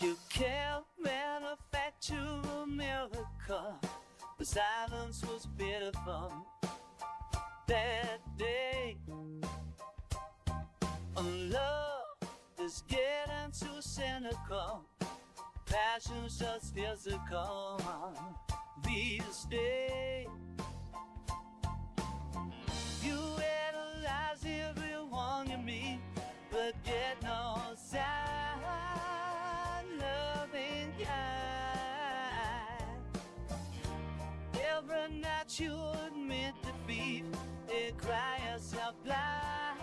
You can't manufacture a miracle. The silence was pitiful that day. Love is getting too cynical. Passion's just physical these days. You analyze everyone you meet, but get no sign. Loving kind. Every night you admit defeat, and cry yourself blind.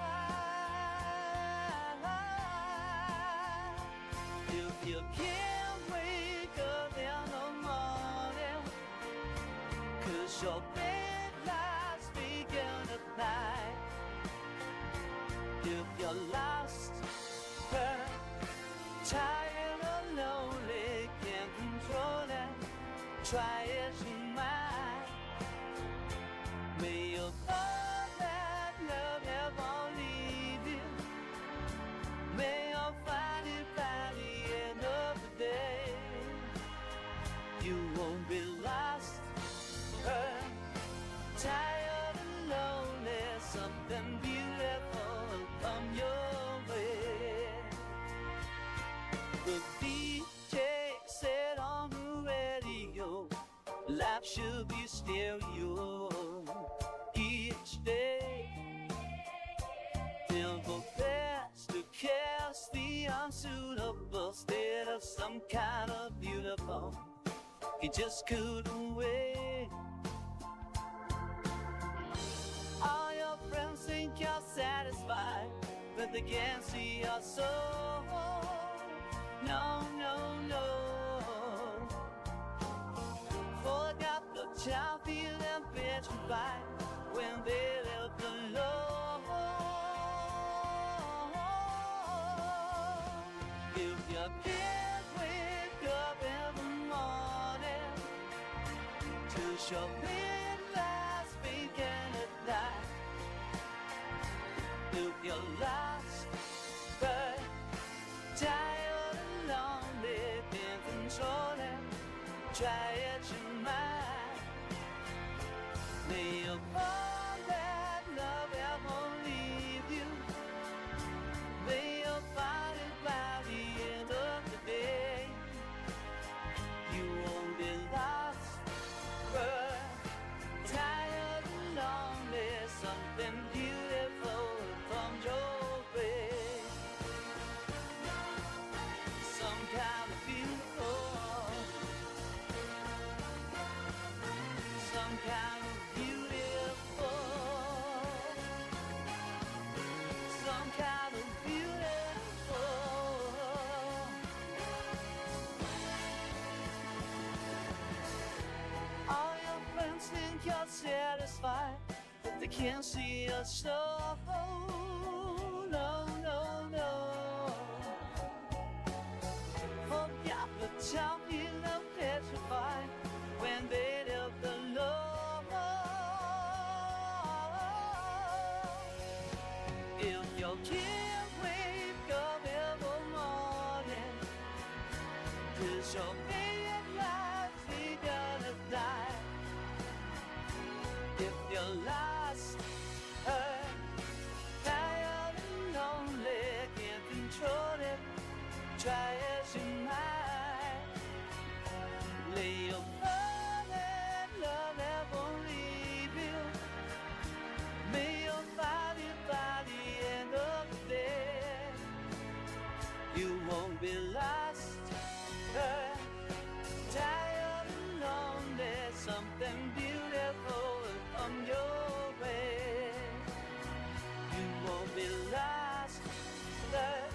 If you can't wake up in the morning, 'cause your bed lies vacant at night. If you're lost, hurt, tired or lonely, can't control it, try as you might. May your thought that love never leave you. May you find it by the end of the day. You won't be lost, hurt, tired and lonely. Something beautiful will come your way. The DJ said on the radio, life should be stereo each day. Simple best to cast the unsuitable instead of some kind of beautiful. He just couldn't wait. All your friends think you're satisfied, but they can't see your soul. No, no, no. Forgot the child feeling petrified when they left alone. If you can't wake up in the morning, 'cause your bed lies vacant at night. If you're lost, but tired and lonely, can't control it, try as you might. May you find that love ever leave you. May you find it by the end of the day. You won't be lost, but tired and lonely. Something beautiful from your way. Some kind of beautiful. Some kind of beautiful. Some kind of beautiful. All your friends think you're satisfied, but they can't see your soul. No, no, no. Forgot the child feeling petrified when they left alone. If you can't wake up every morning, 'cause your bed lies vacant at night. If you're lost, hurt, tired and lonely, can't control it, try as you might. Lay your love and love never leave you. May you find it by the end of the day. You won't be lost, hurt, tired and lonely. Something beautiful will come your way. You won't be lost, hurt,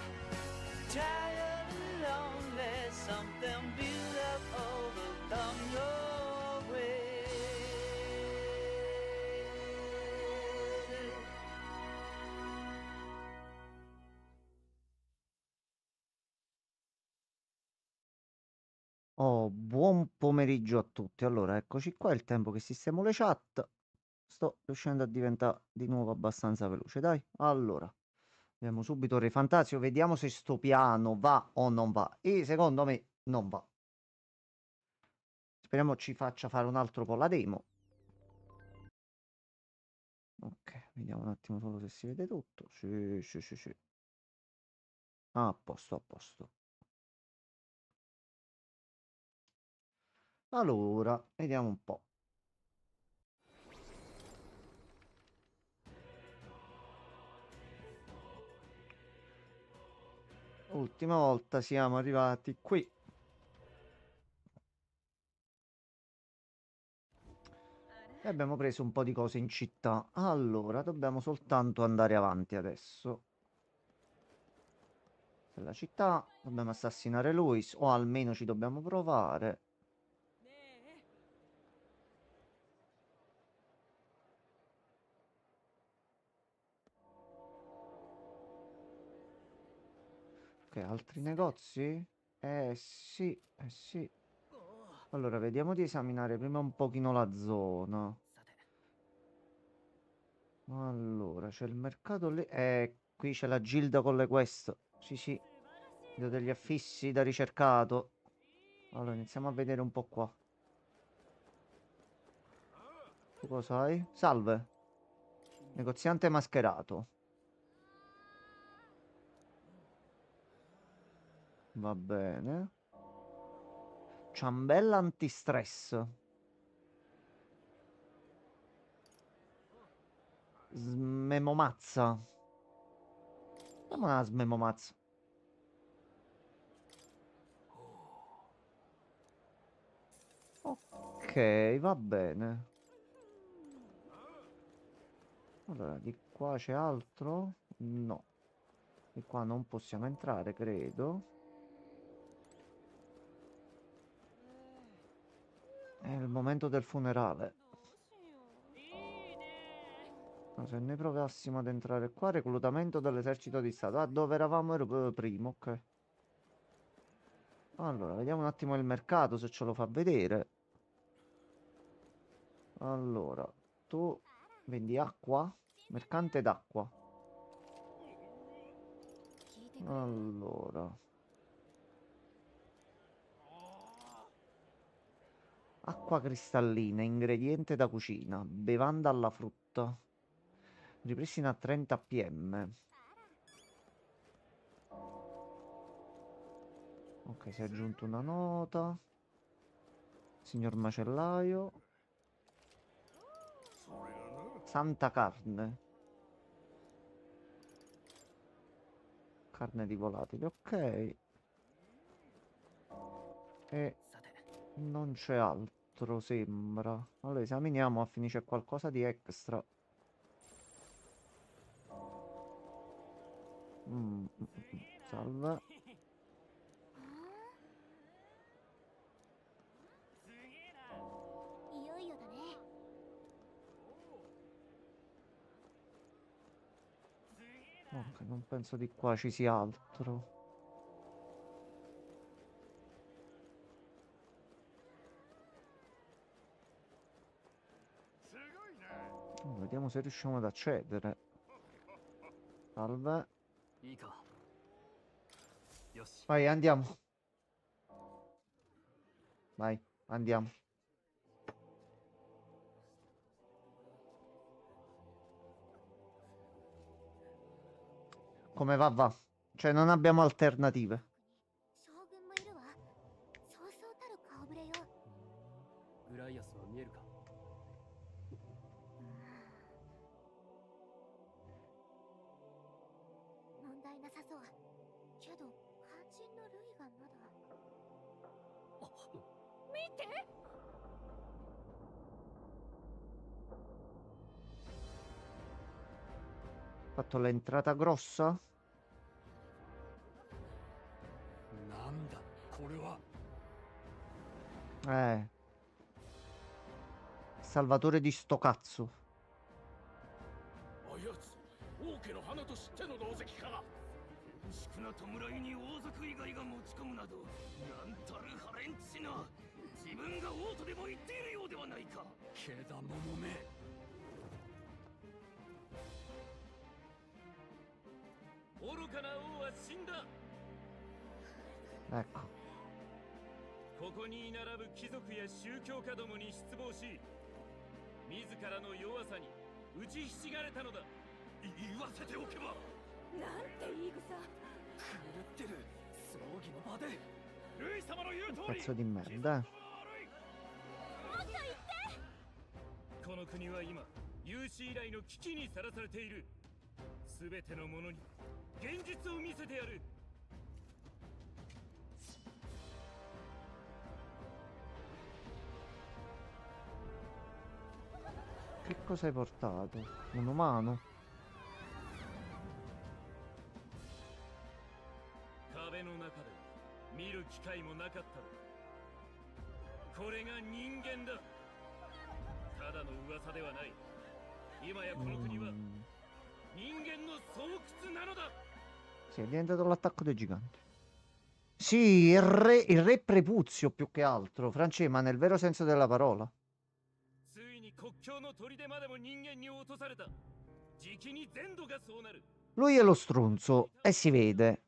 tired and lonely. Something beautiful will come your way. Oh, buon pomeriggio a tutti. Allora, eccoci qua, è il tempo che sistemo le chat. Sto riuscendo a diventare di nuovo abbastanza veloce, dai. Allora, Abbiamo subito Re Fantasio. Vediamo se sto piano va o non va. E secondo me non va. Speriamo ci faccia fare un altro po' la demo. Ok, vediamo un attimo solo se si vede tutto. Sì, sì, sì, sì. Ah, a posto, a posto. Allora, vediamo un po'. Ultima volta siamo arrivati qui. E abbiamo preso un po' di cose in città. Allora, dobbiamo soltanto andare avanti adesso. Nella città dobbiamo assassinare Luis, o almeno ci dobbiamo provare. Ok, altri negozi? Sì, eh sì. Allora, vediamo di esaminare prima un pochino la zona. Allora, c'è il mercato lì. Qui c'è la gilda con le quest. Sì, sì. Vedo degli affissi da ricercato. Allora, iniziamo a vedere un po' qua. Tu cosa hai? Salve. Negoziante mascherato. Va bene. Ciambella antistress. Smemomazza. Dammi una smemomazza. Ok, va bene. Allora, di qua c'è altro? No. Di qua non possiamo entrare, credo. È il momento del funerale. Ma se noi provassimo ad entrare qua, reclutamento dell'esercito di Stato. Ah, dove eravamo prima, ok. Allora, vediamo un attimo il mercato se ce lo fa vedere. Allora, tu vendi acqua? Mercante d'acqua. Allora, acqua cristallina, ingrediente da cucina, bevanda alla frutta. Ripristina a 30 pm. Ok, si è aggiunta una nota. Signor macellaio. Santa carne. Carne di volatili, ok. E non c'è altro, sembra. Allora, esaminiamo, a finire c'è qualcosa di extra. Salve. Ok, non penso di qua ci sia altro. Vediamo se riusciamo ad accedere. Salve. Vai, andiamo. Vai, andiamo. Come va, va. Cioè, non abbiamo alternative. 将軍もいるわ。そうそうたる顔ぶれよ。グライアスは見えるか？問題なさそう。けど肝心のルイがまだ。見て。Fatto l'entrata grossa? なんだこれは。Salvatore di sto cazzo. あやつ王家の花と知っての同席か。宿な弔いに王族以外が持ち込むなど、なんたるハレンチな。自分が王とでも言っているようではないか。けだものめ。愚かな王は死んだ。 Ecco. ここに並ぶ貴族や宗教家どもに失望し、自らの弱さに打ちひしがれたのだ。言わせておけば。なんて言い草。狂ってる。葬儀の場で。ルイ様の言う通り。 Pezzo di merda. この国は今、有史以来の危機にさらされている。すべての者に現実を見せてやる。 Che cosa hai portato? Un umano? 壁の中で見る機会もなかったろう。これが人間だ。ただの噂ではない。今やこの国は Mm. 人間の巣窟なのだ。 Sì, è diventato l'attacco dei giganti. Sì, il re Prepuzio più che altro, Francesco, ma nel vero senso della parola. ついに国境の砦までも人間に落とされた。じきに全土がそうなる。 Lui è lo stronzo e si vede.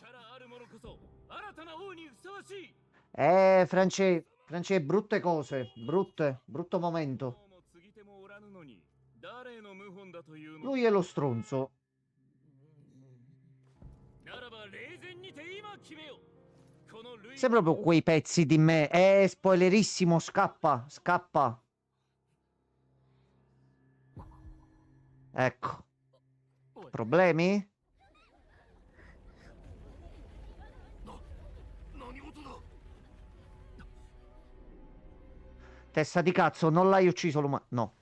ならば力ある者こそ新たな王にふさわしい。 France, brutte cose, brutto momento. 王も継ぎ手もおらぬのに誰の謀反だというの。 Lui è lo stronzo. ならば霊前にて今決めよ。このルイ Sei proprio quei pezzi di me. Spoilerissimo, scappa, scappa. Ecco. Problemi? 何事だ。 Testa di cazzo, non l'hai ucciso l'umano. No.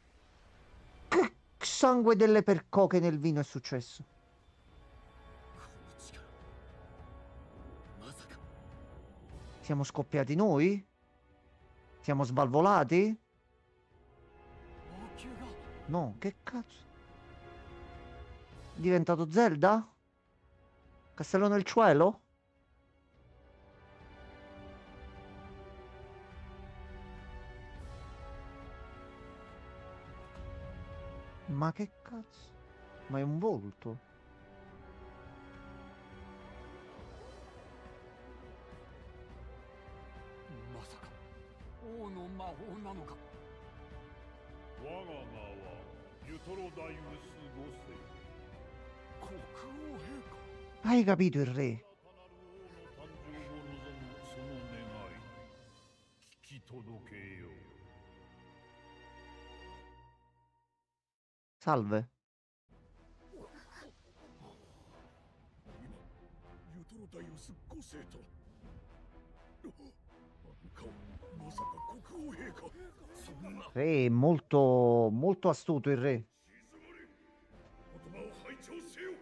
Che sangue delle percoche nel vino è successo? まさか Siamo scoppiati noi? Siamo svalvolati? 王宮が No, che cazzo? È diventato Zelda? Castello nel cielo? Ma che cazzo? Ma è un volto? まさか王の魔法なのか。我が名はユトロダイウス5世。国王陛下。 Hai capito il re? 新たなる王の誕生を望むその願い、聞き届けよう。 Salve. ユトロダイウス5世と。あんかまさか国王陛下。そんな。 Re, molto astuto il re. 言葉を拝聴せよ。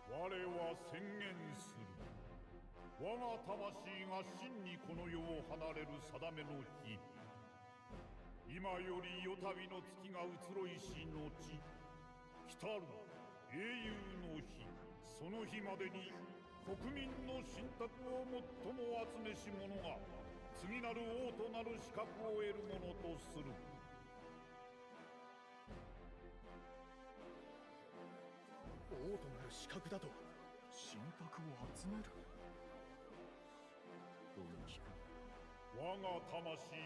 我は宣言する。我が魂が真にこの世を離れる定めの日。今より夜旅の月が移ろいし後、来たる英雄の日。その日までに国民の信託を最も集めし者が次なる王となる資格を得るものとする。王となる資格だと信託を集める。我が魂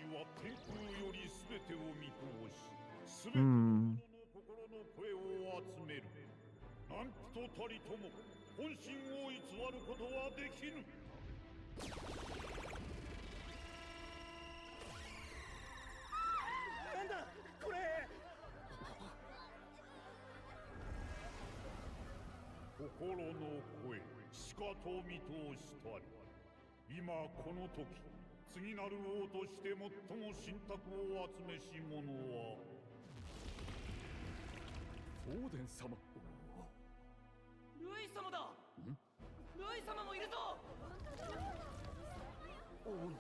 は天空より全てを見通し、全て Mm. の心の声を集める。何人たりとも本心を偽ることはできぬ。なんだこれ。心の声、しかと見通したり。今この時、次なる王として最も信託を集めし者はオーデン様。ルイ様だ。ルイ様もいるぞ。王の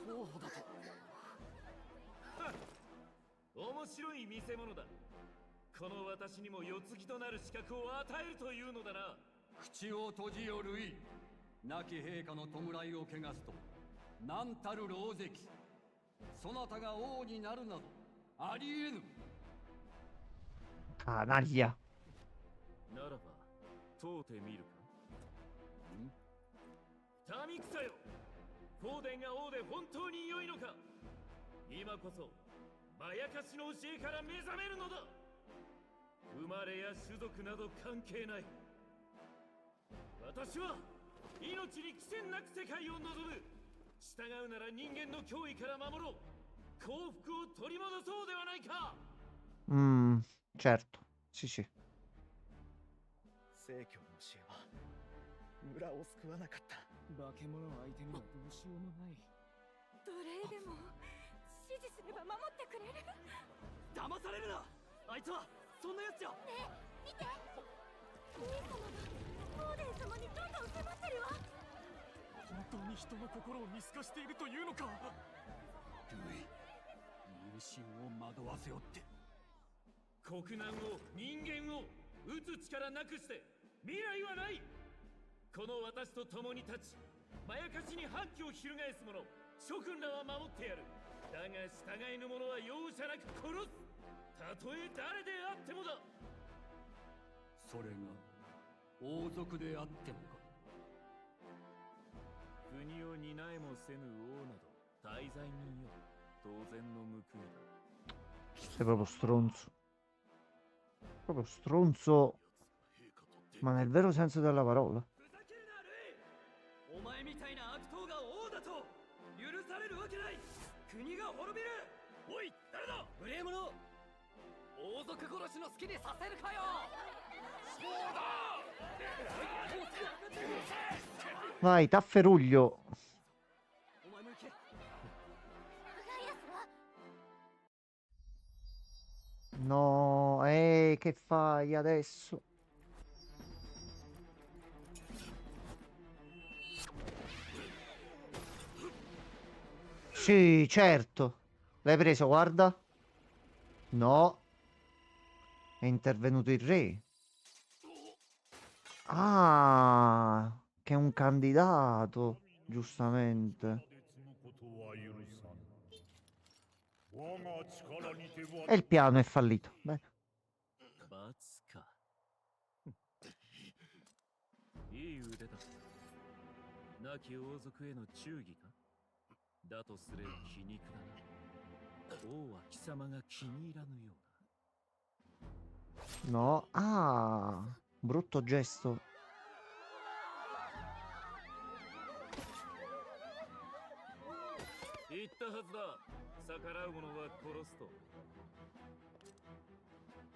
候補だと。面白い見せ物だ。この私にも世継ぎとなる資格を与えるというのだな。口を閉じよルイ。亡き陛下の弔いを汚すと何たる狼藉。そなたが王になるなどありえぬ。Canaglia. ならば問うてみるか。民草よ、フォーデンが王で本当に良いのか。今こそまやかしの教えから目覚めるのだ。生まれや種族など関係ない。私は命に貴賑なく世界を望む。従うなら人間の脅威から守ろう。幸福を取り戻そうではないか。certo. Sì, sì. 聖教の教えは村を救わなかった。化け物相手にはどうしようもない。奴隷でも指示すれば守ってくれる。騙されるな。あいつはそんなやつじゃ。ねえ見て、兄様がフォーデン様にどんどん迫ってるわ。本当に人の心を見透かしているというのか。ルイ、民衆を惑わせよって。国難を人間を打つ力なくして未来はない。この私と共に立ち、まやかしに反旗を翻す者諸君らは守ってやる。だが従えぬ者は容赦なく殺す。たとえ誰であってもだ。それが王族であってもか。国を担えもせぬ王など大罪人よ。当然の報いだ。 Sei proprio stronzo. Proprio stronzo. Ma nel vero senso della parola. お前みたいな悪党が王だと許されるわけない。国が滅びる。おい、誰だ無礼者。王族殺しの好きにさせるかよ。そうだ。 Vai, tafferuglio. お前も行け。ガイアスは No, che fai adesso? Sì, certo. L'hai preso, guarda. No. È intervenuto il re. Ah, che è un candidato, giustamente. E il piano è fallito. Beh. 罰か。いい腕だ。亡き王族への忠義か。だとすれば皮肉だな。王は貴様が気に入らぬようだ。 No. Ah, brutto gesto. 言ったはずだ。逆らう者は殺すと。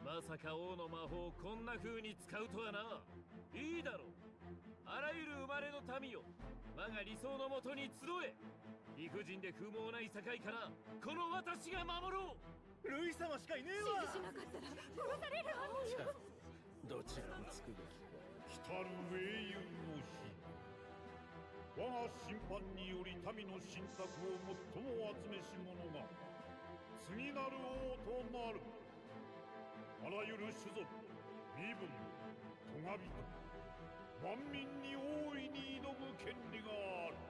まさか王の魔法をこんな風に使うとはな。いいだろう。あらゆる生まれの民よ、我が理想のもとに集え。理不尽で不毛な異世界からこの私が守ろう。ルイ様しかいねえわ。指示しなかったら殺されるわ。どちらにつくべきか。来る英雄の日、我が審判により民の信託を最も集めし者が次なる王となる。あらゆる種族、身分、咎人、万民に大いに挑む権利がある。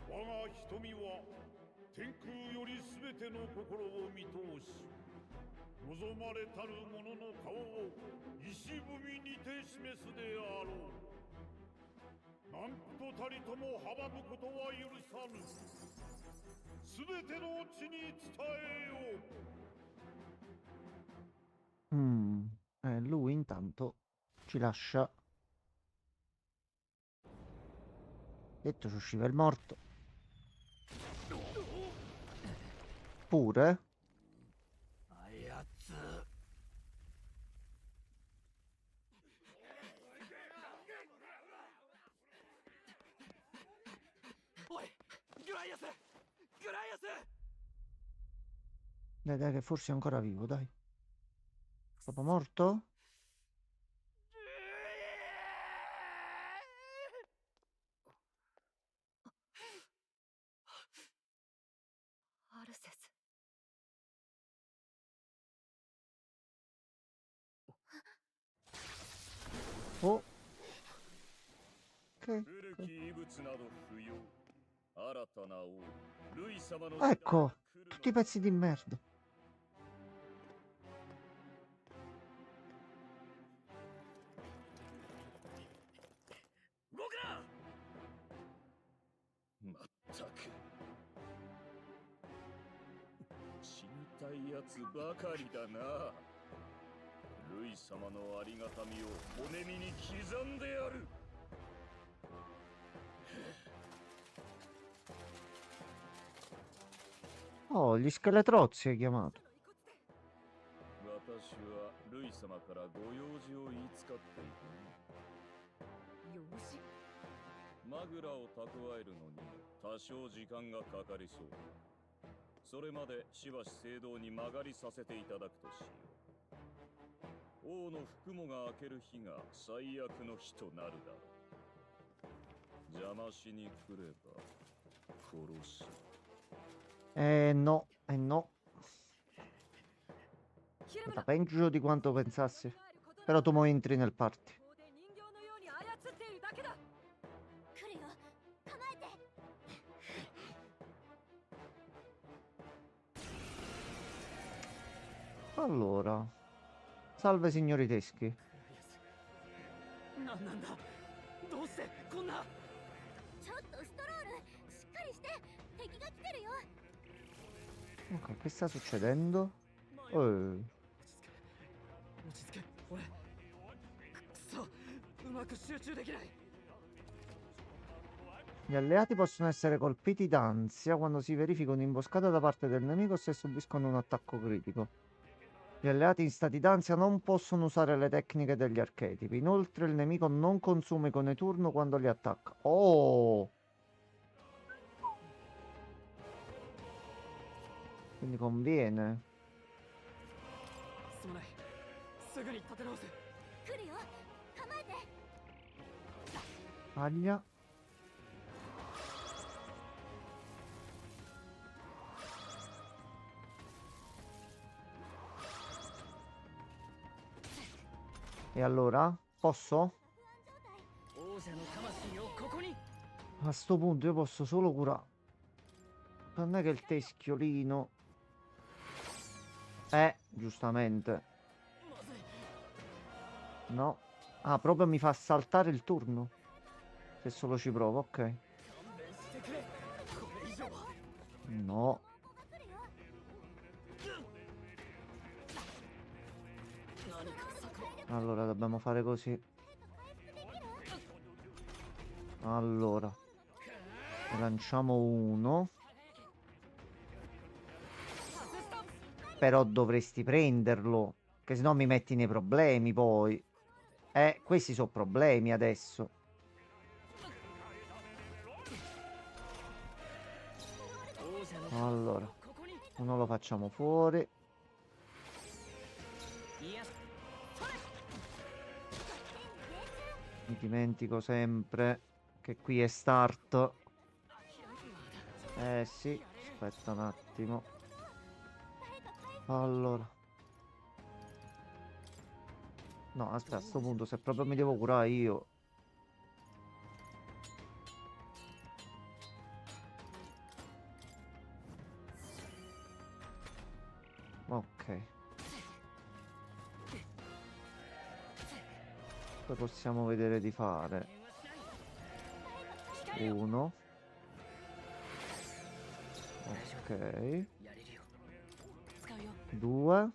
我が瞳は天空より全ての心を見通し、望まれたる者の顔を石踏みにて示すであろう。何とたりとも阻むことは許さぬ。全ての地に伝えよう。Lui intanto ci lascia. Detto ci usciva il morto. Pure. あやつ。おい、グライアス！グライアス！ Dai, dai, che forse è ancora vivo, dai. Proprio morto? アルセス。 Oh. Che? 古き遺物など不要。新たな王、ルイ様の Ecco, tutti i pezzi di merda. さいやつばかりだな。ルイ様のありがたみを骨身に刻んでやる。Oh, gli scheletrozzi hai chiamato. 私はルイ様からご用事を言いつかっている。用事。マグラを蓄えるのに多少時間がかかりそう。それまでしばし聖堂に曲がりさせていただくとしよう。王の服もが開ける日が最悪の日となるだろう。邪魔しに来れば殺す。No, no. È stata peggio di quanto pensassi. Però tu mo entri nel party. 法で人形のように操っているだけだ。来るよ構えて Allora. Salve signori teschi. なんなんだ。どうしてこんな。ちょっとストロールしっかりして敵が来てるよ Ok, che sta succedendo? 落ち着け。俺。くそ。うまく集中できない。 Gli alleati possono essere colpiti d'ansia quando si verifica un'imboscata da parte del nemico o se subiscono un attacco critico. Gli alleati in stati d'ansia non possono usare le tecniche degli archetipi. Inoltre il nemico non consuma icone turno quando li attacca. Oh! Quindi conviene. すまない。すぐに立て直せ。来るよ構えて Aglia. E allora? Posso? 王者の魂をここに。 A sto punto io posso solo curare. Non è che il teschiolino... giustamente. まずい。 No. Ah, proprio mi fa saltare il turno. Se solo ci provo, ok. 勘弁してくれ。これ以上は。 No. 何か策は。 Allora, dobbiamo fare così. Allora. Ne lanciamo uno. Però dovresti prenderlo. Che sennò mi metti nei problemi poi. Questi sono problemi adesso. Allora. Uno lo facciamo fuori. Mi dimentico sempre che qui è start. Sì, aspetta un attimo. Allora. No, aspetta, a sto punto se proprio mi devo curare io. Ok. Poi possiamo vedere di fare uno. Ok. 2.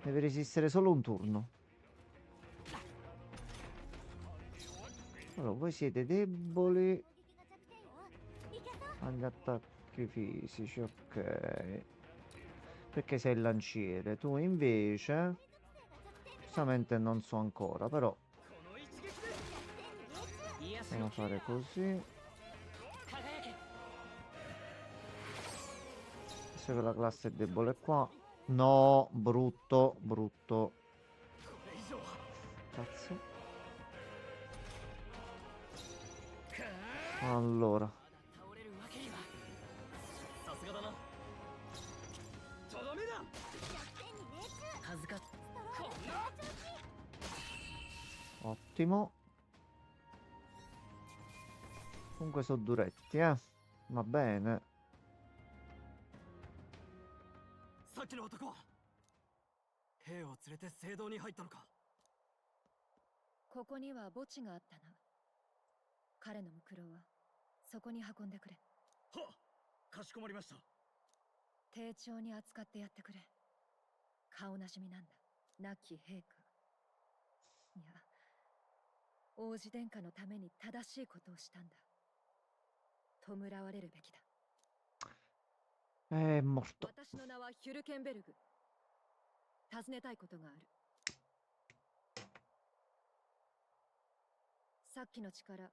Deve resistere solo un turno. Allora, voi siete deboli agli attacchi fisici, ok. Perché sei il lanciere. Tu invece... Giustamente non so ancora, però... Possiamo fare così. Se la classe è debole qua. No, brutto, brutto. Cazzo. Allora. Ottimo. Comunque sono duretti, va bene. さっきの男は兵を連れて聖堂に入ったのか。ここには墓地があったな。彼のムクロはそこに運んでくれ。はっ、かしこまりました。丁重に扱ってやってくれ。顔なじみなんだ、亡き陛下。いや、王子殿下のために正しいことをしたんだ。弔われるべきだ。È morto. 私の名はヒュルケンベルグ。尋ねたいことがある。さっきの力、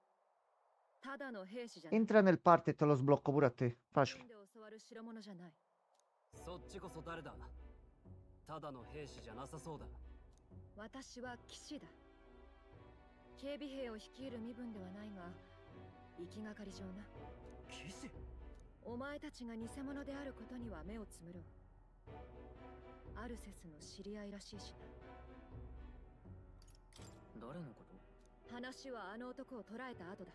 ただの兵士じゃない。 Entra nel party e te lo sblocco pure a te. 剣 Facile. で教わる代物じゃない。そっちこそ誰だ？ただの兵士じゃなさそうだ。私は騎士だ。警備兵を率いる身分ではないが、行きがかり上な。騎士？お前たちが偽物であることには目をつむろう。アルセスの知り合いらしいしな。誰のこと？話はあの男を捕らえた後だ。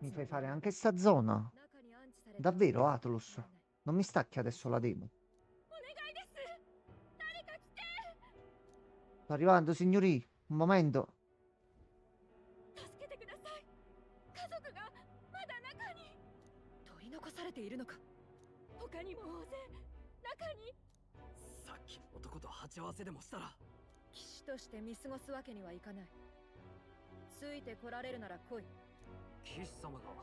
Mi fai fare anche sta zona? 中に安置された Davvero, Atlus? Non mi stacchi adesso la demo. お願いです。誰か来て。 Sto arrivando, signori. Un momento. 助けてください。家族がまだ中に。取り残されているのか。他にも大勢中に。さっきの男と鉢合わせでもしたら。騎士として見過ごすわけにはいかない。ついてこられるなら来い。騎士様が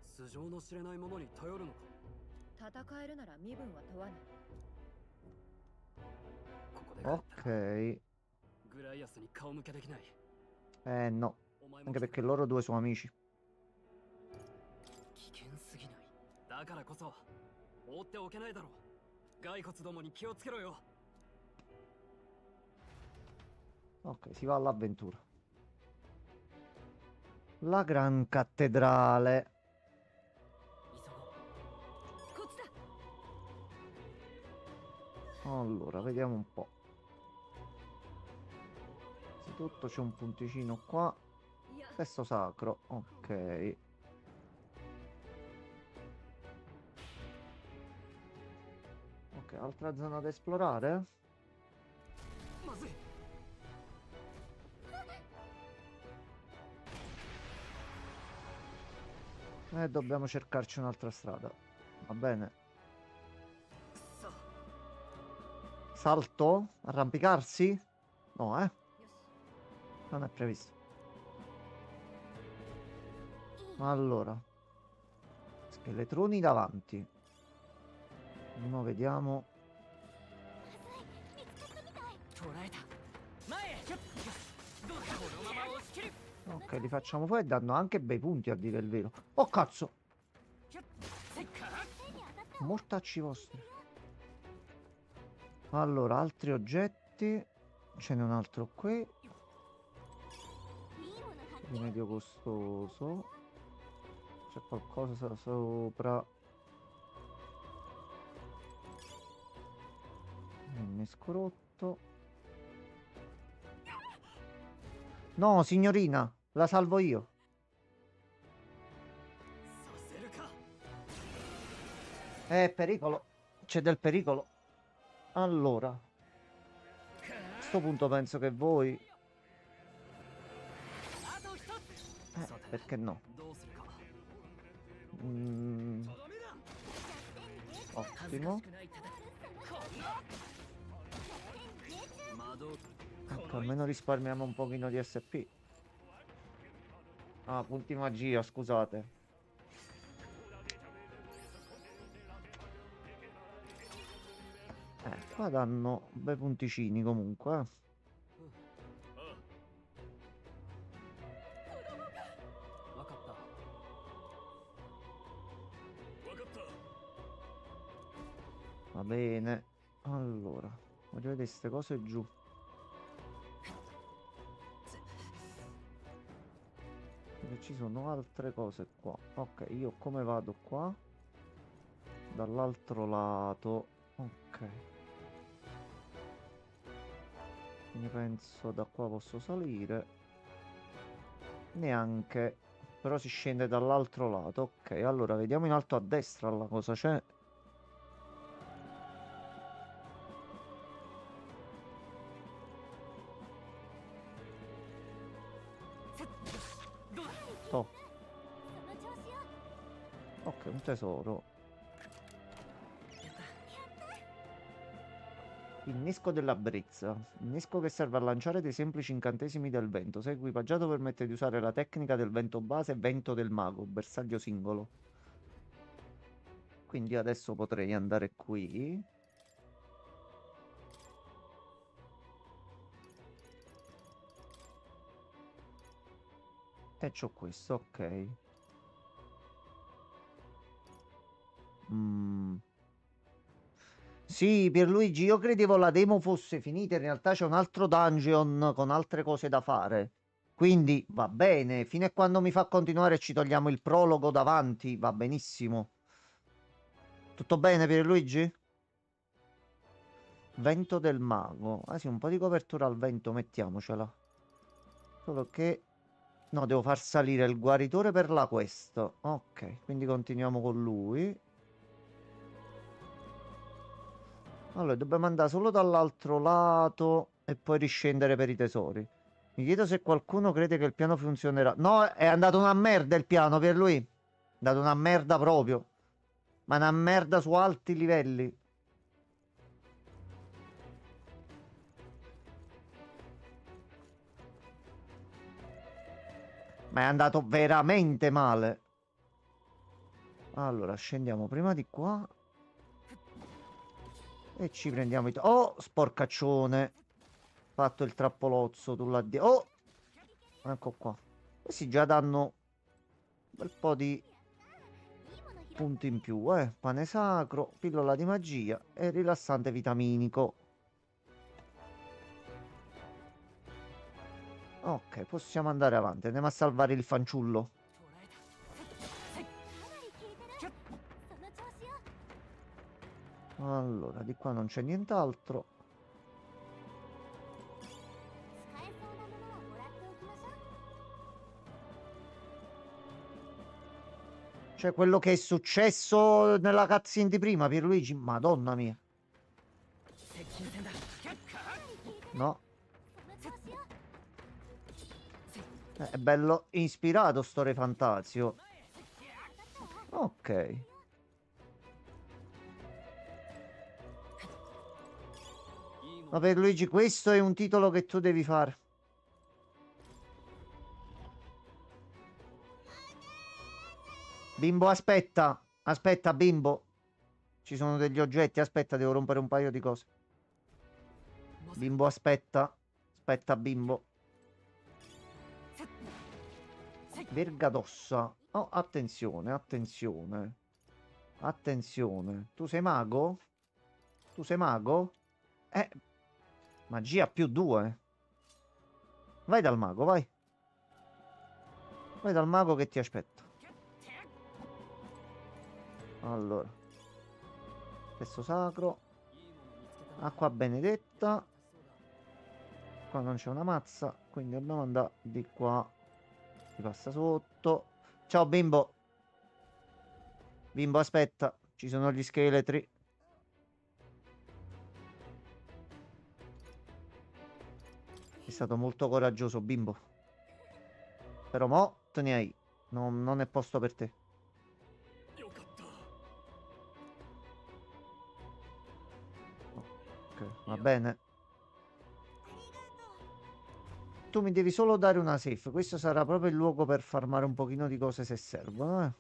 素性の知れない者に頼るのか。戦えるなら身分は問わない。ここで帰ったら Ok. グライアスに顔向けできない。 No. お前も Anche perché loro due sono amici. 危険すぎない。だからこそ放っておけないだろう。骸骨どもに気をつけろよ。 Ok, si va all'avventura. La Gran Cattedrale. 急ごう。こっちだ。 Allora, vediamo un po'. Innanzitutto c'è un punticino qua. いや、 Testo sacro. Ok. Ok, altra zona da esplorare? まずい。 Dobbiamo cercarci un'altra strada. Va bene. さあ、 Salto? Arrampicarsi? No, よし。 non è previsto. Allora. Scheletroni davanti. Uno vediamo. 捕らえた。前へ。どうかこのまま押し切る。 Ok, li facciamo fuori e danno anche bei punti a dire il vero. Oh cazzo! せっか。 Mortacci vostri. Allora, altri oggetti. Ce n'è un altro qui. Rimedio costoso. C'è qualcosa sopra. Innesco rotto. No, signorina, la salvo io. させるか。 Pericolo. C'è del pericolo. Allora. A questo punto penso che voi... あと一つ。 perché no? どうするか。 Mm, とどめだ。恥ず ottimo. かしくない戦い。窓。 Ecco, almeno risparmiamo un pochino di SP. Ah, punti magia, scusate. Qua danno bei punticini comunque. わかった。 分かった。 Va bene. Allora, voglio vedere queste cose giù. Perché ci sono altre cose qua. Ok, io come vado qua? Dall'altro lato. Ok. Quindi penso da qua posso salire. Neanche. Però si scende dall'altro lato. Ok, allora vediamo in alto a destra la cosa c'è. Oh. Ok, un tesoro. Innesco della brezza. Innesco che serve a lanciare dei semplici incantesimi del vento. Se equipaggiato permette di usare la tecnica del vento base e vento del mago, bersaglio singolo. Quindi adesso potrei andare qui. E c'ho questo, ok. Sì, Pierluigi, io credevo la demo fosse finita. In realtà c'è un altro dungeon con altre cose da fare. Quindi va bene. Fino a quando mi fa continuare e ci togliamo il prologo davanti, va benissimo. Tutto bene, Pierluigi? Vento del mago. Ah sì, un po' di copertura al vento, mettiamocela. Solo che... No, devo far salire il guaritore per la quest. Ok, quindi continuiamo con lui. Allora, dobbiamo andare solo dall'altro lato e poi riscendere per i tesori. Mi chiedo se qualcuno crede che il piano funzionerà. No, è andato una merda il piano per lui. È andato una merda proprio. Ma una merda su alti livelli. Ma è andato veramente male. Allora, scendiamo prima di qua. E ci prendiamo i... Oh, sporcaccione. Fatto il trappolozzo, tu là di... Oh! Ecco qua. Questi già danno un bel po' di punti in più, eh. Pane sacro, pillola di magia e rilassante vitaminico. Ok, possiamo andare avanti. Andiamo a salvare il fanciullo. Allora, di qua non c'è nient'altro. Cioè, quello che è successo nella cutscene di prima, Pierluigi. Madonna mia. No. È bello ispirato sto Re Fantasio. Ok. Ma per Luigi, questo è un titolo che tu devi fare. Bimbo, aspetta. Aspetta, bimbo. Ci sono degli oggetti. Aspetta, devo rompere un paio di cose. Bimbo, aspetta. Aspetta, bimbo. Vergadossa. Oh, attenzione, attenzione. Attenzione. Tu sei mago? Tu sei mago? Magia più 2. Vai dal mago, vai. Vai dal mago che ti aspetta. Allora. Testo sacro. Acqua benedetta. Qua non c'è una mazza, quindi dobbiamo andare di qua. Si passa sotto. Ciao bimbo. Bimbo, aspetta. Ci sono gli scheletri. È stato molto coraggioso, bimbo. Però mo te ne hai. Non è posto per te. Ok, va bene. Tu mi devi solo dare una safe. Questo sarà proprio il luogo per farmare un pochino di cose se servono, eh.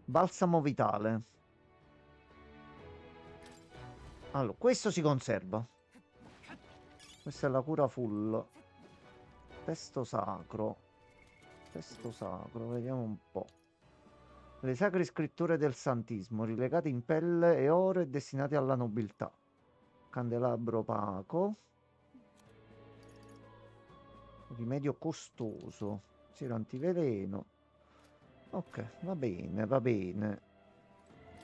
Balsamo vitale. Allora, questo si conserva. Questa è la cura full. Testo sacro. Testo sacro, vediamo un po'. Le sacre scritture del santismo, rilegate in pelle e oro e destinate alla nobiltà. Candelabro opaco. Rimedio costoso. Siero antiveleno. Ok, va bene, va bene.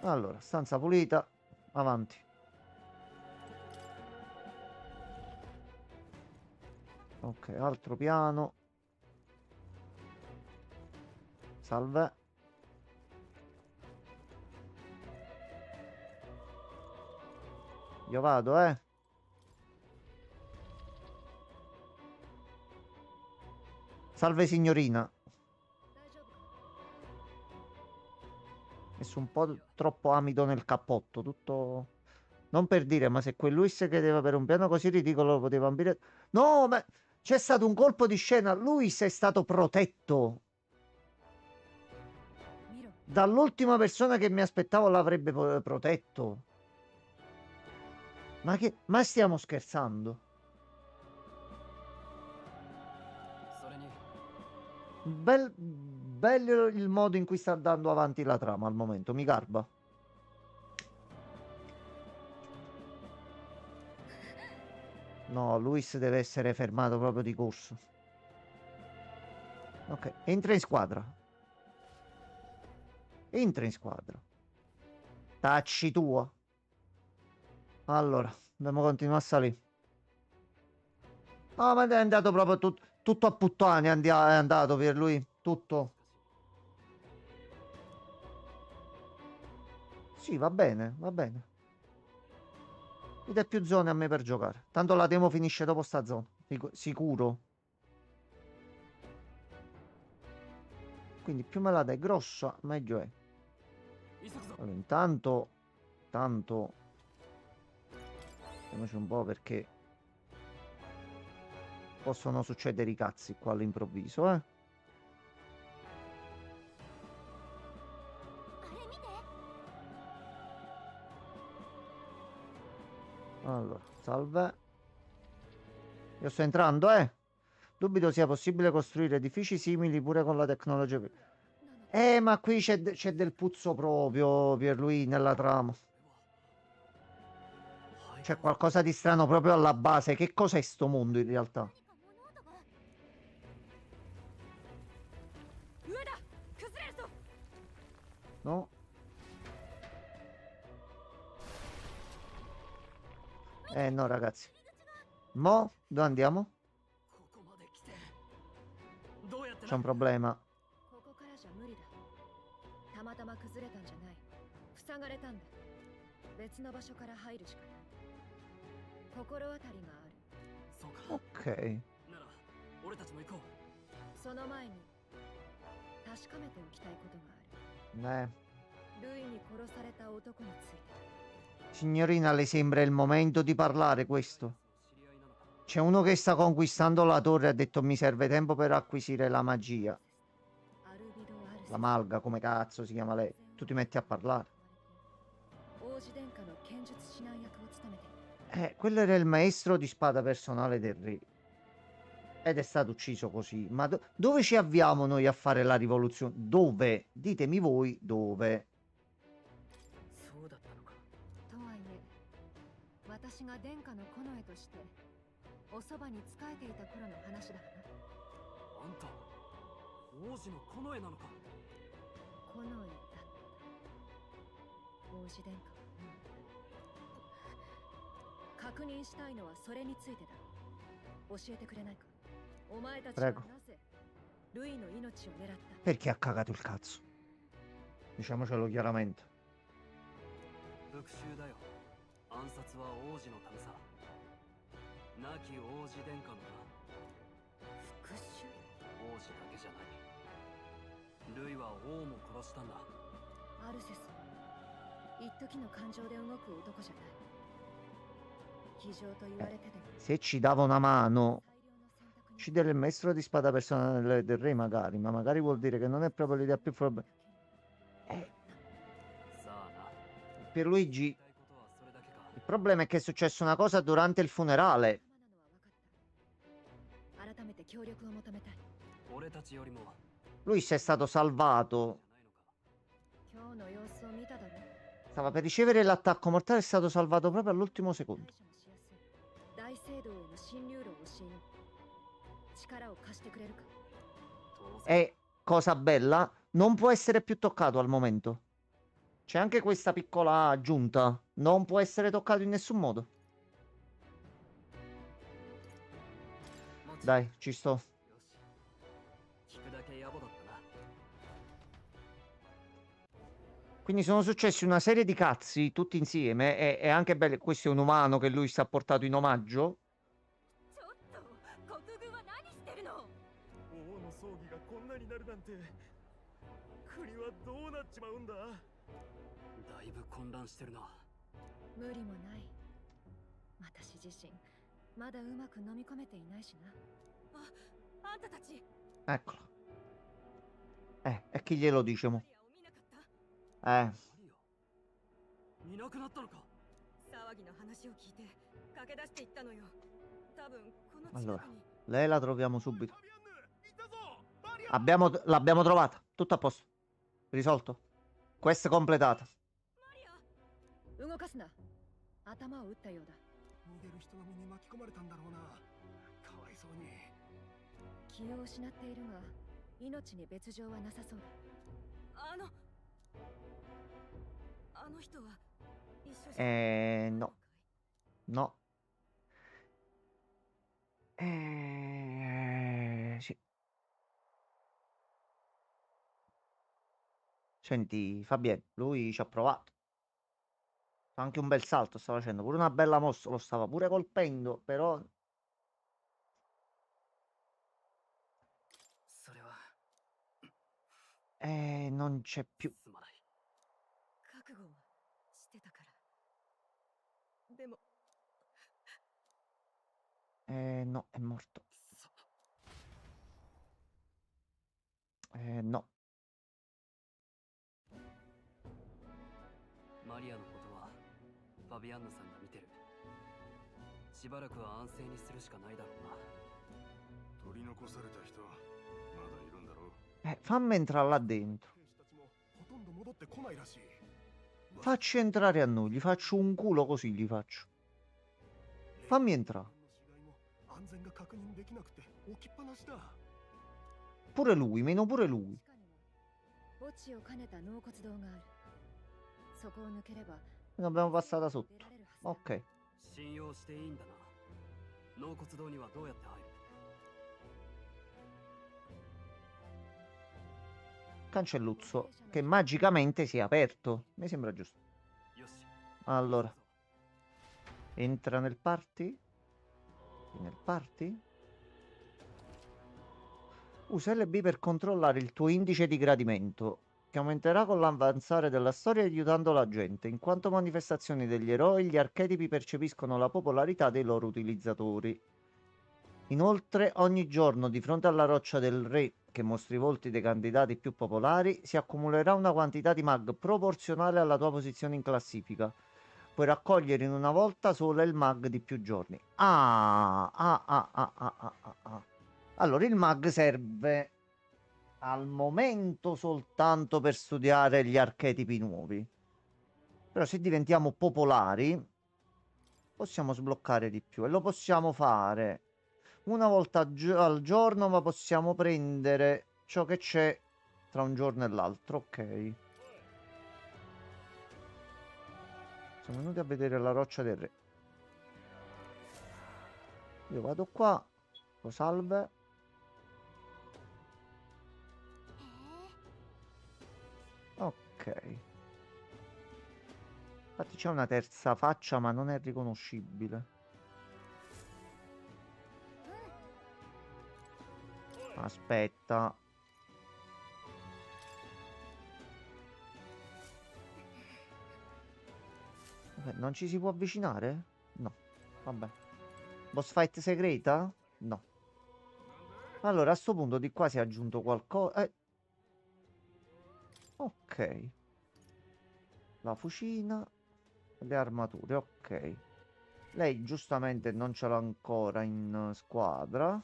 Allora, stanza pulita. Avanti. Ok, altro piano. Salve. Io vado, eh. Salve signorina. Messo un po' troppo amido nel cappotto. Tutto Non per dire, ma se quel Luis credeva per un piano così ridicolo lo poteva ambire... No, ma c'è stato un colpo di scena. Luis è stato protetto. 見ろ Dall'ultima persona che mi aspettavo l'avrebbe protetto. Ma stiamo scherzando? それに Bello il modo in cui sta andando avanti la trama al momento, mi garba. No, Luis deve essere fermato proprio di corso. Ok, entra in squadra. Entra in squadra. Tacci tua. Allora, dobbiamo continuare a salire. Ah, ma è andato proprio tutto a puttane, è andato per lui. Tutto. Sì, va bene, va bene. Mi dai più zone a me per giocare. Tanto la demo finisce dopo sta zona. Sicuro. Quindi più me la dai grossa, meglio è. 急ぐぞ Allora, intanto, vediamoci un po' perché possono succedere i cazzi qua all'improvviso, eh. あれ見て Allora, salve. Io sto entrando, eh. Dubito sia possibile costruire edifici simili pure con la tecnologia. Ma qui c'è del puzzo proprio, Pierluigi, nella trama. C'è qualcosa di strano proprio alla base. Che cos'è sto mondo in realtà? 何か物音が上だ崩れるぞ No? No, ragazzi. Mo? Dove andiamo? ここまで来てどうやって C'è un problema. ここからじゃ無理だたまたま崩れたんじゃない塞がれたんだ別の場所から入るしかない心当たりがあるそうか Ok. なら俺たちも行こうその前に確かめておきたいことがある ルイに殺された男について Signorina, le sembra il momento di parlare questo? 知り合いなのか C'è uno che sta conquistando la torre e ha detto mi serve tempo per acquisire la magia. アルビド・アルセス La malga, come cazzo si chiama lei? Tu ti metti a parlare. 王子殿下の剣術指南役を務めている Quello era il maestro di spada personale del re. Ed è stato ucciso così. Ma dove ci avviamo noi a fare la rivoluzione? Dove? Ditemi voi dove. そうだったのかとはいえ私が殿下の近衛としておそばに仕えていた頃の話だがなあんた王子の近衛なのか近衛だった王子殿下は確認したいのはそれについてだ教えてくれないかお前たちは Prego. なぜルイの命を狙った Perché ha cagato il cazzo? Diciamocelo chiaramente. 復讐だよ暗殺は王子のためさ亡き王子殿下のな復讐王子だけじゃないルイは王も殺したんだアルセス一時の感情で動く男じゃない非常と言われてでも Se ci dava una mano, 最良の選択に uccidere il maestro di spada personale del re magari, ma magari vuol dire che non è proprio l'idea più probabile. さあな Pierluigi, 言いたいことはそれだけか il problema è che è successa una cosa durante il funerale. 仲間なのは分かった改めて協力を求めたい俺たちよりも Lui si è stato salvato. じゃないのか今日の様子を見ただろ Stava per ricevere l'attacco mortale e è stato salvato proprio all'ultimo 対 secondo. 処もしやすい大聖堂への侵入路を教えよう力を貸してくれるか当然 E, cosa bella, non può essere più toccato al momento. C'è anche questa piccola aggiunta. Non può essere toccato in nessun modo. Dai, ci sto. よし聞くだけ野暮だったな Quindi sono successi una serie di cazzi tutti insieme. È anche bello. Questo è un umano che lui si è portato in omaggio. ちょっと国軍は何してるの王の葬儀がこんなになるなんて国はどうなっちまうんだだいぶ混乱してるな無理もない。私自身まだうまく飲み込めていないしな。あんたたち Eccolo. E chi glielo dice mo? マリアいなくなったのか。騒ぎの話を聞いて駆け出していったのよ。多分この Allora, 近くに lei la troviamo subito. L'abbiamo trovata. Tutto a posto. Risolto. Quest completata. 動かすな。頭を打ったようだ。逃げる人の身に巻き込まれたんだろうな。かわいそうに。気を失っているが、命に別状はなさそうだ。あの人は一緒じゃ No. No. Sì. Senti, Fabien, lui ci ha provato. Fa anche un bel salto, sta facendo pure una bella mossa, lo stava pure colpendo, però それは non c'è più. すまない。覚悟はしてたから。でも No, è morto. さ No. マリアのことはファビアンヌさんが見てる。しばらくは安静にするしかないだろうな。取り残された人まだいるんだろう。 Fammi entrare là dentro. 兵士たちもほとんど戻ってこないらしい。 Facci entrare a noi, gli faccio un culo così, gli faccio. Fammi entrare. 安全が確認できなくて置きっぱなしだ。 Pure lui, meno pure lui. 地下には墓地を兼ねた納骨堂がある。そこを抜ければ L'abbiamo passata sotto. 出られるはずだ。 Ok. 信用していいんだな。納骨堂にはどうやって入る。 Cancelluzzo che magicamente si è aperto. Mi sembra giusto. よし。 Allora, entra nel party. Nel party. Usa LB per controllare il tuo indice di gradimento, che aumenterà con l'avanzare della storia aiutando la gente. In quanto manifestazioni degli eroi, gli archetipi percepiscono la popolarità dei loro utilizzatori. Inoltre, ogni giorno di fronte alla roccia del re, che mostri i volti dei candidati più popolari, si accumulerà una quantità di mag proporzionale alla tua posizione in classifica. Puoi raccogliere in una volta sola il mag di più giorni. Allora, il mag serve al momento soltanto per studiare gli archetipi nuovi. Però se diventiamo popolari, possiamo sbloccare di più. E lo possiamo fare una volta al giorno, ma possiamo prendere ciò che c'è tra un giorno e l'altro. Ok. Siamo venuti a vedere la roccia del re. Io vado qua. Lo salve. Ok. Infatti c'è una terza faccia, ma non è riconoscibile. Aspetta. Vabbè, non ci si può avvicinare? No. Vabbè. Boss fight segreta? No. Allora, a sto punto di qua si è aggiunto qualcosa. Ok. La fucina. Le armature, ok. Lei giustamente non ce l'ha ancora in squadra.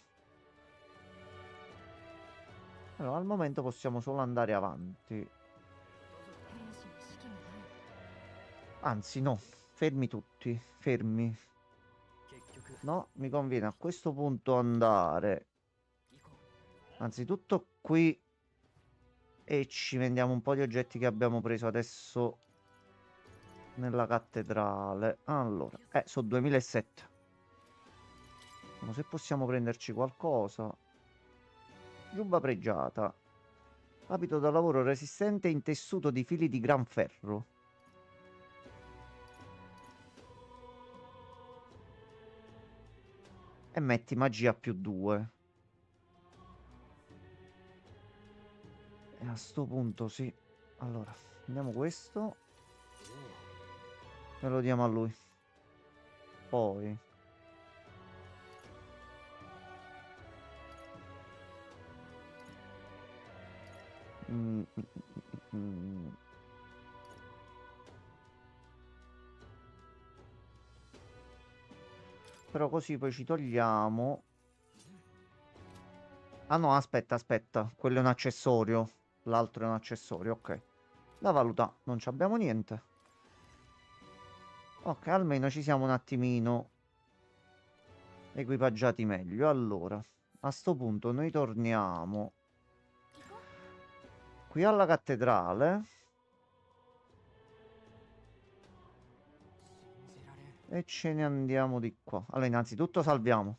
Allora, al momento possiamo solo andare avanti. 兵士に士気がない。 Anzi, no. Fermi tutti. Fermi. 結局 No, mi conviene a questo punto andare 行こ anzitutto qui e ci vendiamo un po' di oggetti che abbiamo preso adesso nella cattedrale. Allora, sono 2007. Vediamo se possiamo prenderci qualcosa. Giubba pregiata. Abito da lavoro resistente in tessuto di fili di gran ferro. E metti magia +2. E a sto punto sì. Allora, prendiamo questo. E lo diamo a lui. Poi. Mm, mm, mm, mm. Però così poi ci togliamo. Ah no, aspetta. Quello è un accessorio. L'altro è un accessorio, ok. La valuta, non ci abbiamo niente. Ok, almeno ci siamo un attimino equipaggiati meglio. Allora, a sto punto noi torniamo qui alla cattedrale e ce ne andiamo di qua. Allora, innanzitutto salviamo,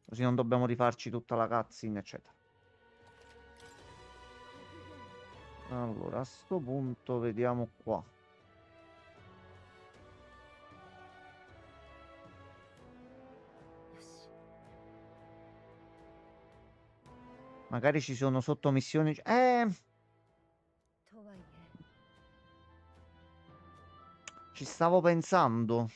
così non dobbiamo rifarci tutta la cutscene, eccetera. Allora, a sto punto vediamo qua. Magari ci sono sottomissioni. とはいえ Ci stavo pensando.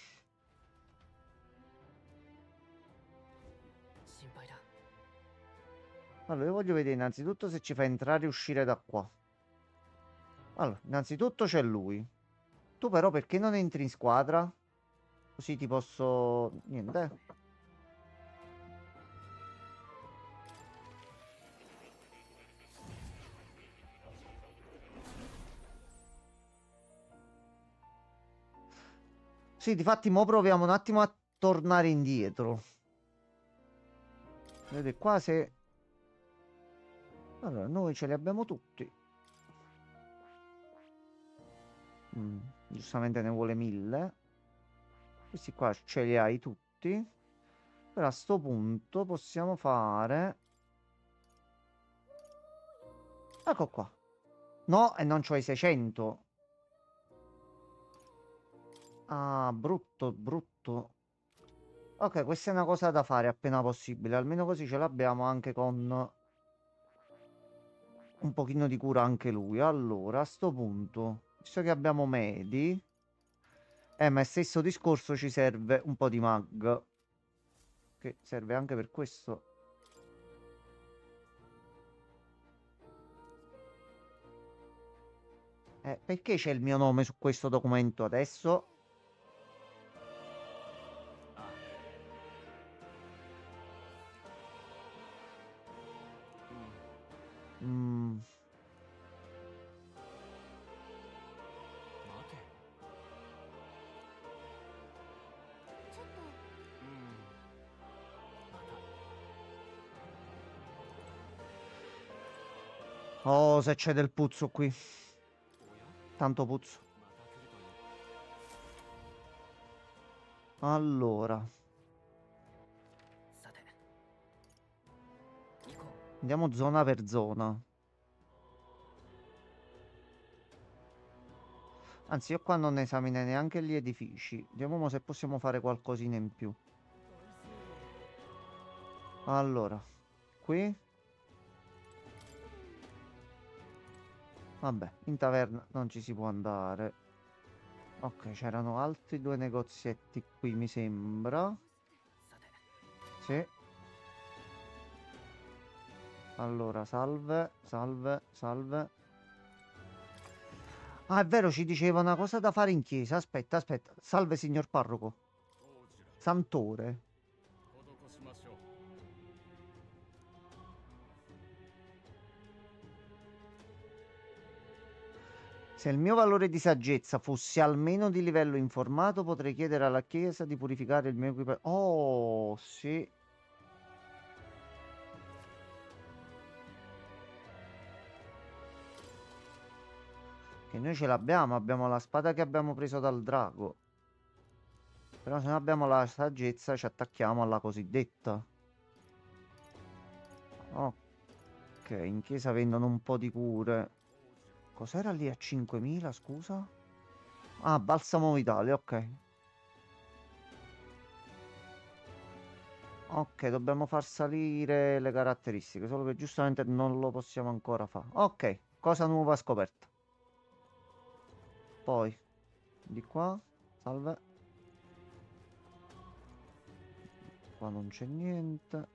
心配だ。 Allora, io voglio vedere innanzitutto se ci fa entrare e uscire da qua. Allora, innanzitutto c'è lui. Tu però perché non entri in squadra? Così ti posso... Niente. Sì, difatti mo proviamo un attimo a tornare indietro. Vedete qua se... Allora, noi ce li abbiamo tutti. Giustamente ne vuole 1000. Questi qua ce li hai tutti. Però a sto punto possiamo fare... Ecco qua. No, e non c'ho i 600. Ah, brutto. Ok, questa è una cosa da fare appena possibile. Almeno così ce l'abbiamo anche con un pochino di cura anche lui. Allora, a sto punto, visto che abbiamo Medi, ma il stesso discorso ci serve un po' di mag. Che serve anche per questo. Perché c'è il mio nome su questo documento adesso? Mm. 待て。ちょっと Oh, se c'è del puzzo qui. Tanto puzzo. Allora, さて。行こう。 andiamo zona per zona. Anzi, io qua non esamino neanche gli edifici. Vediamo mo se possiamo fare qualcosina in più. Allora, qui. Vabbè, in taverna non ci si può andare. Ok, c'erano altri 2 negozietti qui, mi sembra. さて。 Sì. Allora, salve. Ah, è vero, ci diceva una cosa da fare in chiesa. Aspetta. Salve, signor parroco. どちら Santore. 施しましょう。 Se il mio valore di saggezza fosse almeno di livello informato, potrei chiedere alla chiesa di purificare il mio equipaggio. Oh, sì. Che noi ce l'abbiamo, abbiamo la spada che abbiamo preso dal drago. Però se non abbiamo la saggezza ci attacchiamo alla cosiddetta. Ok, in chiesa vendono un po' di cure. Cos'era lì a 5.000, scusa? Ah, balsamo vitale, ok. Ok, dobbiamo far salire le caratteristiche, solo che giustamente non lo possiamo ancora fare. Ok, cosa nuova scoperta. Poi, di qua, salve. Qua non c'è niente.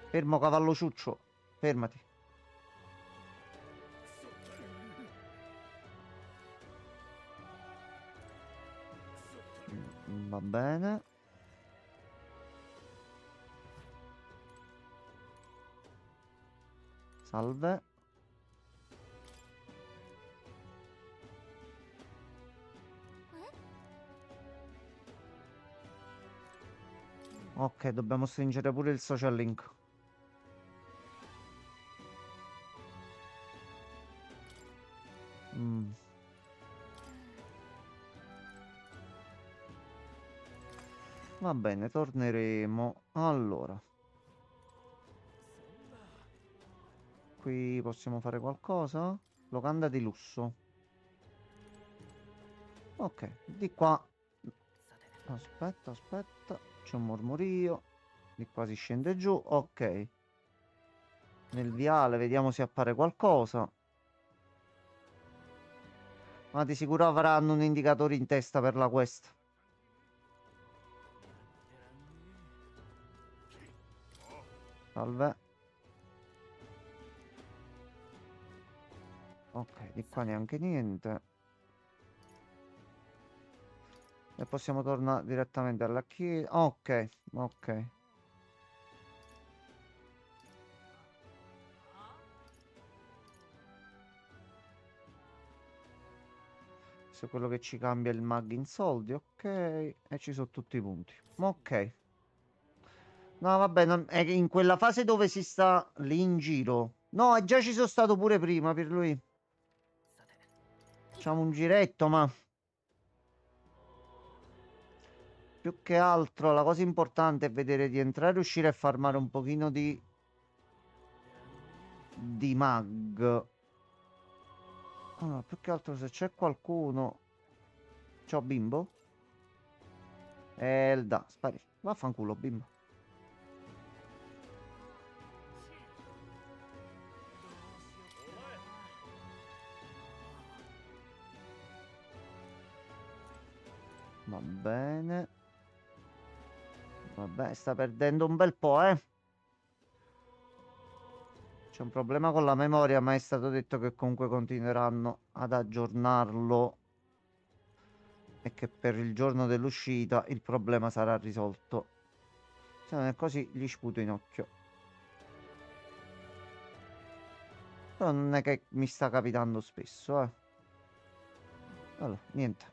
Fermo, cavallo ciuccio. Fermati. Va bene. Salve. Ok, dobbiamo stringere pure il social link. Mm. Va bene, torneremo. Allora, qui possiamo fare qualcosa? Locanda di lusso. Ok, di qua. Aspetta, aspetta. C'è un mormorio. Di qua si scende giù. Ok. Nel viale vediamo se appare qualcosa. Ma di sicuro avranno un indicatore in testa per la quest. Salve. Ok, di qua neanche niente. E possiamo tornare direttamente alla chiesa. Ok, ok. Questo è quello che ci cambia il mag in soldi, ok. E ci sono tutti i punti. Ok. No, vabbè, è in quella fase dove si sta lì in giro. No, già ci sono stato pure prima per lui. Facciamo un giretto, ma più che altro la cosa importante è vedere di entrare, uscire e farmare un pochino di mag. Allora, più che altro se c'è qualcuno. Ciao bimbo. Elda, spari. Vaffanculo, bimbo. Va bene. Vabbè, sta perdendo un bel po', eh. C'è un problema con la memoria, ma è stato detto che comunque continueranno ad aggiornarlo e che per il giorno dell'uscita il problema sarà risolto. Se non è così, gli sputo in occhio. Però non è che mi sta capitando spesso, eh. Allora, niente.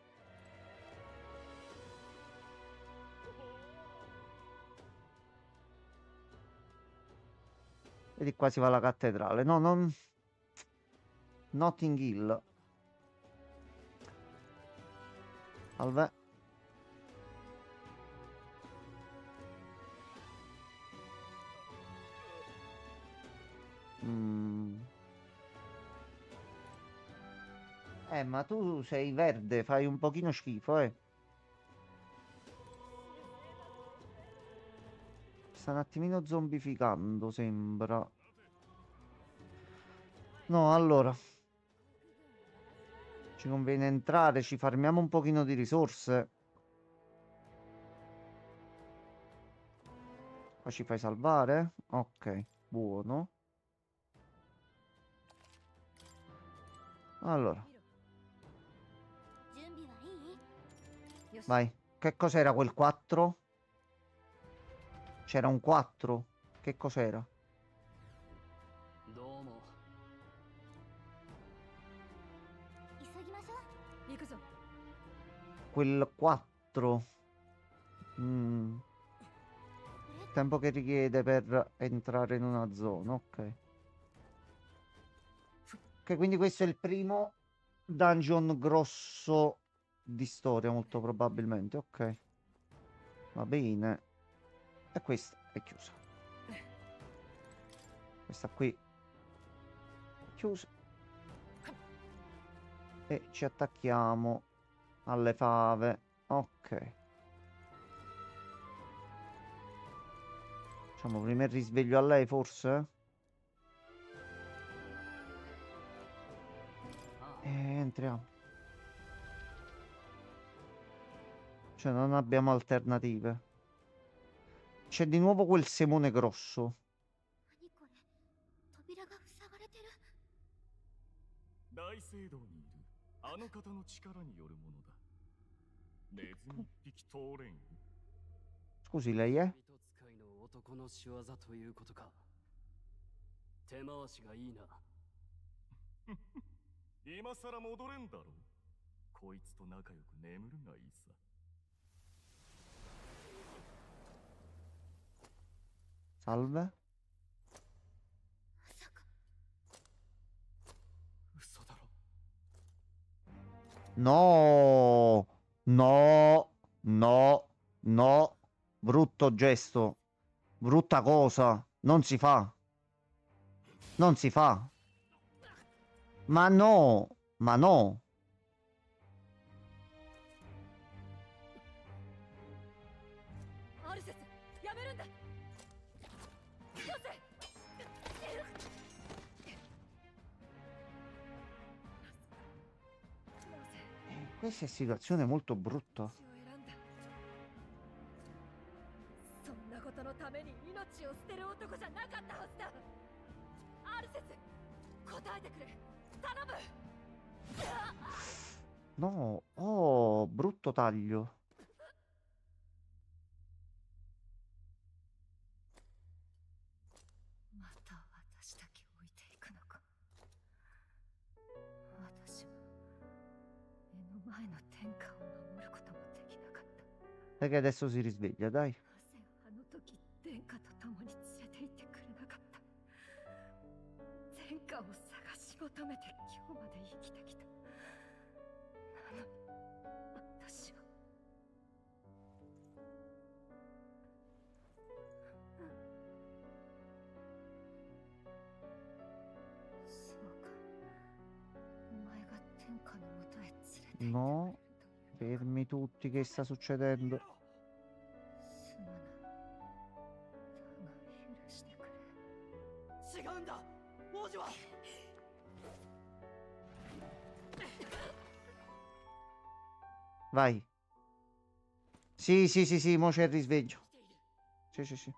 E di qua si va alla cattedrale. No, non... Notting Hill. Salve. Mm. Ma tu sei verde, fai un pochino schifo, eh. Sta un attimino zombificando, sembra. No, allora. Ci conviene entrare, ci farmiamo un pochino di risorse. Qua ci fai salvare? Ok, buono. Allora, 準備はいい？ よし。 vai. Che cos'era quel 4? C'era un 4? Che cos'era? どうも。急ぎましょう。行くぞ。 Quel 4. Mm. Tempo che richiede per entrare in una zona, ok. Ok, quindi questo è il primo dungeon grosso di storia, molto probabilmente, ok. Va bene. E questa è chiusa. Questa qui è chiusa. E ci attacchiamo alle fave. Ok. Facciamo prima il risveglio a lei, forse? Entriamo. Cioè, non abbiamo alternative. C'è di nuovo quel semone grosso. 何これ扉が塞がれてる。大聖堂にいるあの方の力によるものだ。ネズミ一匹通れん。 Scusi, lei è? 人使いの男の仕業ということか。手回しがいいな。今さら戻れんだろ。こいつと仲良く眠るがいいさ。 Salve. まさか嘘だろ。 No, no, no, no. Brutto gesto. Brutta cosa. Non si fa. Non si fa. Ma no, ma no. アルセス、やめるんだ。よせ。Questa è situazione molto brutta. 命を選んだ。そんなことのために命を捨てる男じゃなかったはずだ。アルセス、答えてくれ。頼む。 No, oh, brutto taglio. また私だけ置いていくのか。私は目の前の天下を守ることもできなかった。 Sai che adesso si risveglia, dai. なぜあの時殿下と共に連れて行ってくれなかった。殿下を探し求めて今日まで生きてきた。なのに私はそうか。お前が天下のもとへ連れて行ってくれる No, という。 fermi tutti, che sta succedendo? すまない。だが許してくれ。違うんだ王女は。 Vai. Sì, sì, sì, sì, mo c'è il risveglio. Sì, sì, sì.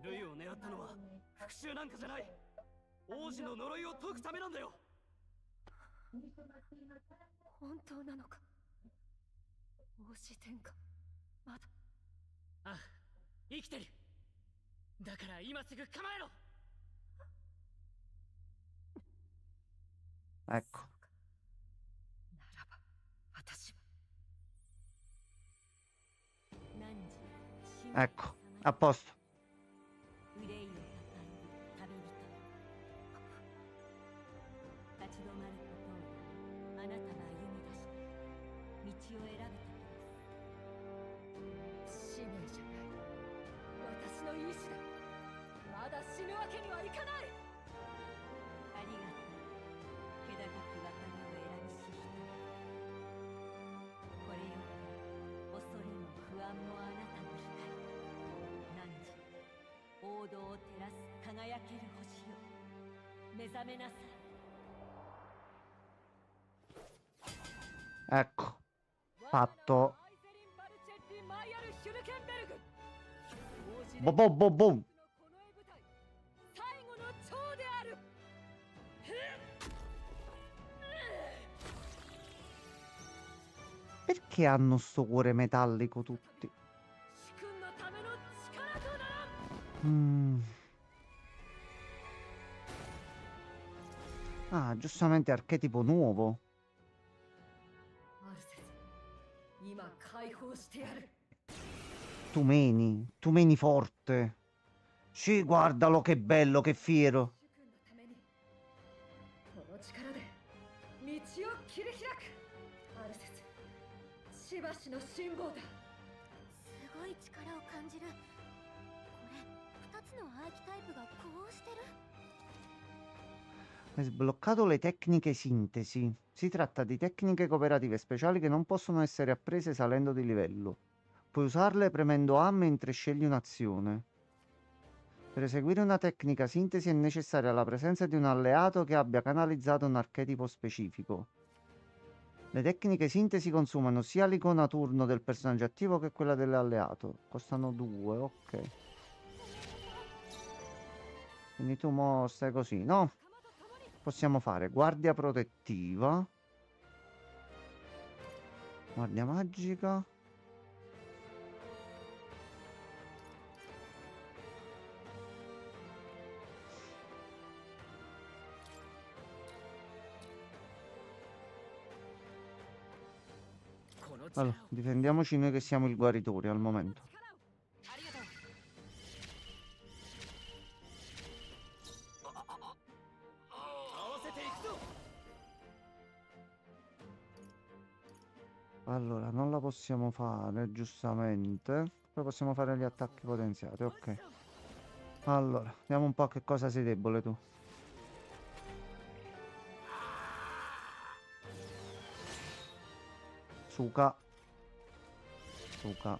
ルイを狙ったのは復讐なんかじゃない。王子の呪いを解くためなんだよ。本当なのか。王子天下、まだ。ああ、生きてる。だから今すぐ構えろ。 Ecco. そうか。ならば私は。 Ecco, a posto. 憂いを抱える旅人。立ち止まることをあなたが歩み出した道を選ぶ時です。使命じゃない。私の意志だ。まだ死ぬわけにはいかない。ありがとう。気高き別れを選ぶし人。これより恐れも不安もあなたの光。汝、王道を照らす輝ける星よ。目覚めなさい。 Ecco. Fatto. Boom, boom, boom, boom. Perché hanno sto cuore metallico tutti? Mm. Ah, giustamente archetipo nuovo. アルセス、今解放してやる。 Tu meni forte. Sì, guardalo che bello, che fiero. 主君のためにこの力で道を切り開く。アルセス、しばしの辛抱だ。すごい力を感じる。これ、2つのアーキタイプが呼応してる。 Hai sbloccato le tecniche sintesi. Si tratta di tecniche cooperative speciali che non possono essere apprese salendo di livello. Puoi usarle premendo A mentre scegli un'azione. Per eseguire una tecnica sintesi è necessaria la presenza di un alleato che abbia canalizzato un archetipo specifico. Le tecniche sintesi consumano sia l'icona turno del personaggio attivo che quella dell'alleato. Costano 2, ok. Quindi tu mo stai così, no? Possiamo fare guardia protettiva. Guardia magica. Allora, difendiamoci noi che siamo il guaritore al momento. ありがとう 合わせていくぞ。 Allora, non la possiamo fare, giustamente. Poi possiamo fare gli attacchi potenziati, ok. Allora, vediamo un po' a che cosa sei debole tu. Suka. Suka.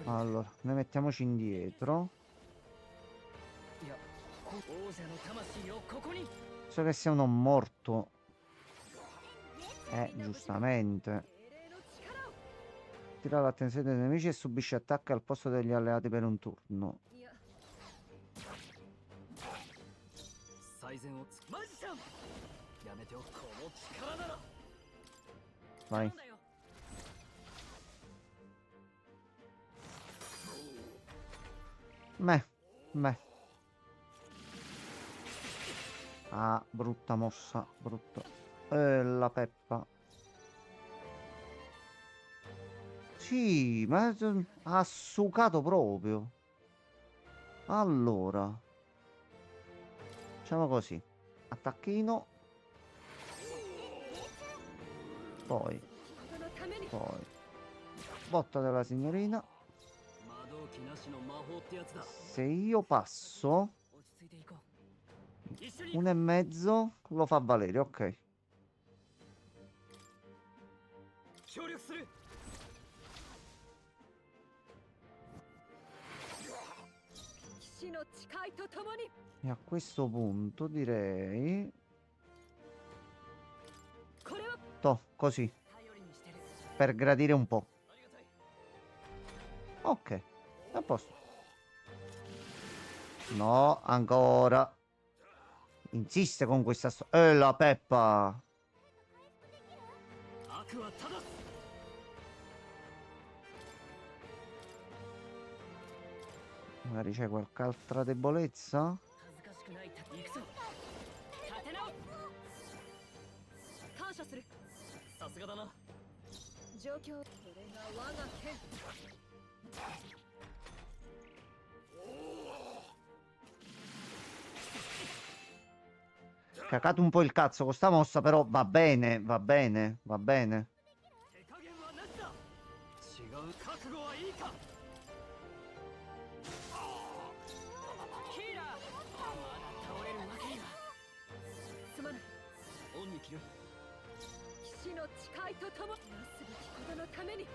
Allora, noi mettiamoci indietro. いや、王者の魂をここに。 So che sia un morto. Giustamente. Tira l'attenzione dei nemici e subisce attacchi al posto degli alleati per un turno. いや最善をつマジシャン。やめておくこの力なら。 Vai. だよ。 Meh, meh. Ah, brutta mossa, brutto. La peppa. Sì, ma ha succato proprio. Allora. Facciamo così. Attacchino. Poi. このために Poi. Botta della signorina. 魔導機なしの魔法ってやつだ。 Se io passo 落ち着いていこう。一緒に。 1,5 lo fa valere, ok. 協力する。 騎士の誓いとともに E a questo punto direi... これは Toh, così. 頼りにしてる。 Per gradire un po'. ありがたい。 Ok, a posto. No, ancora. Insiste con questa la peppa. 悪は正す。 Magari c'è qualche altra debolezza? 恥ずかしくない。行くぞ。立て直す。感謝するさすがだな。状況これが我が剣 Cacato un po' il cazzo con sta mossa, però va bene, va bene, va bene. 手加減はなしだ。違う覚悟はいいか。ヒーラー。まだ倒れるわけには。すまない恩に着る。騎士の誓いとともなすべきことのために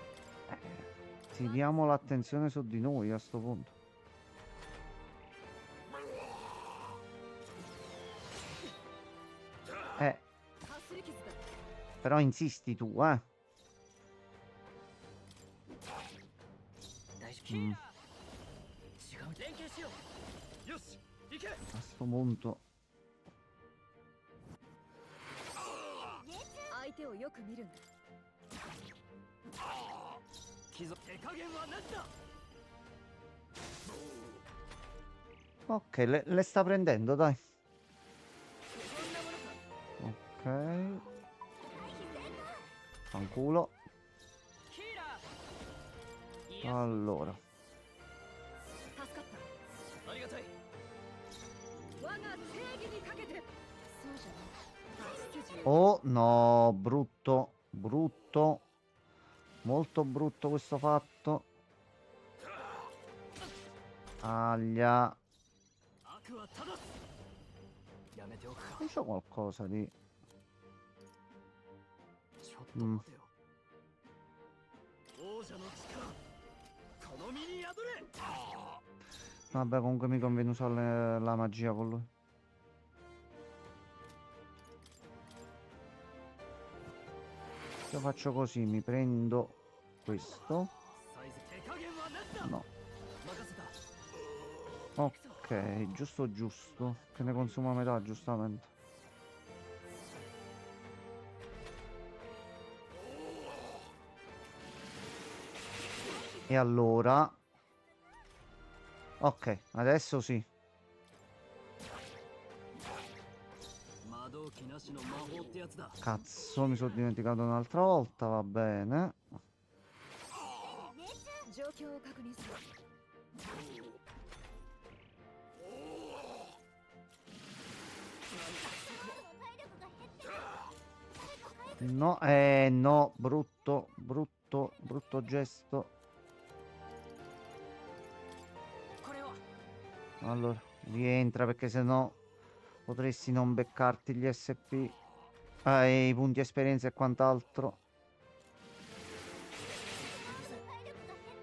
Tiriamo l'attenzione su di noi a sto punto. Eh, かすり傷だ però insisti tu, eh. 大丈夫。ヒーラー。違う。連携しよう。よし。行け。 A sto punto. 相手をよく見るんだ貴族。手加減はなしだ。 Ok, le sta prendendo, dai. そんなものか。 Ok. Fanculo. ヒーラー。いや。 Allora. 助かったありがたい。我が正義にかけてそうじゃない脱出時 Oh no, brutto, brutto. Molto brutto questo fatto. Aglia. 悪は正す。やめておくか。 Non c'ho qualcosa di... ちょっと待てよ。王者の力。この身に宿れ。 Vabbè, comunque mi conviene usare la magia con lui. Io faccio così, mi prendo questo. サイズ手加減はなしだ No. 任せた Ok, giusto giusto. Che ne consuma metà, giustamente. E allora... Ok, adesso sì. 魔導機なしの魔法ってやつだ Cazzo, mi sono dimenticato un'altra volta, va bene. 状況を確認する。 No, no, brutto, brutto, brutto gesto. これは Allora, rientra perché sennò potresti non beccarti gli SP, i punti esperienza e quant'altro.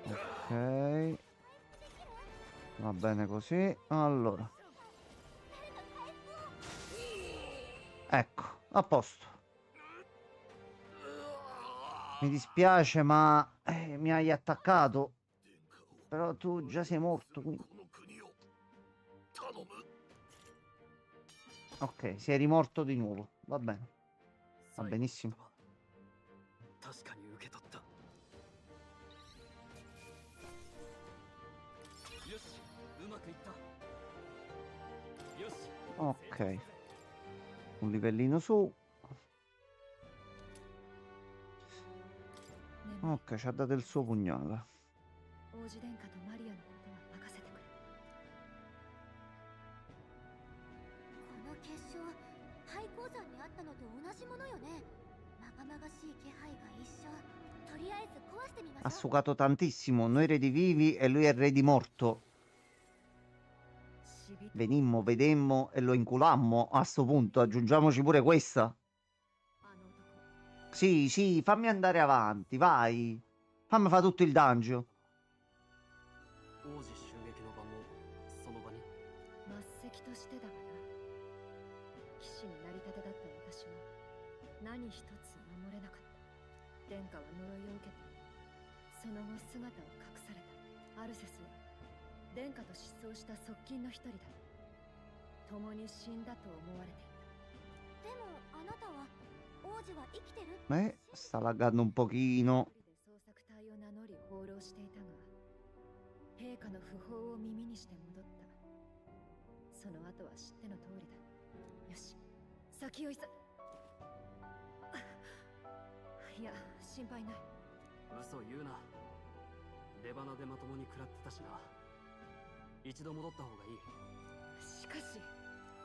Ok. Va bene così. Allora. Ecco, a posto. Mi dispiace, ma mi hai attaccato. Però tu già sei morto, quindi... この国を頼む Ok, sei rimorto di nuovo. Va bene. Va benissimo. 確かに受け取ったよしうまくいったよし Ok. Un livellino su. Ok, ci ha dato il suo pugnale. 王子殿下とマリアのことは任せてくれ。この結晶廃鉱山にあったのと同じものよね。まがまがしい気配が一緒。とりあえず壊してみましょ Ha う。 sugato tantissimo. Noi re di vivi e lui è re di morto. 死人 Venimmo, vedemmo e lo inculammo. A sto punto aggiungiamoci pure questa. あの男 Sì, sì, fammi andare avanti, vai. Fammi fare tutto il dungeon. 王子襲撃の場もその場に末席としてだがな。騎士になりたてだった私は何一つ守れなかった。殿下は呪いを受けて、その後姿を隠された。アルセスは殿下と失踪した側近の一人だ。共に死んだと思われていた。でもあなたは王子は生きてる Sta laggando un pochino. 一人で捜索隊を名乗り放浪していたが、陛下の訃報を耳にして戻った。その後は知っての通りだ。よし、先を急いや、心配ない。嘘言うな出花でまともに食らってたしな一度戻った方がいいしかし、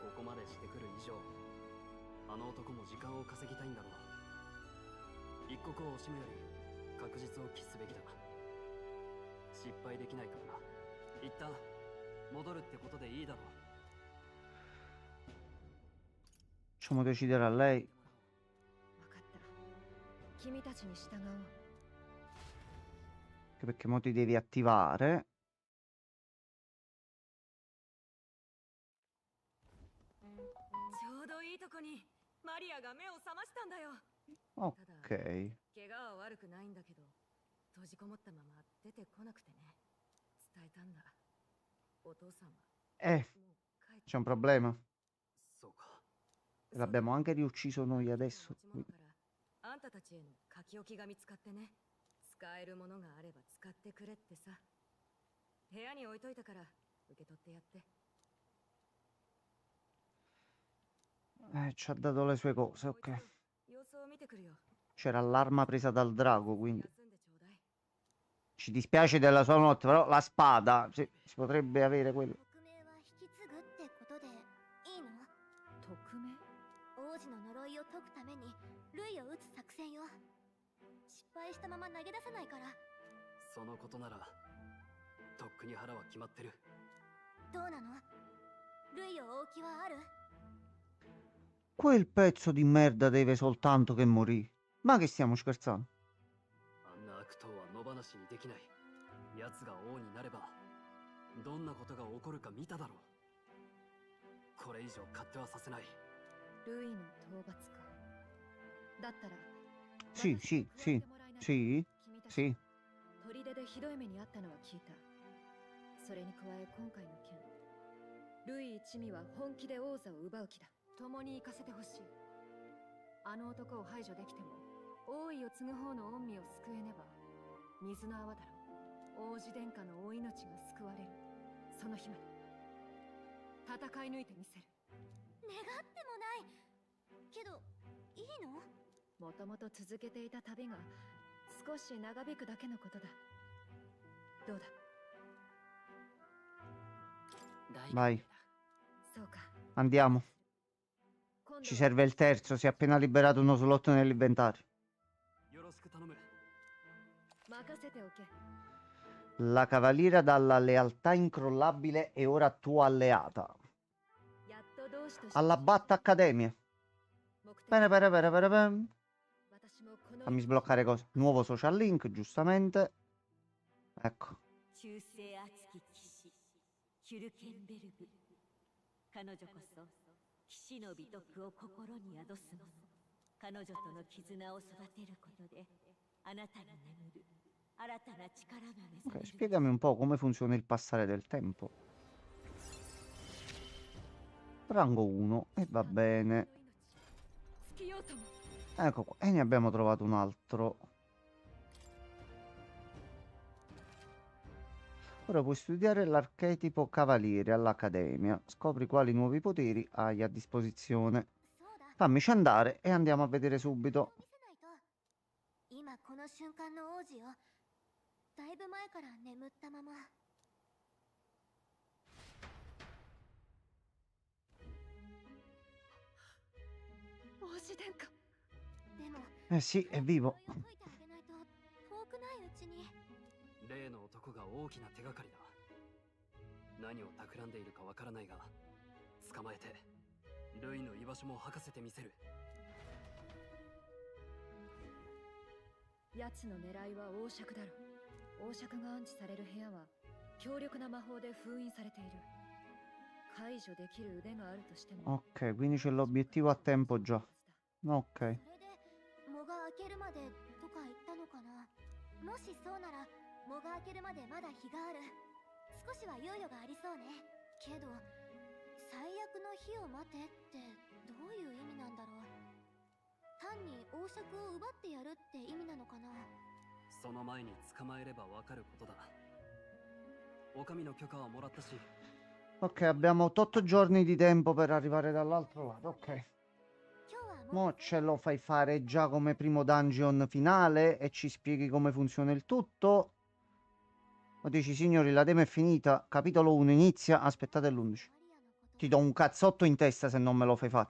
ここまでしてくる以上あの男も時間を稼ぎたいんだろう一刻を惜しむより確実を期すべきだ失敗できないからな一旦戻るってことでいいだろう Facciamo decidere a lei. 分かった。君たちに従おう。 Anche perché mo ti devi attivare. ちょうどいいとこにマリアが目を覚ましたんだよ。 Ok. 怪我は悪くないんだけど、閉じこもったまま出てこなくてね。伝えたんだ。お父さんは Eh, もう帰って c'è un problema. そうか L'abbiamo anche riucciso noi adesso. 持ち物からあんたたちへの書き置きが見つかってね。使えるものがあれば使ってくれってさ。部屋に置いといたから受け取ってやって。 Ci ha dato le sue cose, もう一 ok. 度様子を見てくるよ。 C'era l'arma presa dal drago, quindi 休んでちょうだい。 ci dispiace della sua notte, però la spada, sì, si potrebbe avere quello. 匿名は引き継ぐってことでいいの？匿名？王子の呪いを解くために類を打つ作戦よ。失敗したまま投げ出さないから。そのことならとっくに腹は決まってる どうなの？類を追う気はある？ Quel pezzo di merda deve soltanto che morì. Ma che stiamo scherzando? あんな悪党は野放しにできない奴が王になればどんなことが起こるか見ただろうこれ以上勝手はさせないルイの討伐か。だったら Sì, sì, sì, sì, sì. 砦でひどい目にあったのは聞いた。それに加え今回の件、ルイ一味は本気で王座を奪う気だ。共に行かせてほしい。あの男を排除できても王位を継ぐ方の御身を救えねば水の泡だろう。王子殿下のお命が救われる。その日まで戦い抜いてみせる。願ってもないけどいいの？もともと続けていた旅が少し長引くだけのことだ。どうだ？ Vai, そうか。 andiamo. Ci serve il terzo, si è appena liberato uno slot nell'inventario. よろしく頼む。任せておけ。 La cavaliera dalla lealtà incrollabile è ora tua alleata. やっと同志として Alla Batta Accademia. 目的 Bene, bene, bene, bene, bene. 私もこの Fammi sbloccare cosa. Nuovo social link, giustamente. Ecco. 忠誠熱き騎士ヒュルケンベルグ。彼女こそ騎士の美徳を心に宿すもの。彼女との絆を育てることであなたに眠る新たな力が目覚め Ok, る。 spiegami un po' come funziona il passare del tempo. Rango 1 e va bene. 尽きようとも。 Ecco qua. E ne abbiamo trovato un altro. Ora puoi studiare l'archetipo cavaliere all'Accademia. Scopri quali nuovi poteri hai a disposizione. そうだ。 Fammici andare e andiamo a vedere subito. 見せないと。今この瞬間の王子よ。だいぶ前から眠ったまま。王子殿下。でも Eh sì, è vivo. 呪いを解いてあげないと遠くないうちに。例の男が大きな手がかりだ。何を企んでいるかわからないが、捕まえてルイの居場所も吐かせてみせる。奴の狙いは王爵だろう。王爵が安置される部屋は強力な魔法で封印されている。解除できる腕があるとしても。 Ok, quindi c'è l'obiettivo a tempo già. Ok. それで藻が開けるまでとか言ったのかな。もしそうなら藻が開けるまでまだ日がある。少しは猶予がありそうね。けど最悪の日を待てってどういう意味なんだろう。単に王爵を奪ってやるって意味なのかな。その前に捕まえればわかることだ。お上の許可はもらったし、 Ok, abbiamo 8 giorni di tempo per arrivare dall'altro lato. Ok. 今日はもう Mo ce lo fai fare già come primo dungeon finale e ci spieghi come funziona il tutto. O dici, signori, la demo è finita. Capitolo 1 inizia. Aspettate l'11. マリアのこと Ti do un cazzotto in testa se non me lo fai fare.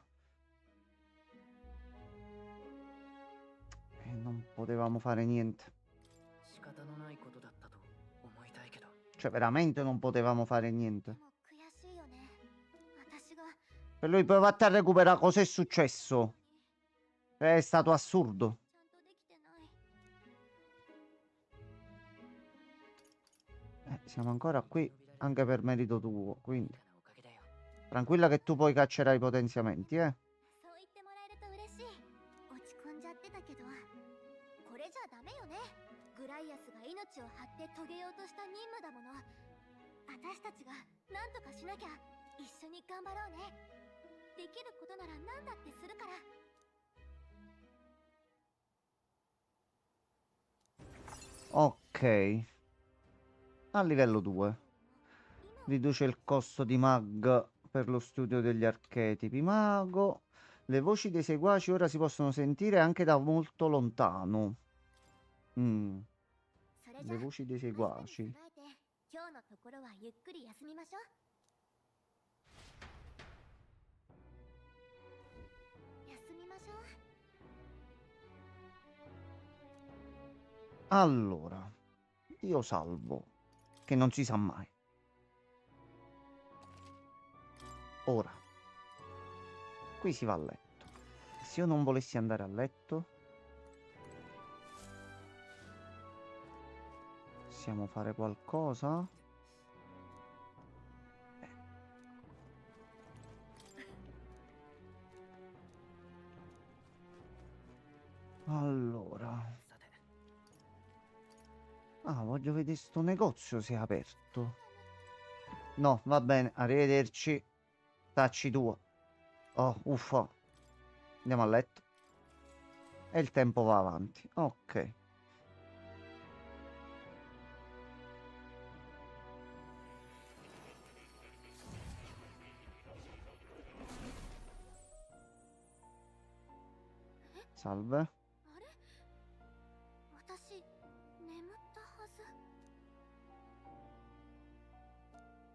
E non potevamo fare niente. 仕方のないことだったと思いたいけど。 Cioè, veramente non potevamo fare で niente. も悔しいよね。私が Per lui poi vattene a recuperare cosa è successo. È stato assurdo. ちゃんとできてない。 Siamo ancora qui anche per merito tuo, quindi おかげだよ。 tranquilla che tu poi caccerai i potenziamenti, eh. そう言ってもらえると嬉しい。落ち込んじゃってたけど、これじゃダメよね。グライアスが命を張って遂げようとした任務だもの。私たちが何とかしなきゃ。一緒に頑張ろうね。できることなら何だってするから。 Ok. A livello 2. Riduce il costo di mag per lo studio degli archetipi mago. Le voci dei seguaci ora si possono sentire anche da molto lontano. Mm. それじゃ Le voci dei 明日に seguaci. 備えて今日のところはゆっくり休みましょう。休みましょう。 Allora, io salvo, che non si sa mai. Ora, qui si va a letto. Se io non volessi andare a letto, possiamo fare qualcosa? Allora. Ah, voglio vedere sto negozio se è aperto. No, va bene, arrivederci. Tacci tuo. Oh, uffa. Andiamo a letto. E il tempo va avanti. Ok. Salve. あれ私眠ったはず。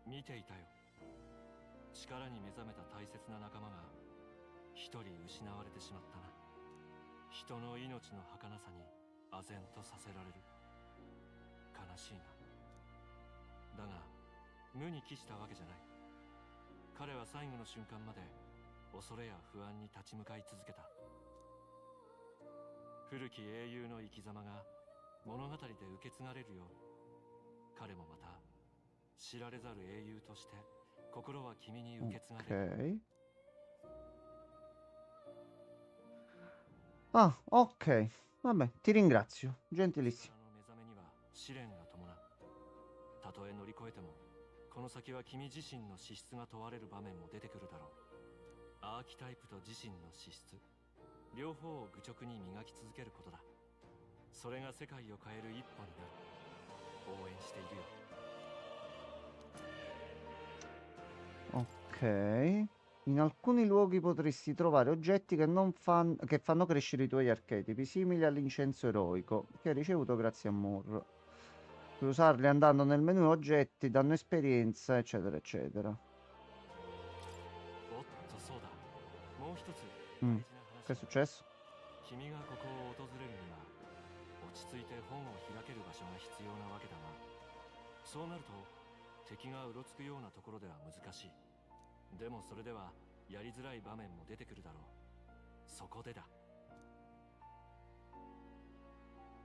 見ていたよ。力に目覚めた大切な仲間が一人失われてしまったな。人の命の儚さに唖然とさせられる。悲しいな。だが無に帰したわけじゃない。彼は最後の瞬間まで恐れや不安に立ち向かい続けた。古き英雄の生き様が物語で受け継がれるよう、彼もまた知られざる英雄として心は君に受け継がれる。 Ok. Ah, ok. Vabbè, ti ringrazio. Gentilissimo. 目覚めには試練が伴う。たとえ乗り越えても、この先は君自身の資質が問われる場面も出てくるだろう。アーキタイプと自身の資質、両方を愚直に磨き続けることだ。それが世界を変える一歩になる。応援しているよ。 Ok. In alcuni luoghi potresti trovare oggetti che fanno crescere i tuoi archetipi, simili all'incenso eroico, che hai ricevuto grazie a Moore. Puoi usarli andando nel menu oggetti, danno esperienza, eccetera, eccetera. Che è successo? 君がここを訪れるには落ち着いて本を開ける場所が必要なわけだが、そうなると敵がうろつくようなところでは難しい。でもそれではやりづらい場面も出てくるだろう。そこでだ。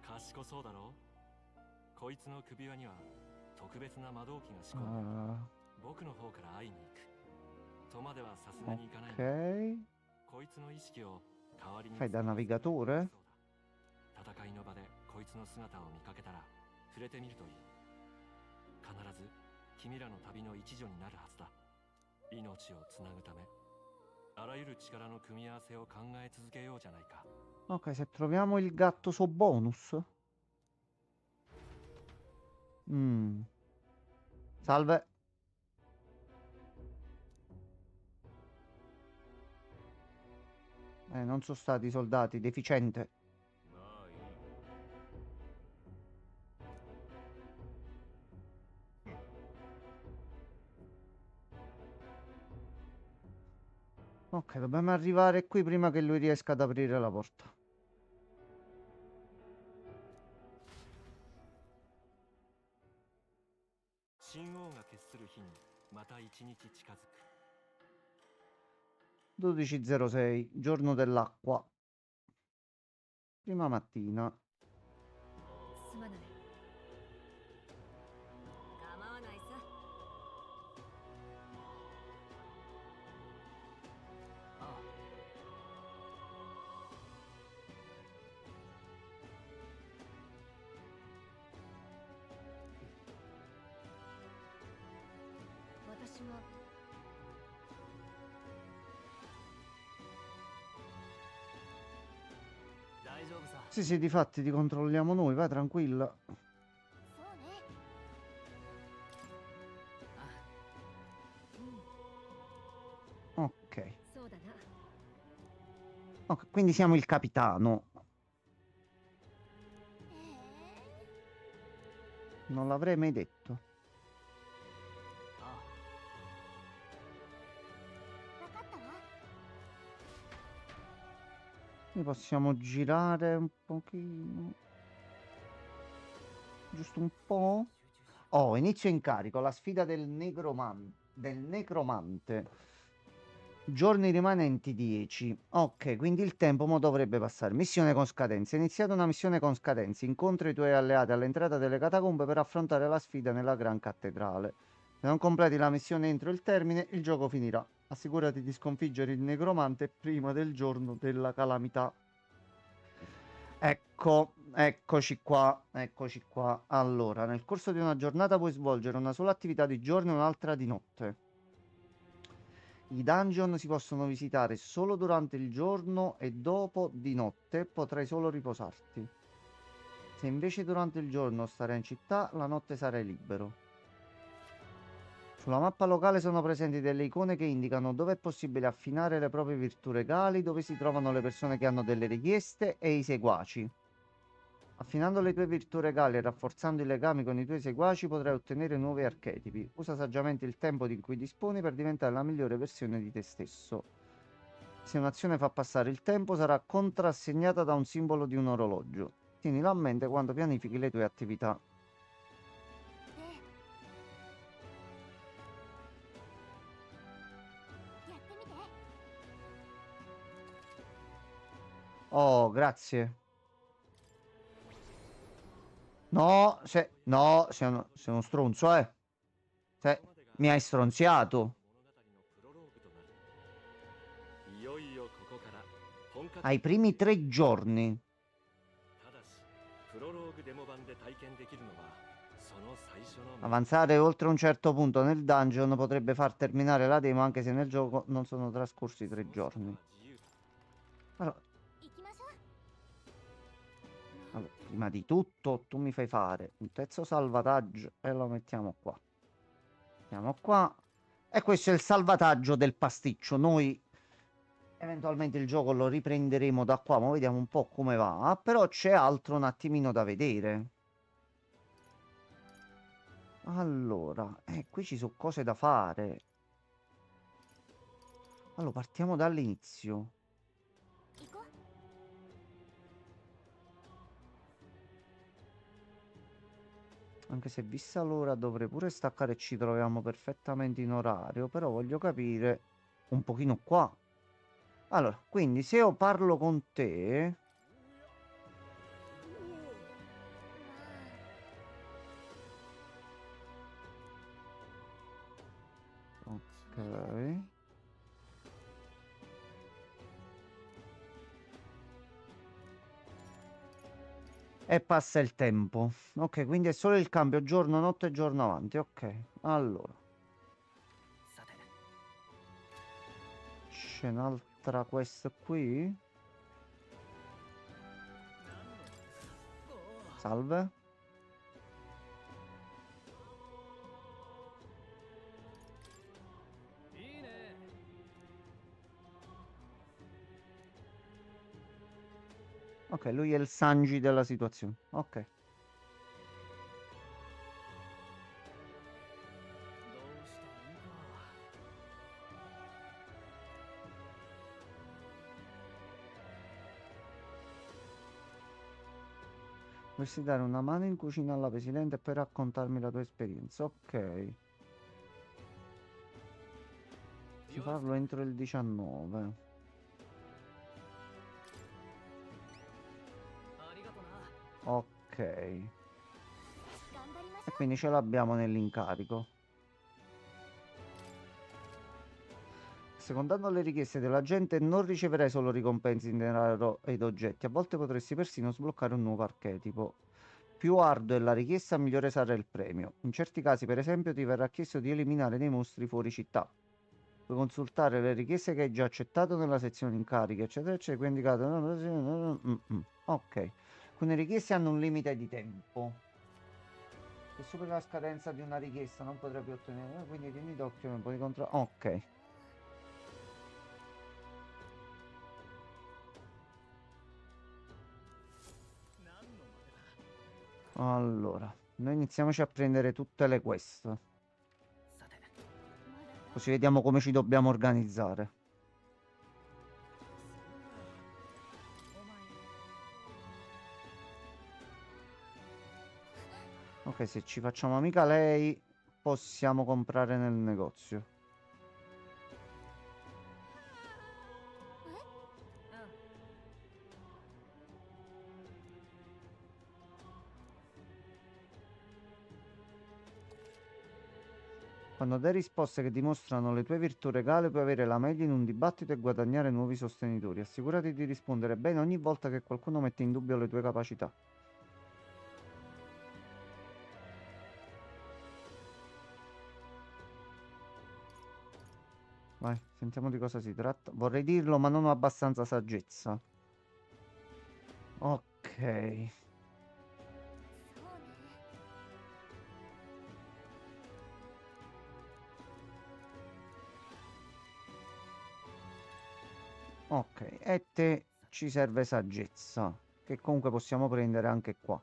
賢そうだろう。こいつの首輪には特別な魔導器が仕込んでいる。僕の方から会いに行く。とまではさすがにいかない。Ok. こいつの意識を代わりに Fai da navigatore? 戦いの場でこいつの姿を見かけたら触れてみるといい。必ず君らの旅の一助になるはずだ。命をつなぐため、あらゆる力の組み合わせを考え続けようじゃないか。 Ok, se troviamo il gatto so bonus. Salve. Non sono stati soldati, deficiente. Ok, dobbiamo arrivare qui prima che lui riesca ad aprire la porta. (12:06) giorno dell'acqua. Prima mattina. 私は Sì, sì, difatti ti controlliamo noi, vai tranquilla. Ok. Ok, quindi siamo il capitano. Non l'avrei mai detto. Quindi possiamo girare un pochino. Giusto un po'. Oh, inizio incarico. La sfida del necromante. Giorni rimanenti 10. Ok, quindi il tempo mo dovrebbe passare. Missione con scadenza. Iniziata una missione con scadenza. Incontra i tuoi alleati all'entrata delle catacombe per affrontare la sfida nella Gran Cattedrale. Se non completi la missione entro il termine, il gioco finirà. Assicurati di sconfiggere il necromante prima del giorno della calamità. Ecco. Ecco, eccoci qua, eccoci qua. Allora, nel corso di una giornata puoi svolgere una sola attività di giorno e un'altra di notte. I dungeon si possono visitare solo durante il giorno e dopo di notte potrai solo riposarti. Se invece durante il giorno starai in città, la notte sarai libero. Sulla mappa locale sono presenti delle icone che indicano dove è possibile affinare le proprie virtù regali, dove si trovano le persone che hanno delle richieste e i seguaci. Affinando le tue virtù regali e rafforzando i legami con i tuoi seguaci potrai ottenere nuovi archetipi. Usa saggiamente il tempo di cui disponi per diventare la migliore versione di te stesso. Se un'azione fa passare il tempo sarà contrassegnata da un simbolo di un orologio. Tienilo a mente quando pianifichi le tue attività. Oh, grazie. No, no, sei uno stronzo, eh. Mi hai stronziato. Ai primi 3 giorni. Avanzare oltre un certo punto nel dungeon potrebbe far terminare la demo anche se nel gioco non sono trascorsi 3 giorni. Allora, prima di tutto tu mi fai fare un terzo salvataggio e lo mettiamo qua. Mettiamo qua. E questo è il salvataggio del pasticcio. Noi eventualmente il gioco lo riprenderemo da qua, ma vediamo un po' come va. Però c'è altro un attimino da vedere. Allora, qui ci sono cose da fare. Allora, partiamo dall'inizio. Anche se vista l'ora dovrei pure staccare e ci troviamo perfettamente in orario. Però voglio capire un pochino qua. Allora, quindi se io parlo con te... Ok. E passa il tempo. Ok, quindi è solo il cambio giorno, notte e giorno avanti. Ok, allora. C'è un'altra quest qui. Salve. Ok, lui è il Sanji della situazione. Ok. Dovresti dare una mano in cucina alla presidente e poi raccontarmi la tua esperienza. Ok. Ti parlo entro il 19. Ok. E quindi ce l'abbiamo nell'incarico. Secondando le richieste della gente non riceverai solo ricompense in denaro ed oggetti. A volte potresti persino sbloccare un nuovo archetipo. Più ardua è la richiesta, migliore sarà il premio. In certi casi, per esempio, ti verrà chiesto di eliminare dei mostri fuori città. Puoi consultare le richieste che hai già accettato nella sezione incarichi, eccetera, eccetera. Qui è indicato. Ok. Alcune richieste hanno un limite di tempo. Se superi la scadenza di una richiesta non potrai più ottenere. Quindi tieni d'occhio un po' di controllo. Ok. Allora, noi iniziamoci a prendere tutte le quest. Così vediamo come ci dobbiamo organizzare. Ok, se ci facciamo amica lei, possiamo comprare nel negozio. Quando dai risposte che dimostrano le tue virtù regali, puoi avere la meglio in un dibattito e guadagnare nuovi sostenitori. Assicurati di rispondere bene ogni volta che qualcuno mette in dubbio le tue capacità. Vai, sentiamo di cosa si tratta. Vorrei dirlo, ma non ho abbastanza saggezza. Ok. Ok, e te ci serve saggezza, che comunque possiamo prendere anche qua.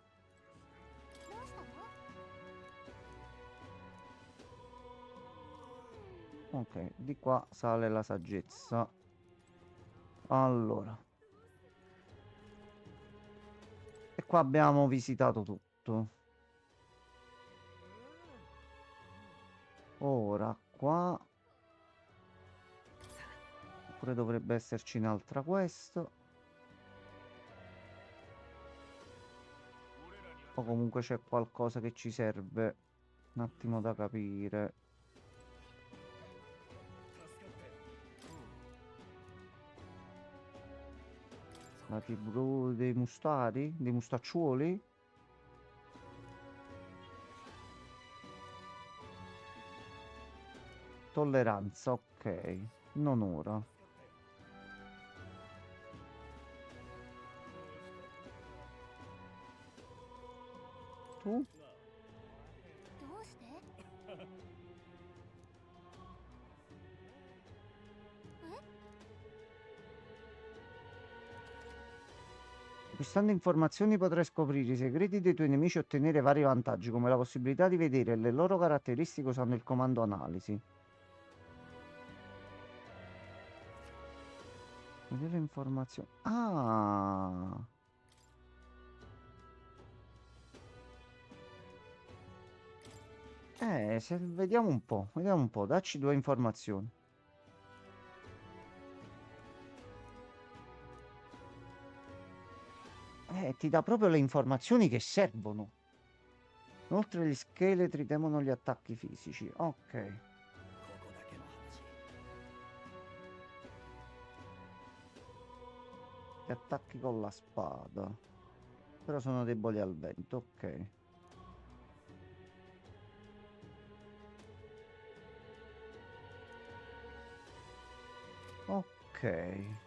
Ok, di qua sale la saggezza. Allora. E qua abbiamo visitato tutto. Ora qua. Oppure dovrebbe esserci un'altra quest. O comunque c'è qualcosa che ci serve un attimo da capire. Stati blu dei mustari? Dei mustacciuoli? Tolleranza, ok. Non ora. Tu? Acquistando informazioni potrai scoprire i segreti dei tuoi nemici e ottenere vari vantaggi, come la possibilità di vedere le loro caratteristiche usando il comando analisi. Vedere informazioni. Ah! Vediamo un po', dacci due informazioni. Ti dà proprio le informazioni che servono. Inoltre gli scheletri temono gli attacchi fisici. Ok. Gli attacchi con la spada. Però sono deboli al vento, ok. Ok.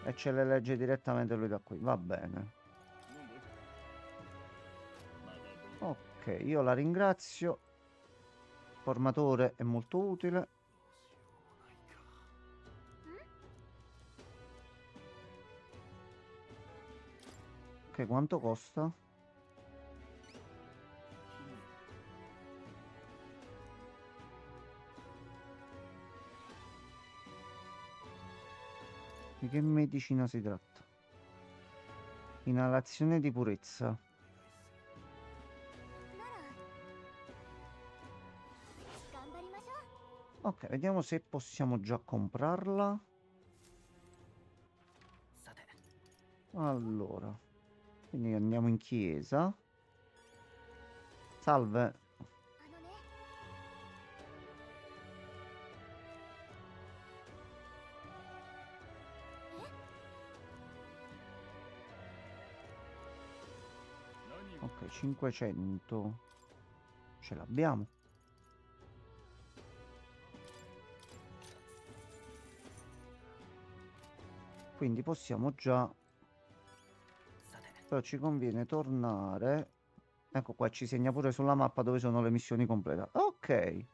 E ce le legge direttamente lui da qui, va bene. Ok, io la ringrazio. Formatore è molto utile. Ok, quanto costa? Di che medicina si tratta? Inalazione di purezza. Ok, vediamo se possiamo già comprarla. Allora, quindi andiamo in chiesa. Salve. Ok, 500. Ce l'abbiamo. Quindi possiamo già... Però ci conviene tornare. Ecco qua, ci segna pure sulla mappa dove sono le missioni completate. Ok.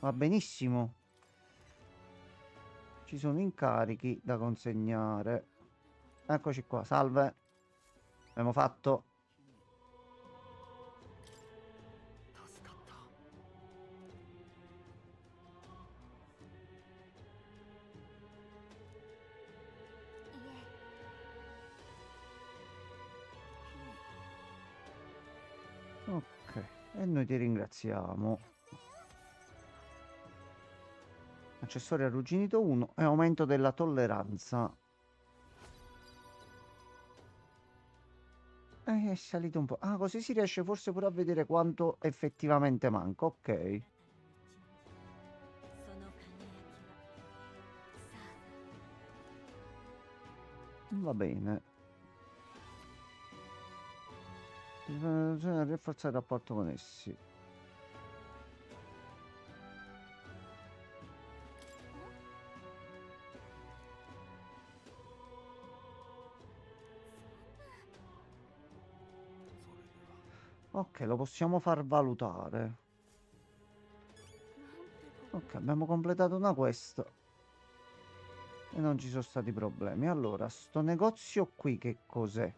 Va benissimo. Ci sono incarichi da consegnare. Eccoci qua, salve. Abbiamo fatto. Ok, e noi ti ringraziamo. Accessorio arrugginito 1 e aumento della tolleranza. E è salito un po'. Ah, così si riesce forse pure a vedere quanto effettivamente manca. Ok. その輝きはさあ Va bene. Bisogna rafforzare il rapporto con essi. Ok, lo possiamo far valutare. Ok, abbiamo completato una quest e non ci sono stati problemi. Allora, sto negozio qui che cos'è?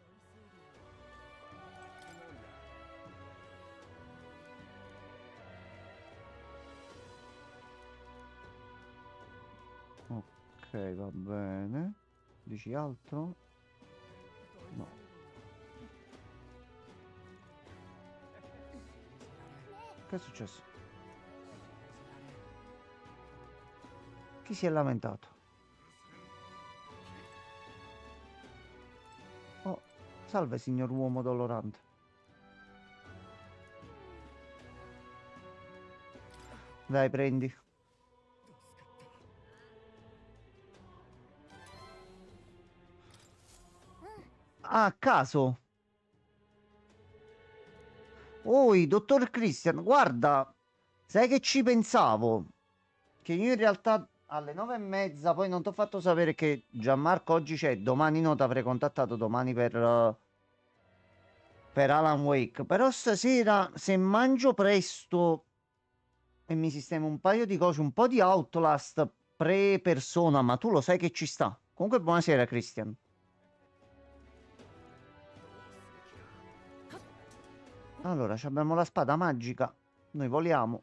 Ok, va bene. Dici altro? No. Che è successo? Chi si è lamentato? Oh, salve signor uomo dolorante. Dai, prendi. Ah, a caso. Oi, dottor Christian, guarda, sai che ci pensavo? Che io in realtà alle 9:30, poi non ti ho fatto sapere che Gianmarco oggi c'è, domani no, ti avrei contattato domani per Alan Wake. Però stasera, se mangio presto e mi sistemo un paio di cose, un po' di Outlast pre-persona, ma tu lo sai che ci sta. Comunque, buonasera, Christian. Allora, abbiamo la spada magica. Noi voliamo.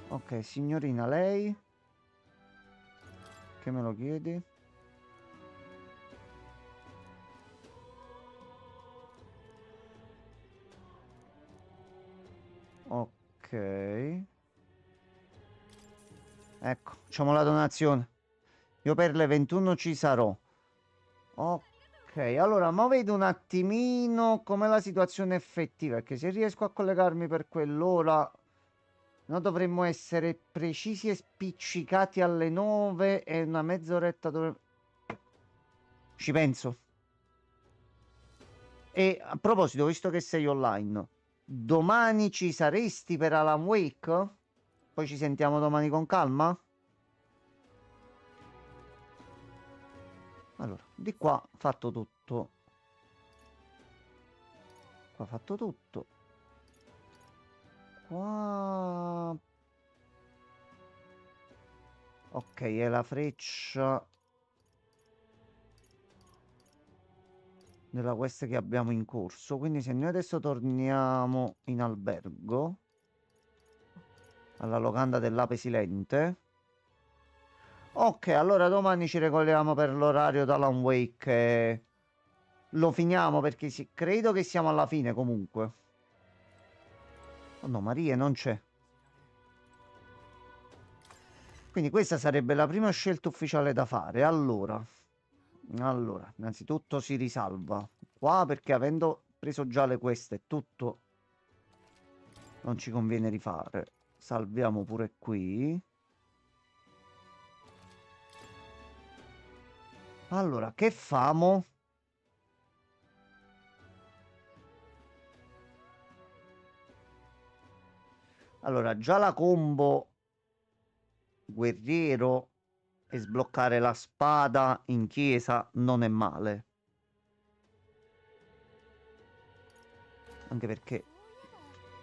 Ok, signorina, lei? Che me lo chiedi? Ok. Ecco, facciamo la donazione. Io per le 21 ci sarò. Ok, allora, ma vedo un attimino com'è la situazione effettiva, perché se riesco a collegarmi per quell'ora, no, dovremmo essere precisi e spiccicati alle 9 e una mezz'oretta dovremmo... Ci penso. E a proposito, visto che sei online, domani ci saresti per Alan Wake? Poi ci sentiamo domani con calma? Allora, di qua fatto tutto. Qua fatto tutto. Qua... Ok, è la freccia della quest che abbiamo in corso. Quindi se noi adesso torniamo in albergo, alla locanda dell'Ape Silente. Ok, allora domani ci regoliamo per l'orario d'Alan Wake e lo finiamo perché credo che siamo alla fine comunque. Oh no, Maria non c'è. Quindi questa sarebbe la prima scelta ufficiale da fare. Allora, innanzitutto si risalva qua perché avendo preso già le queste e tutto non ci conviene rifare. Salviamo pure qui. Allora, che famo? Allora, già la combo guerriero e sbloccare la spada in chiesa non è male. Anche perché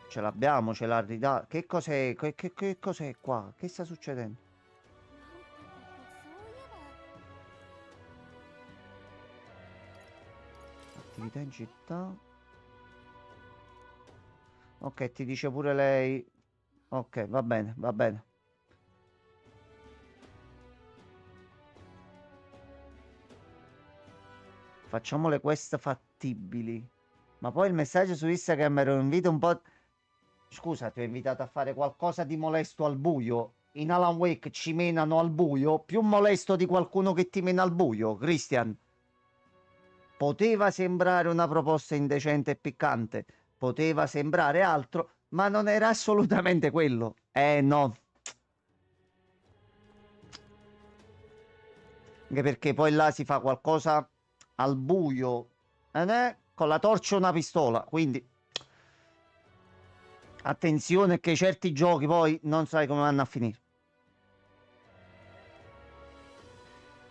ce l'abbiamo, ce l'ha ridata. Che cos'è? Che cos'è qua? Che sta succedendo? Attività in città. Ok, ti dice pure lei. Ok, va bene, va bene. Facciamo le quest fattibili. Ma poi il messaggio su Instagram ero invito un po'... Scusa, ti ho invitato a fare qualcosa di molesto al buio. In Alan Wake ci menano al buio. Più molesto di qualcuno che ti mena al buio, Christian. Poteva sembrare una proposta indecente e piccante, poteva sembrare altro, ma non era assolutamente quello. No. Anche perché poi là si fa qualcosa al buio, con la torcia e una pistola, quindi attenzione che certi giochi poi non sai come vanno a finire.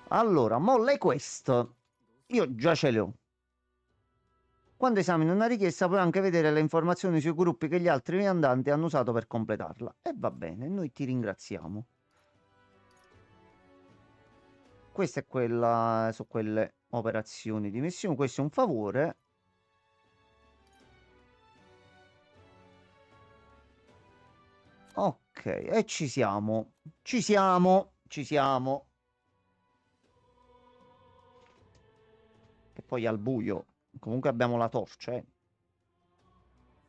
Allora, molle questo. Io già ce le ho. Quando esamini una richiesta puoi anche vedere le informazioni sui gruppi che gli altri viandanti hanno usato per completarla. E va bene, noi ti ringraziamo. Questa è quella, su quelle operazioni di missione. Questo è un favore. Ok, e ci siamo. Ci siamo. Ci siamo. Che poi al buio. Comunque abbiamo la torcia, eh.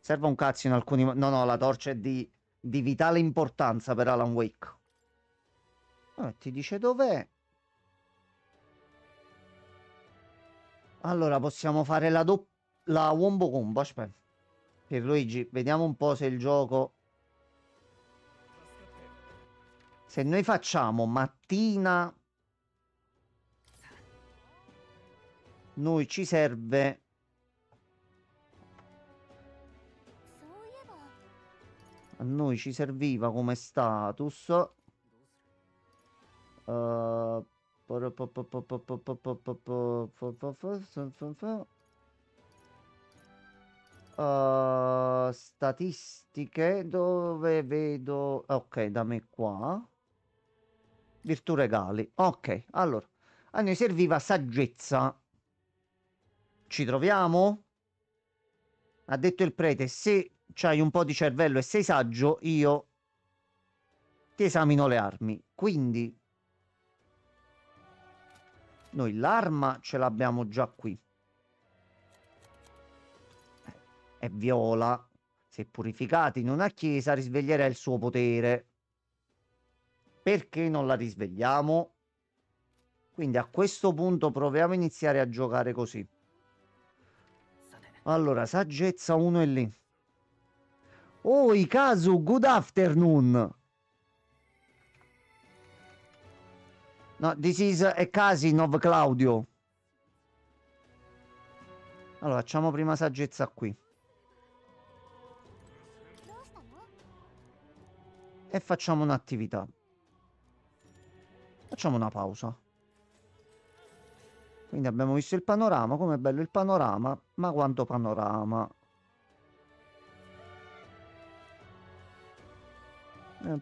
Serve un cazzo in alcuni... No, la torcia è di vitale importanza per Alan Wake. Ti dice dov'è. Allora, possiamo fare la wombo combo. Aspetta. Per Luigi, vediamo un po' se il gioco... Se noi facciamo mattina... Noi ci serve... A noi ci serviva come status... statistiche dove vedo... Ok, da me qua. Virtù regali. Ok, allora. A noi serviva saggezza. Ci troviamo? Ha detto il prete, se c'hai un po' di cervello e sei saggio, io ti esamino le armi. Quindi noi l'arma ce l'abbiamo già qui. È viola. Se purificati in una chiesa risveglierà il suo potere. Perché non la risvegliamo? Quindi a questo punto proviamo a iniziare a giocare così. Allora, saggezza 1 è lì. Oh, Ikazu, good afternoon. No, this is a cousin of Claudio. Allora, facciamo prima saggezza qui. E facciamo un'attività. Facciamo una pausa. Quindi abbiamo visto il panorama. Com'è bello il panorama. Ma quanto panorama.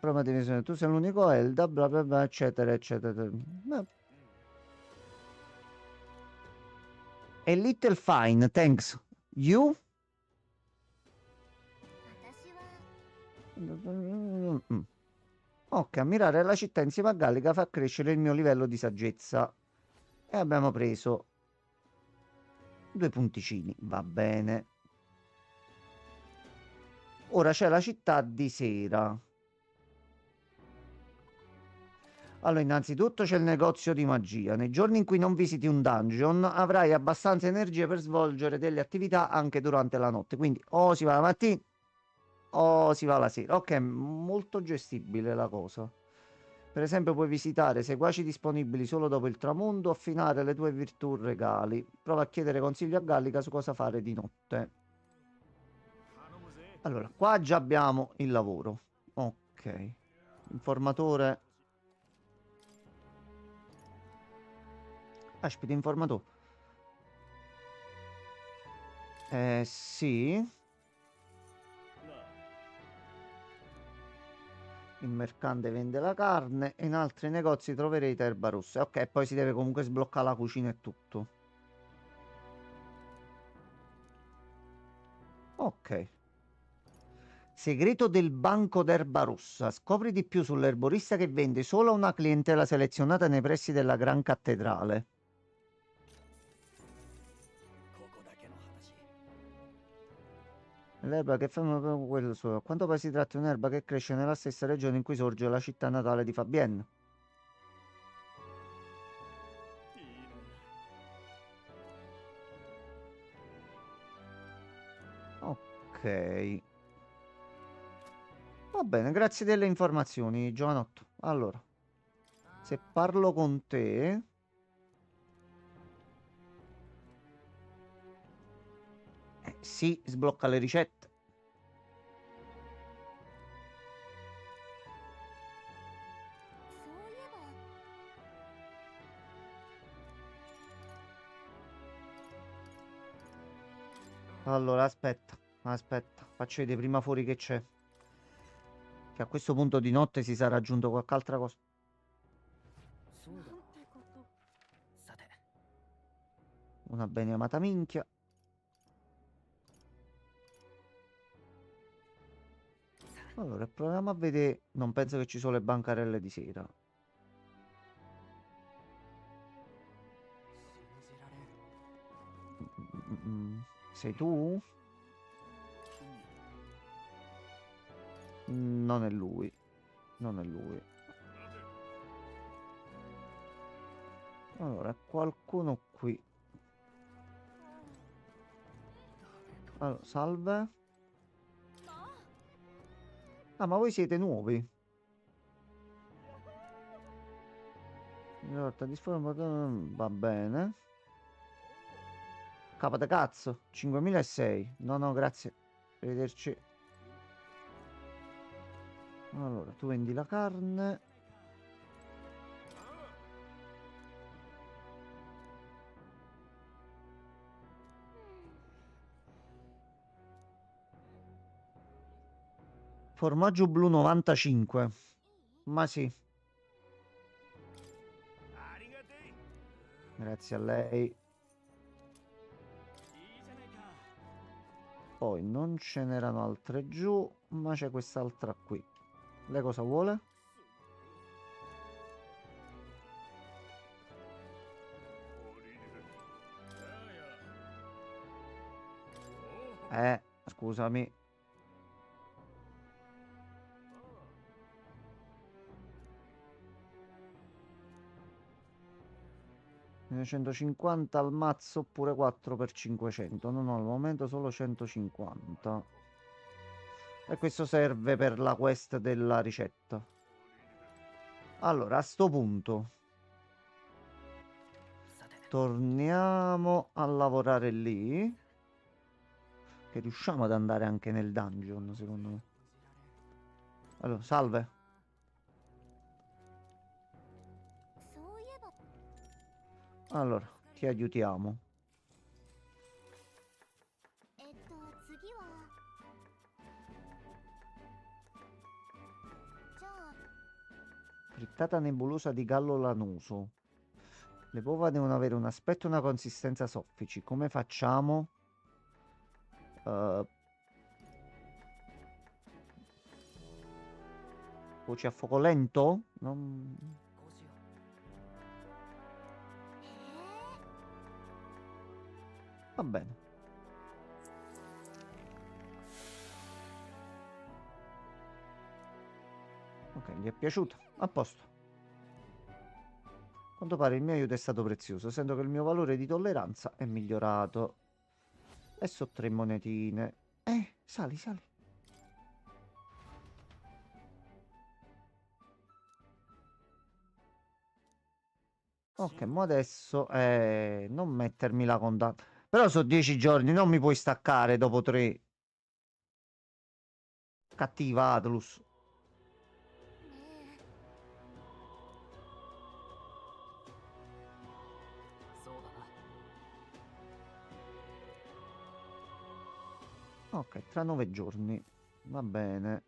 Prova di visione. Tu sei l'unico Elda, bla bla bla, eccetera, eccetera. A little fine, thanks. You? Ok, ammirare la città insieme a Gallica fa crescere il mio livello di saggezza. E abbiamo preso 2 punticini, va bene. Ora c'è la città di sera. Allora, innanzitutto c'è il negozio di magia. Nei giorni in cui non visiti un dungeon, avrai abbastanza energia per svolgere delle attività anche durante la notte. Quindi o si va la mattina o si va la sera. Ok, molto gestibile la cosa. Per esempio puoi visitare seguaci disponibili solo dopo il tramonto, affinare le tue virtù regali. Prova a chiedere consiglio a Gallica su cosa fare di notte. Allora, qua già abbiamo il lavoro. Ok. Informatore. Aspetta, informatore. Sì. Il mercante vende la carne e in altri negozi troverete erba rossa. Ok, poi si deve comunque sbloccare la cucina e tutto. Ok. Segreto del banco d'erba rossa. Scopri di più sull'erborista che vende solo a una clientela selezionata nei pressi della Gran Cattedrale. L'erba che fa proprio quello suo. A quanto pare si tratta di un'erba che cresce nella stessa regione in cui sorge la città natale di Fabienne. Ok. Va bene, grazie delle informazioni, giovanotto. Allora, se parlo con te... sì, sblocca le ricette. Allora, aspetta, faccio vedere prima fuori che c'è. Che a questo punto di notte si sarà aggiunto qualche altra cosa. Una bene amata minchia. Allora, proviamo a vedere. Non penso che ci sono le bancarelle di sera. Sei tu? Non è lui. Non è lui. Allora, qualcuno qui. Allora, salve. Ah, ma voi siete nuovi. Va bene. Capa da cazzo. 5006. No, no, grazie. Arrivederci. Allora, tu vendi la carne. Formaggio blu 95. Ma sì. Grazie a lei. Poi non ce n'erano altre giù, ma c'è quest'altra qui. Lei cosa vuole? Scusami. Ne 150 al mazzo oppure 4 per 500. No, no, al momento solo 150. E questo serve per la quest della ricetta. Allora, a sto punto torniamo a lavorare lì. Che riusciamo ad andare anche nel dungeon, secondo me. Allora, salve. Allora, ti aiutiamo. Frittata nebulosa di gallo lanoso. Le uova devono avere un aspetto e una consistenza soffici. Come facciamo? Voci a fuoco lento? Non... Va bene. Ok, gli è piaciuto. A posto. A quanto pare il mio aiuto è stato prezioso. Sento che il mio valore di tolleranza è migliorato. E so 3 monetine. Sali, sali. Ok, ma adesso non mettermi la condanna. Però sono 10 giorni, non mi puoi staccare dopo 3. Cattiva Atlus. Ok, tra 9 giorni. Va bene.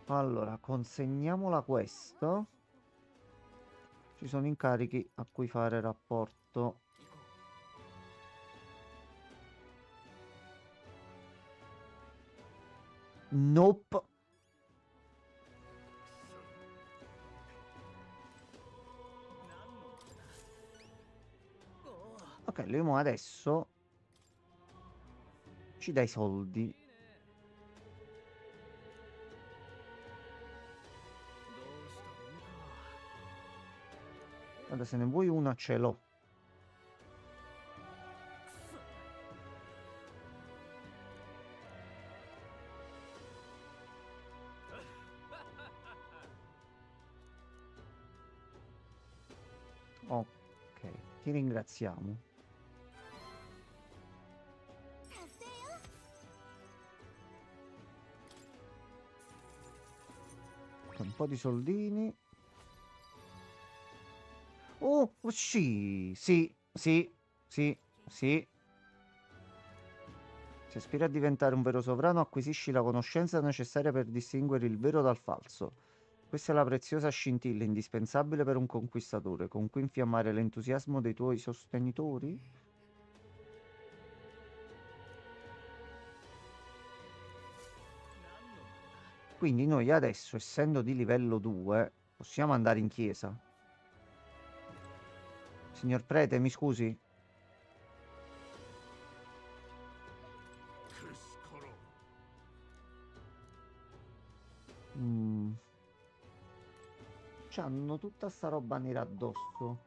Allora, consegniamola questo. Ci sono incarichi a cui fare rapporto. Nope. Ok, lui adesso ci dai soldi. Guarda, se ne vuoi una ce l'ho. Ti ringraziamo. Un po' di soldini. Oh, sì, sì, sì, sì, sì. Se aspiri a diventare un vero sovrano, acquisisci la conoscenza necessaria per distinguere il vero dal falso. Questa è la preziosa scintilla indispensabile per un conquistatore, con cui infiammare l'entusiasmo dei tuoi sostenitori. Quindi noi adesso, essendo di livello 2, possiamo andare in chiesa. Signor prete, mi scusi? C'hanno tutta sta roba nera addosso.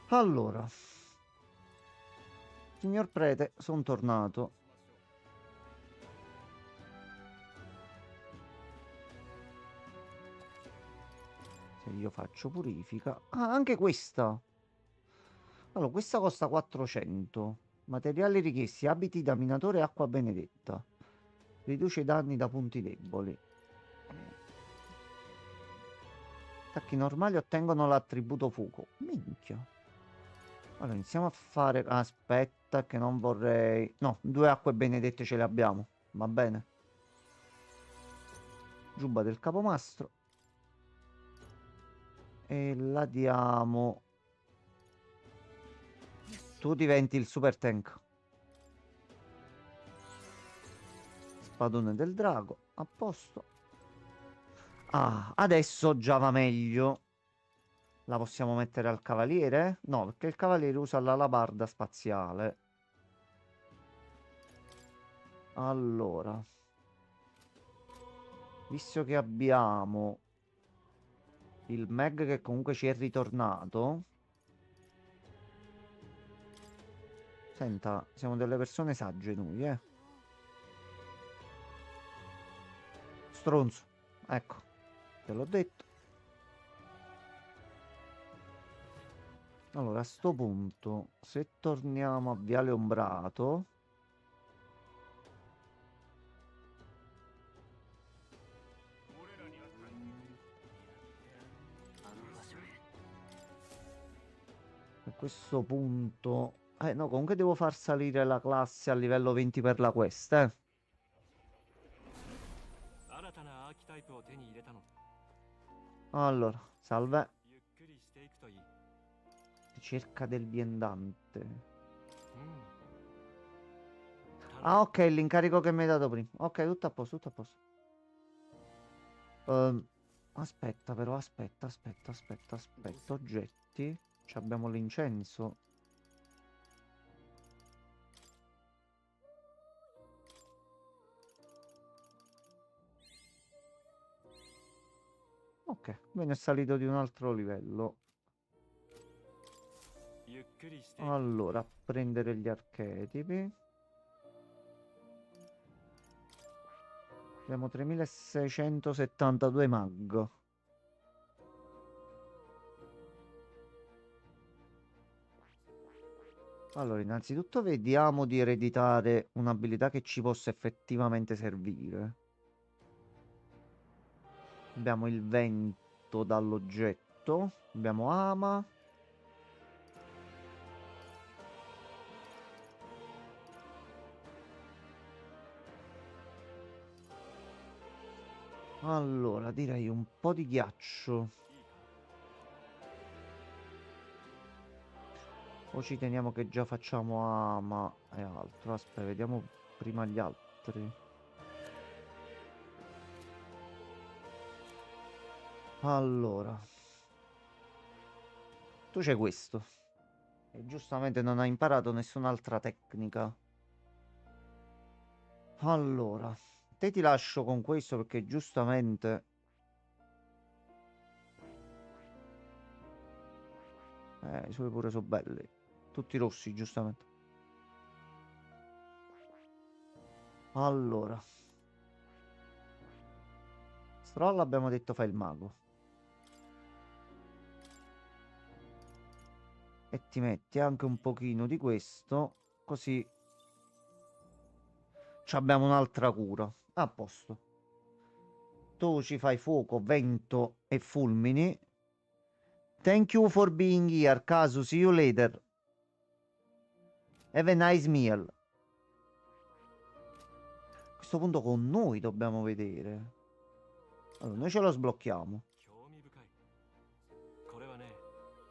Allora, signor prete, sono tornato. Se io faccio purifica. Ah, anche questa. Allora, questa costa 400. Materiali richiesti, abiti da minatore e acqua benedetta. Riduce i danni da punti deboli. Attacchi normali ottengono l'attributo fuoco. Minchia. Allora, iniziamo a fare... Aspetta, che non vorrei... No, 2 acque benedette ce le abbiamo. Va bene. Giubba del capomastro. E la diamo... Tu diventi il super tank. Spadone del drago. A posto. Ah, adesso già va meglio. La possiamo mettere al cavaliere? No, perché il cavaliere usa l'alabarda spaziale. Allora, visto che abbiamo il Meg che comunque ci è ritornato. Senta, siamo delle persone sagge noi, eh. Stronzo. Ecco, te l'ho detto. Allora, a sto punto, se torniamo a Viale Ombrato... A questo punto... no, comunque devo far salire la classe a livello 20 per la quest, eh. Allora, salve. Ricerca del viandante. Ah, ok, l'incarico che mi hai dato prima. Ok, tutto a posto, tutto a posto. Aspetta, però, aspetta. Oggetti. Ci abbiamo l'incenso. Ok, bene, è salito di un altro livello. Allora, prendere gli archetipi. Abbiamo 3672 mag. Allora, innanzitutto vediamo di ereditare un'abilità che ci possa effettivamente servire. Abbiamo il vento dall'oggetto. Abbiamo ama. Allora, direi un po' di ghiaccio. O ci teniamo che già facciamo ama e altro. Aspetta, vediamo prima gli altri. Allora. Tu c'hai questo. E giustamente non hai imparato nessun'altra tecnica. Allora. Te ti lascio con questo perché giustamente... i suoi pure sono belli. Tutti rossi, giustamente. Allora. Stroll abbiamo detto fa il mago. E ti metti anche un pochino di questo, così ci abbiamo un'altra cura. A posto. Tu ci fai fuoco, vento e fulmini. Thank you for being here, Casu. See you later. Have a nice meal. A questo punto con noi dobbiamo vedere. Allora, noi ce lo sblocchiamo. 興味深い。これはね、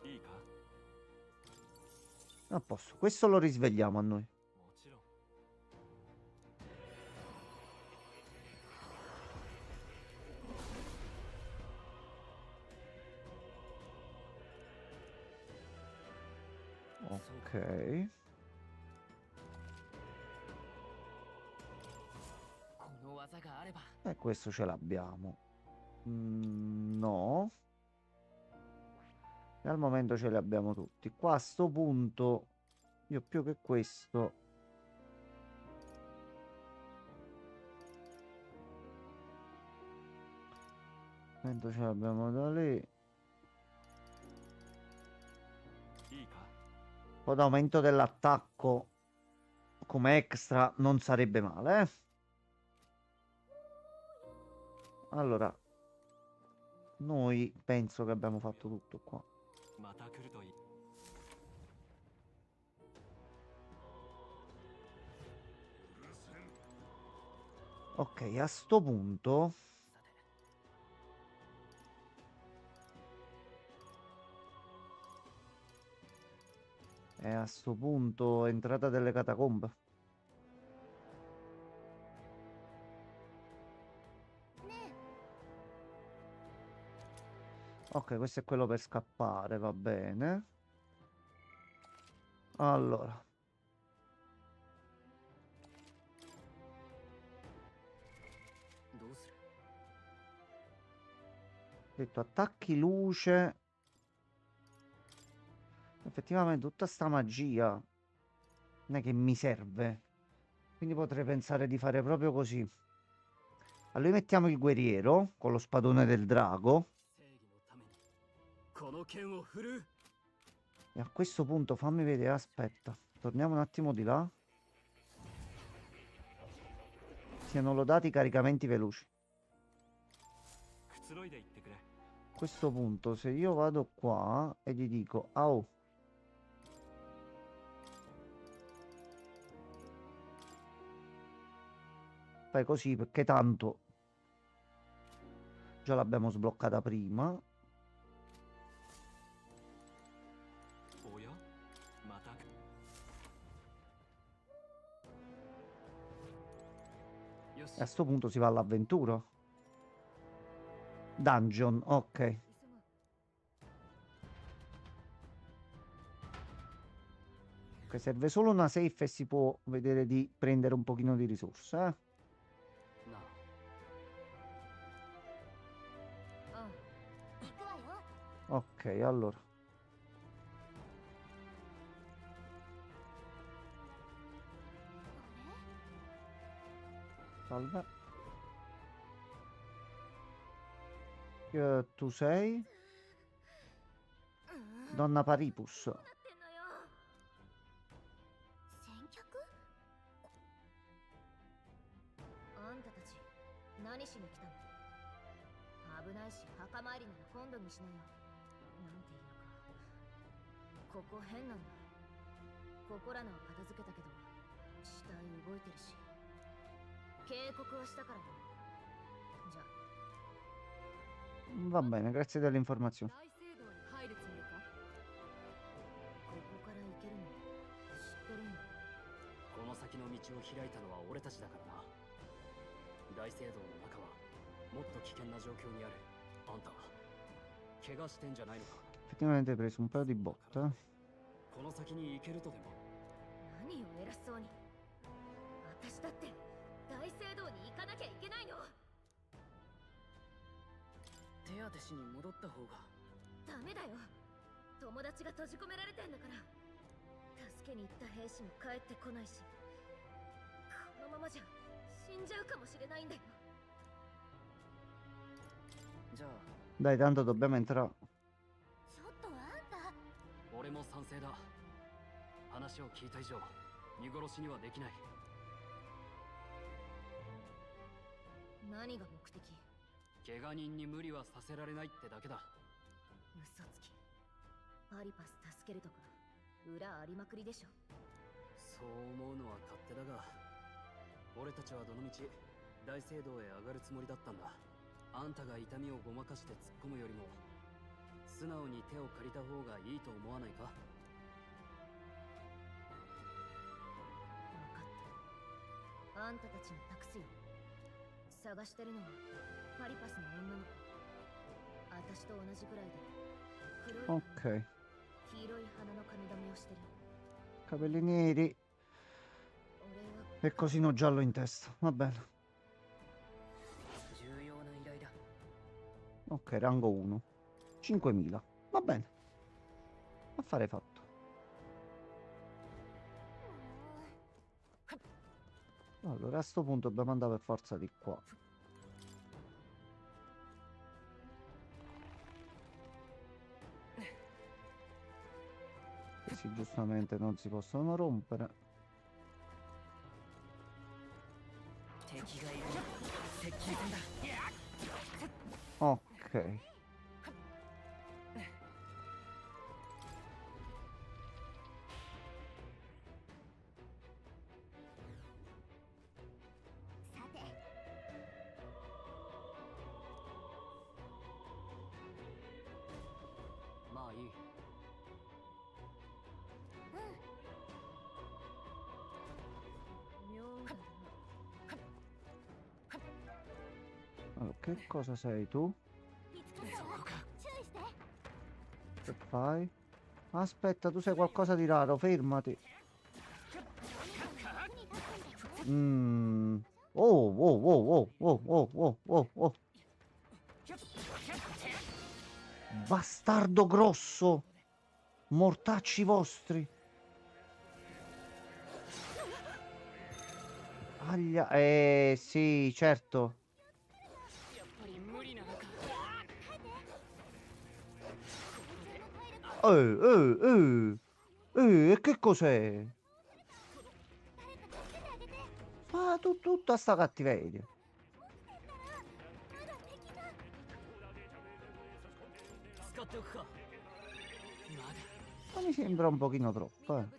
いいか？ A posto. Questo lo risvegliamo a noi. もちろん。 Ok. この技があれば E questo ce l'abbiamo. No. E al momento ce li abbiamo tutti. Qua a sto punto, io più che questo... Vento ce l'abbiamo da lì. いいか？ Un po' d'aumento dell'attacco come extra non sarebbe male, eh? Allora, noi penso che abbiamo fatto tutto qua. また来るといい。 Ok, a sto punto... E a sto punto entrata delle catacombe. Ok, questo è quello per scappare, va bene. Allora. Detto attacchi luce. Effettivamente tutta sta magia non è che mi serve. Quindi potrei pensare di fare proprio così. A lui mettiamo il guerriero con lo spadone del drago. E a questo punto fammi vedere, aspetta. Torniamo un attimo di là. Siano lodati i caricamenti veloci. A questo punto se io vado qua e gli dico au. Fai così perché tanto già l'abbiamo sbloccata prima. E a sto punto si va all'avventura. Dungeon, ok. Ok, serve solo una safe e si può vedere di prendere un pochino di risorse, eh? Ok, allora. Salve. Tu sei? Donna Paripus. あんたたち何しに来たの？危ないし墓参りなら今度にしなよ。なんていうかここ変なんだ。ここらのは片付けたけど死体動いてるし警告はしたからね。じゃ Va bene, grazie delle informazioni. 大聖堂に入るつもりか？ここから行けるの知ってるんだ。この先の道を開いたのは俺たちだからな。大聖堂の中はもっと危険な状況にある。あんた怪我してんじゃないのか。 Effettivamente hai preso un paio di botte. この先に行けるとでも。何を偉そうに。私だって大聖堂に行かなきゃいけないの。手当てしに戻った方が。ダメだよ。友達が閉じ込められてんだから。助けに行った兵士も帰ってこないし、このままじゃ死んじゃうかもしれないんだよ。Dai, tanto dobbiamo entrare. ちょっとあんた俺も賛成だ。話を聞いた以上見殺しにはできない。何が目的？怪我人に無理はさせられないってだけだ。嘘つき。パリパス助けるとか裏ありまくりでしょ。そう思うのは勝手だが、俺たちはどのみち大聖堂へ上がるつもりだったんだ。あんたが痛みをごまかして突っ込むよりも素直に手を借りた方がいいと思わないか？分かった。あんたたちに託すよ。探してるのはパリパスの女の子。私と同じぐらいで黒い髪、 Ok. 黄色い花の髪留めをしてる。 Capelli neri 俺は e cosino giallo in testa. Va bene. 重要な依頼だ。 Ok, rango 1. 5.000. Va bene. Affare fatto. Allora, a sto punto dobbiamo andare per forza di qua. Questi giustamente non si possono rompere. 敵がいる。接近戦だ。 Ok. Allora, che cosa sei tu? Che fai? Aspetta, tu sei qualcosa di raro, fermati. Oh, oh, oh, oh, oh, oh, oh, oh, oh. Bastardo grosso! Mortacci vostri! Aglia... sì, certo. E che cos'è? Ma tutta sta cattiveria. Ma mi sembra un pochino troppo, eh.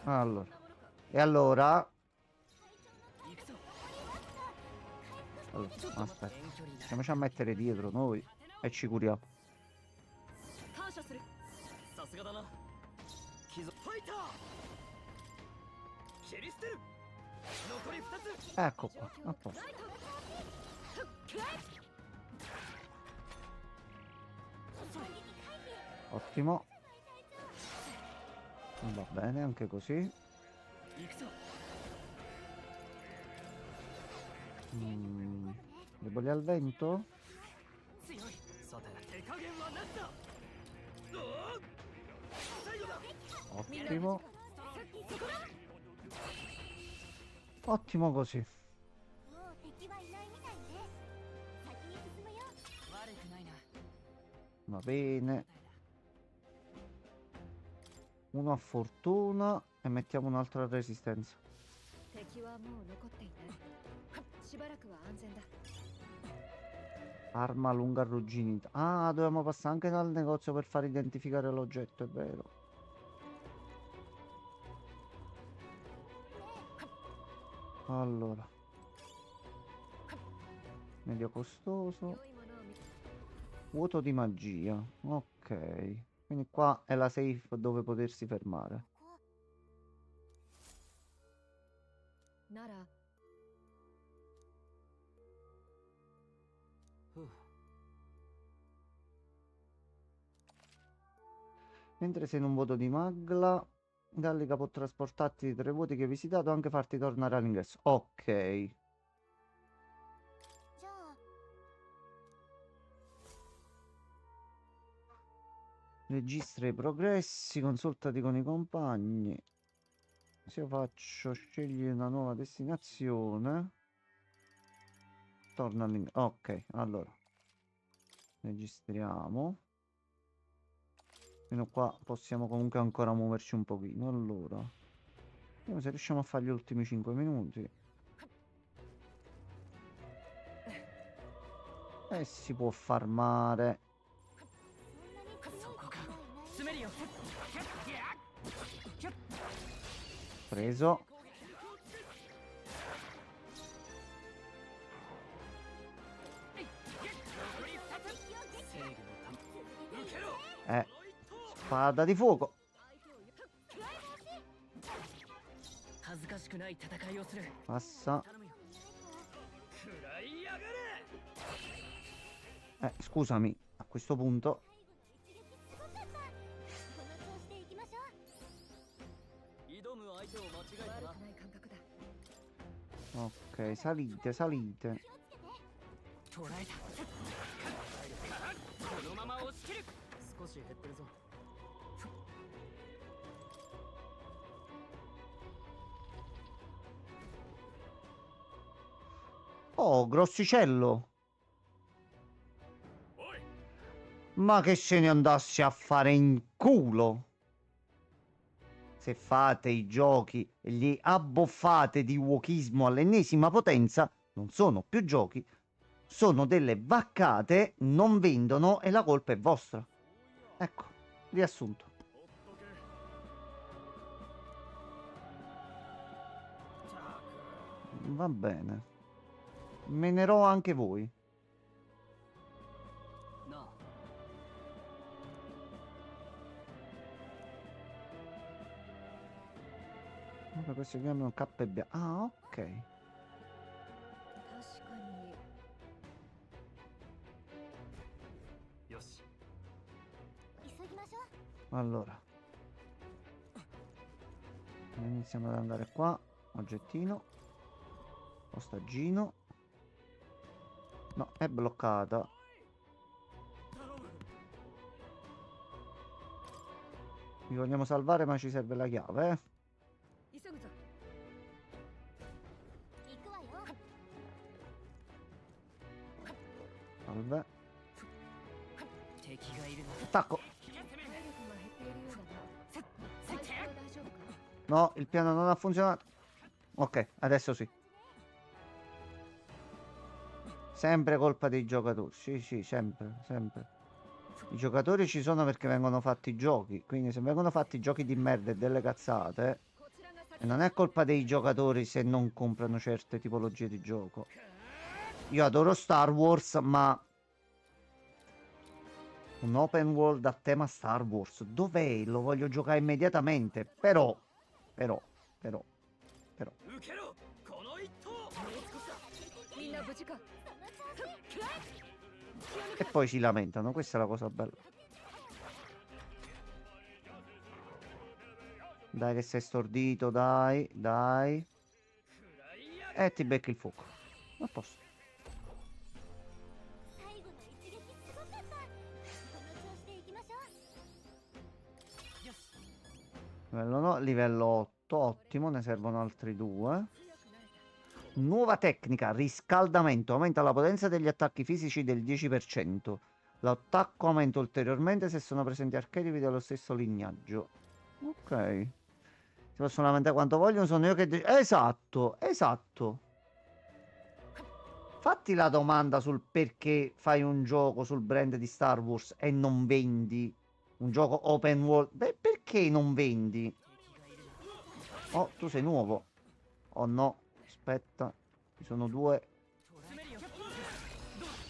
Allora. E allora? Allora, aspetta. Andiamoci a mettere dietro noi e ci curiamo. Ecco qua, a posto. Ottimo. Va bene, anche così. Deboli al vento? Ottimo. Ottimo così. Va bene. Uno a fortuna e mettiamo un'altra resistenza. Arma lunga arrugginita. Ah, dobbiamo passare anche dal negozio per far identificare l'oggetto, è vero. Allora. Medio costoso. Vuoto di magia. Ok. Quindi qua è la safe dove potersi fermare. Nara. Mentre sei in un vuoto di magla, Gallica può trasportarti di 3 vuoti che hai visitato e anche farti tornare all'ingresso. Ok. Registra i progressi, consultati con i compagni. Se io faccio scegli una nuova destinazione. Torna ok, allora. Registriamo. Fino a qua possiamo comunque ancora muoverci un pochino. Allora. Vediamo se riusciamo a fare gli ultimi 5 minuti. E si può farmare. Preso. Spada di fuoco. Passa. Scusami, a questo punto. Ok, salite, salite. Oh, grossicello. Ma che se ne andassi a fare in culo. Se fate i giochi e li abboffate di wokismo all'ennesima potenza, non sono più giochi, sono delle vaccate, non vendono e la colpa è vostra. Ecco, riassunto. Va bene. Menerò anche voi. Questo si chiama un KB. Ah, ok. Allora. Iniziamo ad andare qua. Oggettino. Ostaggino. No, è bloccata. Vi vogliamo salvare, ma ci serve la chiave, Salve. Attacco. No, il piano non ha funzionato. Ok, adesso sì. Sempre colpa dei giocatori. Sì, sì, sempre, sempre. I giocatori ci sono perché vengono fatti i giochi. Quindi se vengono fatti i giochi di merda e delle cazzate, e non è colpa dei giocatori se non comprano certe tipologie di gioco. Io adoro Star Wars, ma un open world a tema Star Wars, dov'è? Lo voglio giocare immediatamente. Però. E poi si lamentano, questa è la cosa bella. Dai che sei stordito, dai, dai. E ti becchi il fuoco. A posto. Livello no, livello 8, ottimo, ne servono altri 2. Nuova tecnica, riscaldamento, aumenta la potenza degli attacchi fisici del 10%. L'attacco aumenta ulteriormente se sono presenti archetipi dello stesso lignaggio. Ok. Si possono lamentare quanto vogliono, sono io che... Esatto, esatto. Fatti la domanda sul perché fai un gioco sul brand di Star Wars e non vendi un gioco open world. Beh, perché non vendi? Oh, tu sei nuovo. Oh no, aspetta. Ci sono 2.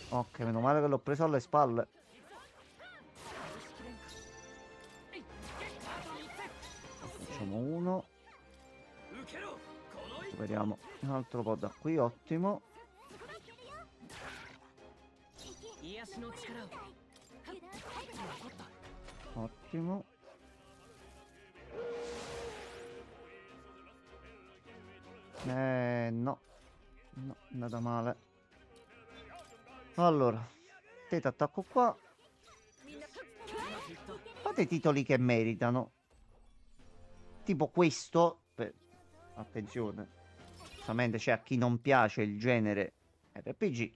Ok, meno male che l'ho preso alle spalle. Facciamo 1. Recuperiamo un altro po' da qui, ottimo. Ottimo. No. No, è andata male. Allora, te ti attacco qua. Fate dei titoli che meritano. Tipo questo, attenzione, giustamente c'è a chi non piace il genere RPG,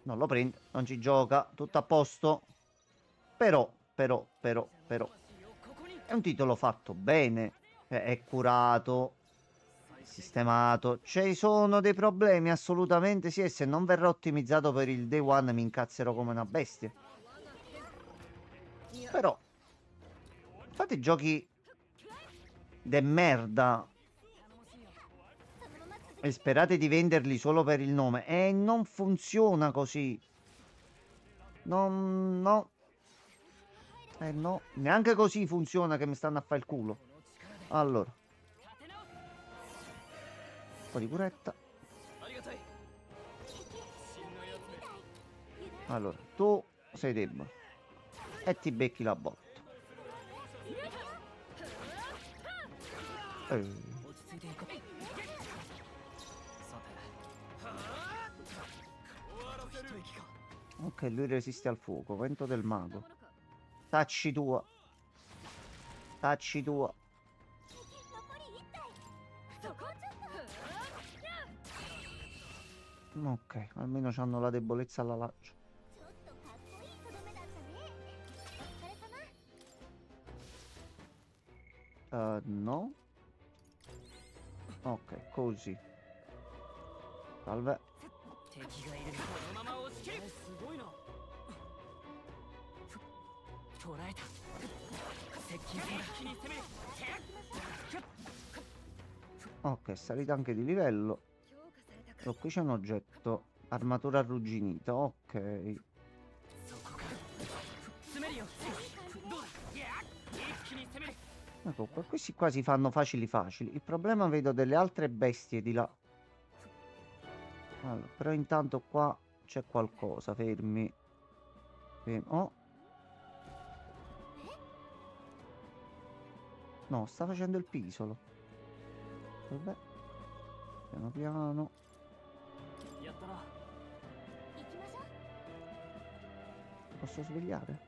non lo prende, non ci gioca, tutto a posto. Però, è un titolo fatto bene, è curato, sistemato. Ci sono dei problemi? Assolutamente sì, e se non verrà ottimizzato per il day one mi incazzerò come una bestia. Però fate giochi de merda e sperate di venderli solo per il nome, e non funziona così. No, neanche così funziona, che mi stanno a fare il culo. Allora, un po' di curetta. Allora, tu sei debole e ti becchi la botta. Ok, lui resiste al fuoco. Vento del mago. Tacci tua. Tacci tua. Ok, almeno hanno la debolezza alla lancia. No. Ok, così. Salve. Ok, salita anche di livello. Oh, qui c'è un oggetto. Armatura arrugginita, ok. Ecco qua, questi qua si fanno facili. Il problema vedo delle altre bestie di là. Allora, però intanto qua c'è qualcosa, fermi. Oh. No, sta facendo il pisolo. Vabbè. Piano piano. Posso svegliare?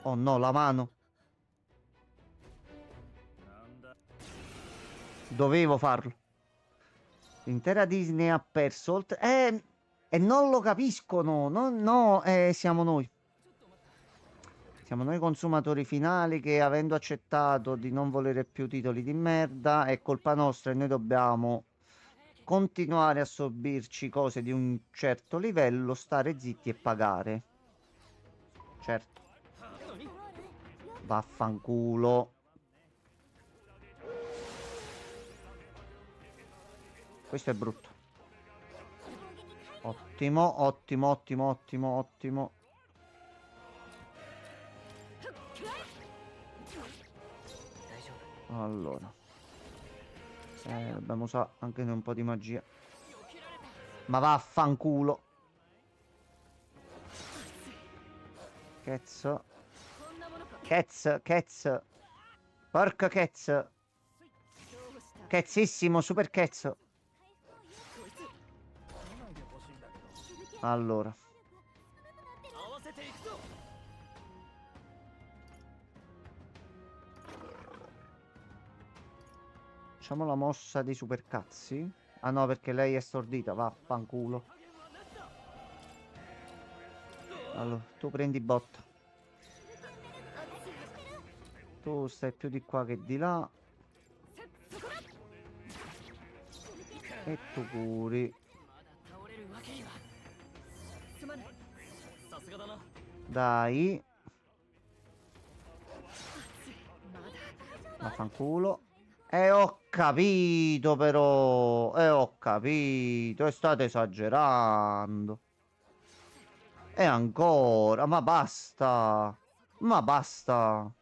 Oh no, la mano. Dovevo farlo. L'intera Disney ha perso. E non lo capiscono. No, siamo noi. Siamo noi consumatori finali che, avendo accettato di non volere più titoli di merda, è colpa nostra e noi dobbiamo continuare a sorbirci cose di un certo livello, stare zitti e pagare. Certo. Vaffanculo. Questo è brutto. Ottimo, ottimo. Allora, dobbiamo usare anche noi un po' di magia. Ma vaffanculo. Cazzo. Porca cazzo. Cazzissimo, super cazzo. Allora. Facciamo la mossa dei supercazzi. Ah no, perché lei è stordita. Vaffanculo. Allora, tu prendi botta. Tu stai più di qua che di là. E tu curi. Dai. Vaffanculo. Ho capito però. Ho capito. E state esagerando. E ancora. Ma basta. Ma basta.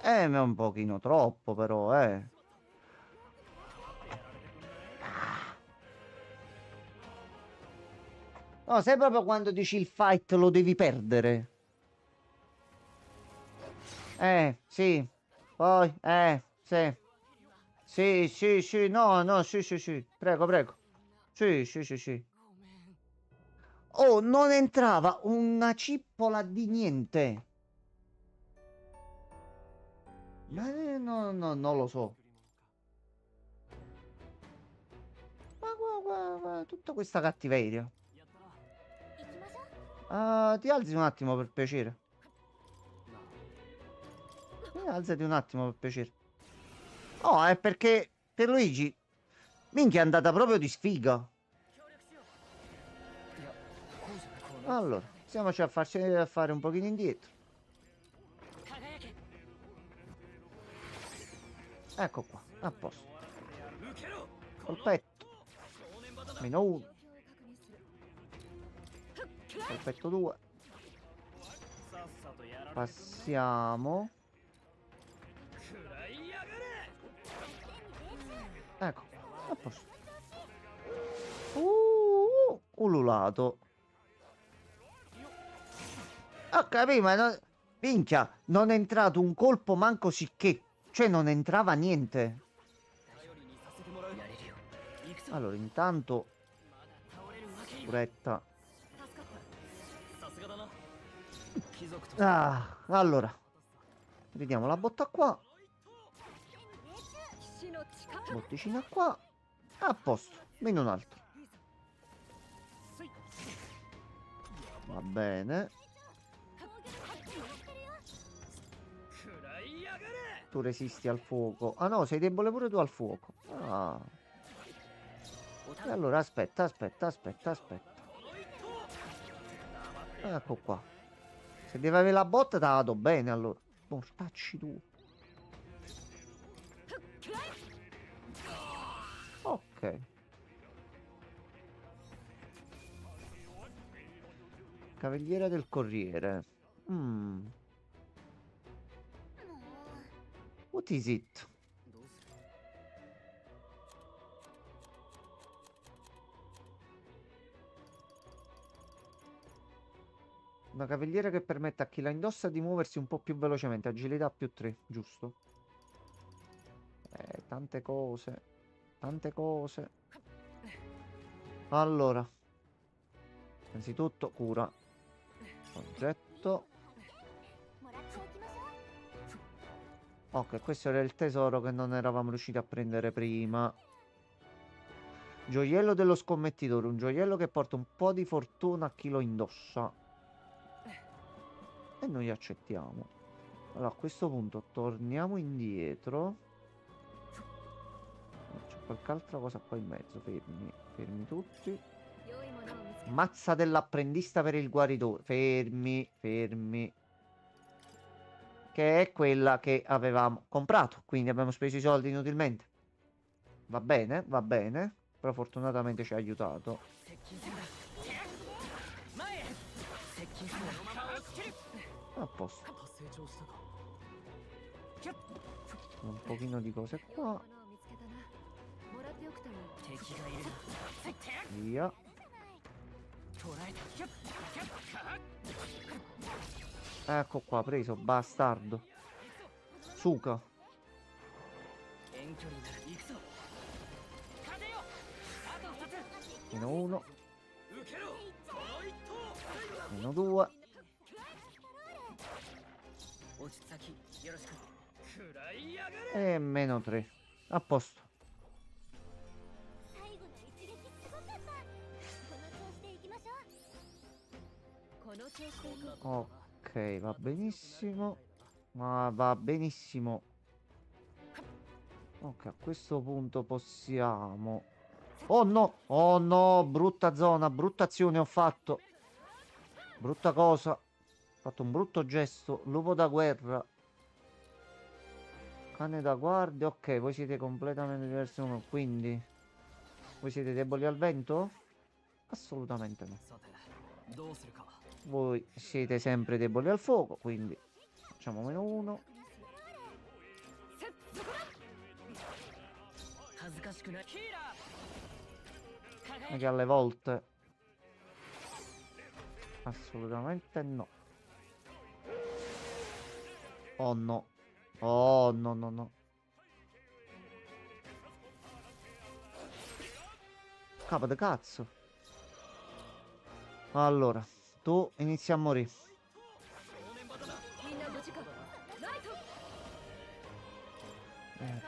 Ma è un pochino troppo però, No, sai proprio quando dici il fight lo devi perdere. Sì. Poi, sì. Sì, no, sì. Prego. Sì. Oh, non entrava una cippola di niente. Ma no, no, non lo so. Ma guarda, tutta questa cattiveria. Ti alzi un attimo per piacere. Alzati un attimo per piacere. Oh, è perché per Luigi minchia è andata proprio di sfiga. Allora, stiamoci a fare un pochino indietro. Ecco qua, a posto. Colpetto. Meno 1. Colpetto 2. Passiamo. Ecco, a posto. Ululato. Ho capito, ma minchia, non è entrato un colpo manco sicché. Cioè, non entrava niente. Allora, intanto Puretta. Allora, vediamo la botta qua. Botticina qua. A posto, meno un altro. Va bene. Tu resisti al fuoco. Ah no, sei debole pure tu al fuoco. Ah. E allora aspetta. Ecco qua. Se deve avere la botta, te la vado bene allora. Mortacci tu. Ok. Cavaliere del Corriere. What is it? Una cavigliera che permette a chi la indossa di muoversi un po' più velocemente. Agilità più 3, giusto? Tante cose. Tante cose. Allora. Innanzitutto cura. Oggetto. Ok, questo era il tesoro che non eravamo riusciti a prendere prima. Gioiello dello scommettitore. Un gioiello che porta un po' di fortuna a chi lo indossa. E noi accettiamo. Allora a questo punto torniamo indietro. C'è qualche altra cosa qua in mezzo. Fermi tutti. Mazza dell'apprendista per il guaritore. Fermi. Che è quella che avevamo comprato. Quindi abbiamo speso i soldi inutilmente. Va bene. Però fortunatamente ci ha aiutato. A posto. Un pochino di cose qua. Via. Ecco qua, preso, bastardo. Suka. Meno 1. Meno 2. E meno 3. A posto. Ok, va benissimo. Ma va benissimo. Ok, a questo punto possiamo... Oh no, brutta zona, brutta azione ho fatto. Brutta cosa. Ho fatto un brutto gesto. Lupo da guerra. Cane da guardia. Ok, voi siete completamente diversi uno. Quindi voi siete deboli al vento? Assolutamente no. Voi siete sempre deboli al fuoco. Quindi facciamo meno 1. Che alle volte assolutamente no. Oh no. Oh no. Capo di cazzo. Allora, tu inizi a morire. みんな無事か。ライト。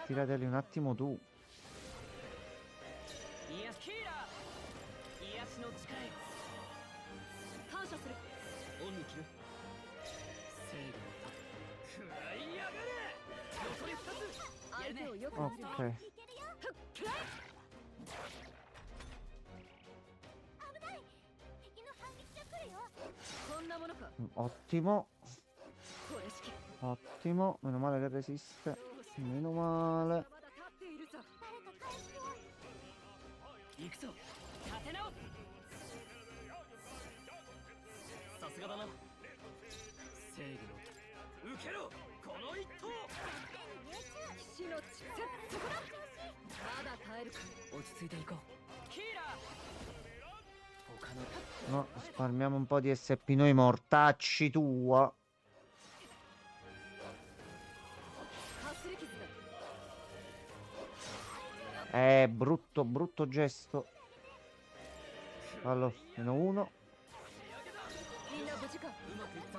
Tirateli un attimo tu. いやキーラー癒しの力よ感謝する。オンに切る正義の食らいやがれ残り2つ相手をよく見る。 Ok. ふっくらえ。危ない。敵の反撃が来るよ。こんなものか。 Ottimo. これしき。 Ottimo. Meno male che resiste. Meno male. まだ立っているぞ。誰か回復を。行くぞ立て直すさすがだな正義の受けろこの一投騎士の力。そこだ。まだ耐えるか。落ち着いていこうキーラー他の No, risparmiamo un po' di SP noi mortacci tua. かすり傷だ。 Brutto, brutto gesto. Allora, meno uno. みんな無事か。 うまくいった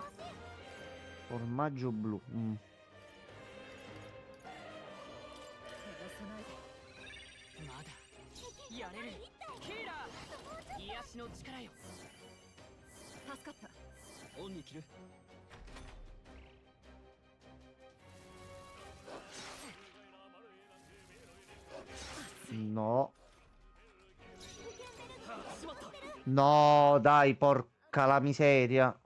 Formaggio blu. 逃がさないで。まだやれるキーラー癒しの力よ助かった。オンに切る No. しまった No, dai, porca la miseria. 思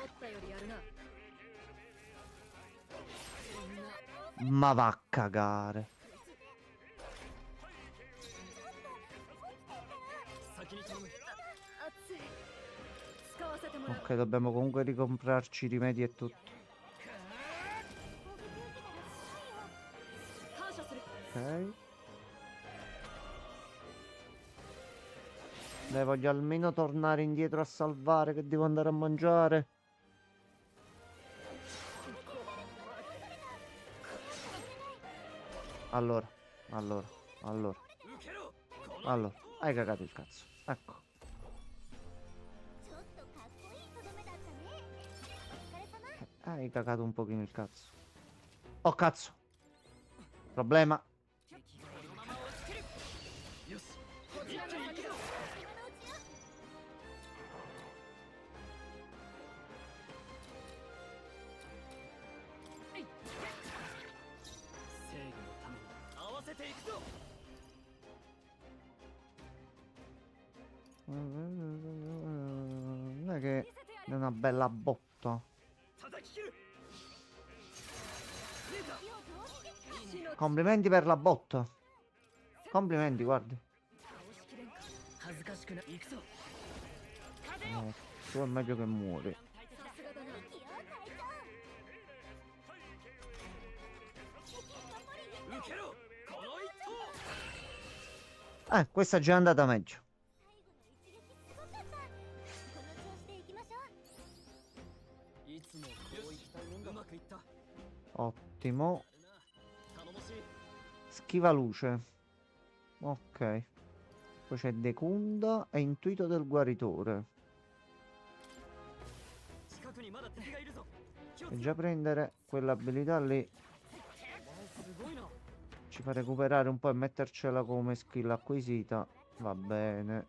ったよりやるな。 Ma va a cagare. 先に頼む 熱い。使わせてもらう。 Ok, dobbiamo comunque ricomprarci i rimedi e tutto. 感謝する。 Ok. Dai, voglio almeno tornare indietro a salvare che devo andare a mangiare. Allora. 受けろこの Allora, hai cagato il cazzo. Ecco. ちょっとかっこいいとどめだったね。お疲れ様。 Hai cagato un pochino il cazzo. Oh cazzo. Problema. 敵がこのまま落ちてるよしこちらが先だ。今のうちよ。 正義のために合わせていくぞ Non è che è una bella botta. 叩き切る出た Complimenti per la botta. Complimenti, guardi. 倒しきれんか。 恥ずかしくない行くぞ風よ Tu è meglio che muori. さすがだな。 いいよ、隊長。 受けろこの一投 Questa già è andata meglio. 最後の一撃すごかった。この調子でいきましょう。いつもこういきたいもんだうまくいった Ottimo. 頼もしい Schiva luce. Ok. Poi c'è Decunda e Intuito del Guaritore. 近くにまだ敵がいるぞ気をつ E け già prendere quell'abilità lì すごいな ci fa recuperare un po' e mettercela come skill acquisita. Va bene.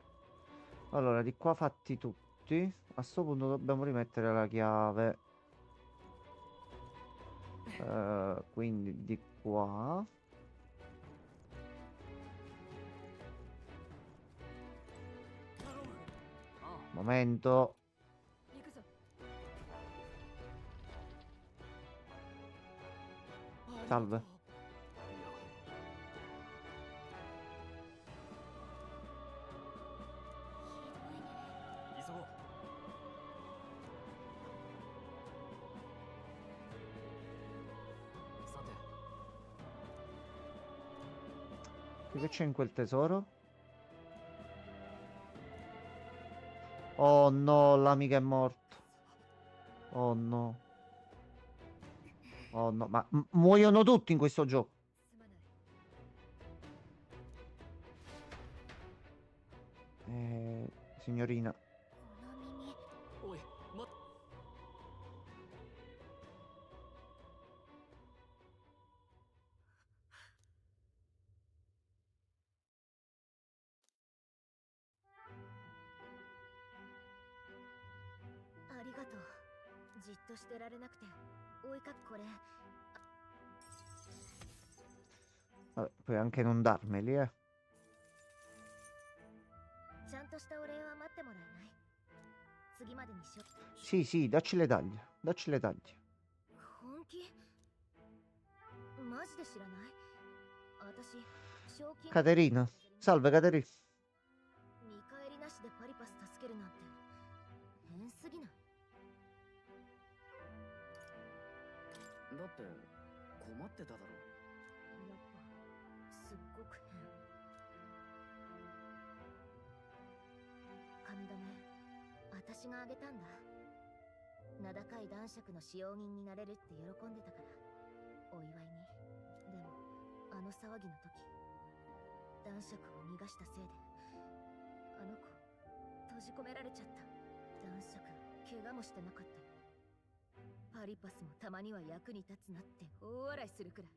Allora, di qua fatti tutti. A sto punto dobbiamo rimettere la chiave. Quindi di qua. Momento. 行くぞ。 Salve. Che c'è in quel tesoro? Oh no, l'amica è morto. Oh no. Oh no, ma muoiono tutti in questo gioco. すまない。signorina. この耳。おい待っ。ありがとう。じっとしてられなくて。追いかけこれ。 Vabbè, puoi anche non darmeli, eh. ちゃんとしたお礼は待ってもらえない？次までにしよう。 Sì, sì, dacci le taglie. Dacci le taglie. 本気？マジで知らない？私、賞金 Caterina. Salve, Caterina. 見返りなしでパリパス助けるなんて変すぎない？だって困ってただろ。やっぱすっごく変。髪留め、私があげたんだ。名高い男爵の使用人になれるって喜んでたから、お祝いに。でもあの騒ぎの時、男爵を逃がしたせいであの子閉じ込められちゃった。男爵怪我もしてなかったよ。パリパスもたまには役に立つなって大笑いするくらい。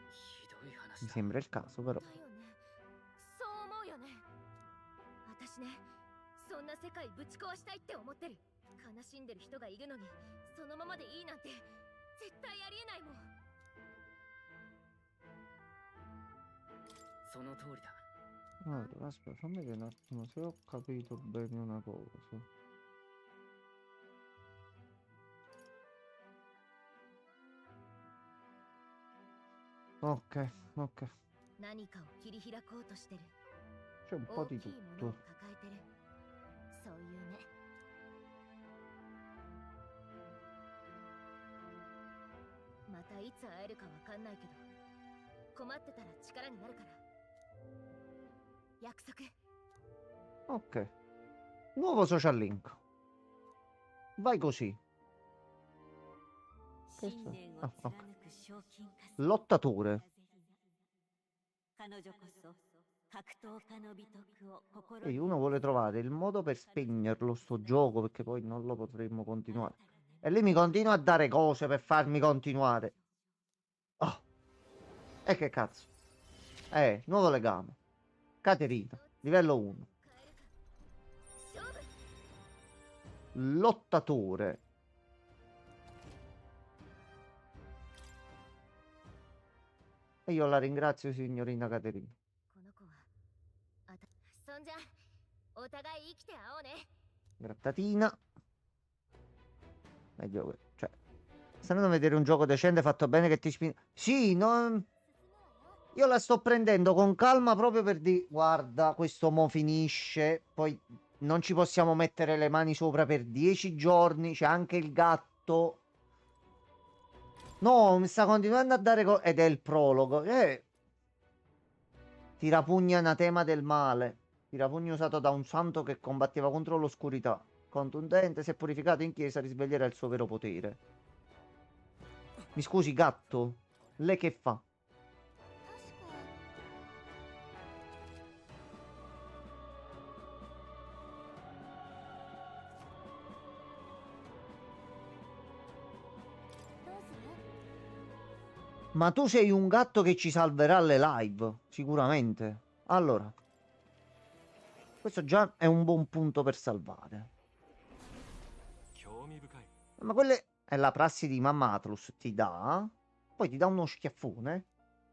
ひどい話 Mi だ。 sembra il caso, però. だよね。そう思うよね。私ね、そんな世界ぶち壊したいって思ってる。悲しんでる人がいるのに、そのままでいいなんて絶対ありえないもん。その通りだ。 Allora, aspetta, fammi vedere un attimo se ho capito bene una cosa. Ok, ok. 何かを切り開こうとしてる。 C'è un po' 大き di いものを tutto. 抱えてる。そういうね。またいつ会えるかわかんないけど、困ってたら力になるから。約束。 Ok. Nuovo social link. Vai così. 信念を Ah, ok. 貫く賞金稼ぎ Lottatore. 彼女こそ格闘家の美徳を心 E に uno vuole trovare il modo per spegnerlo sto gioco perché poi non lo potremmo continuare. E lei mi continua a dare cose per farmi continuare. Oh. E che cazzo? Nuovo legame. Caterina, livello 1. 勝負。 Lottatore. E io la ringrazio, signorina Caterina. この子はそんじゃお互い生きて会おうね。 Grattatina. Meglio, cioè, stanno a vedere un gioco decente fatto bene che ti spinge. Sì, no, io la sto prendendo con calma proprio per dire, guarda, questo mo finisce, poi non ci possiamo mettere le mani sopra per 10 giorni, c'è anche il gatto. No, mi sta continuando a dare ed è il prologo. Tirapugna anatema del male. Tirapugna usato da un santo che combatteva contro l'oscurità. Contundente, se purificato in chiesa risveglierà il suo vero potere. Mi scusi, gatto? Lei che fa? 確か どうする？ Ma tu sei un gatto che ci salverà le live, sicuramente. Allora, questo già è un buon punto per salvare. 興味深い。 Ma quella è la prassi di Mamma Atlus. Ti dà, poi ti dà uno schiaffone,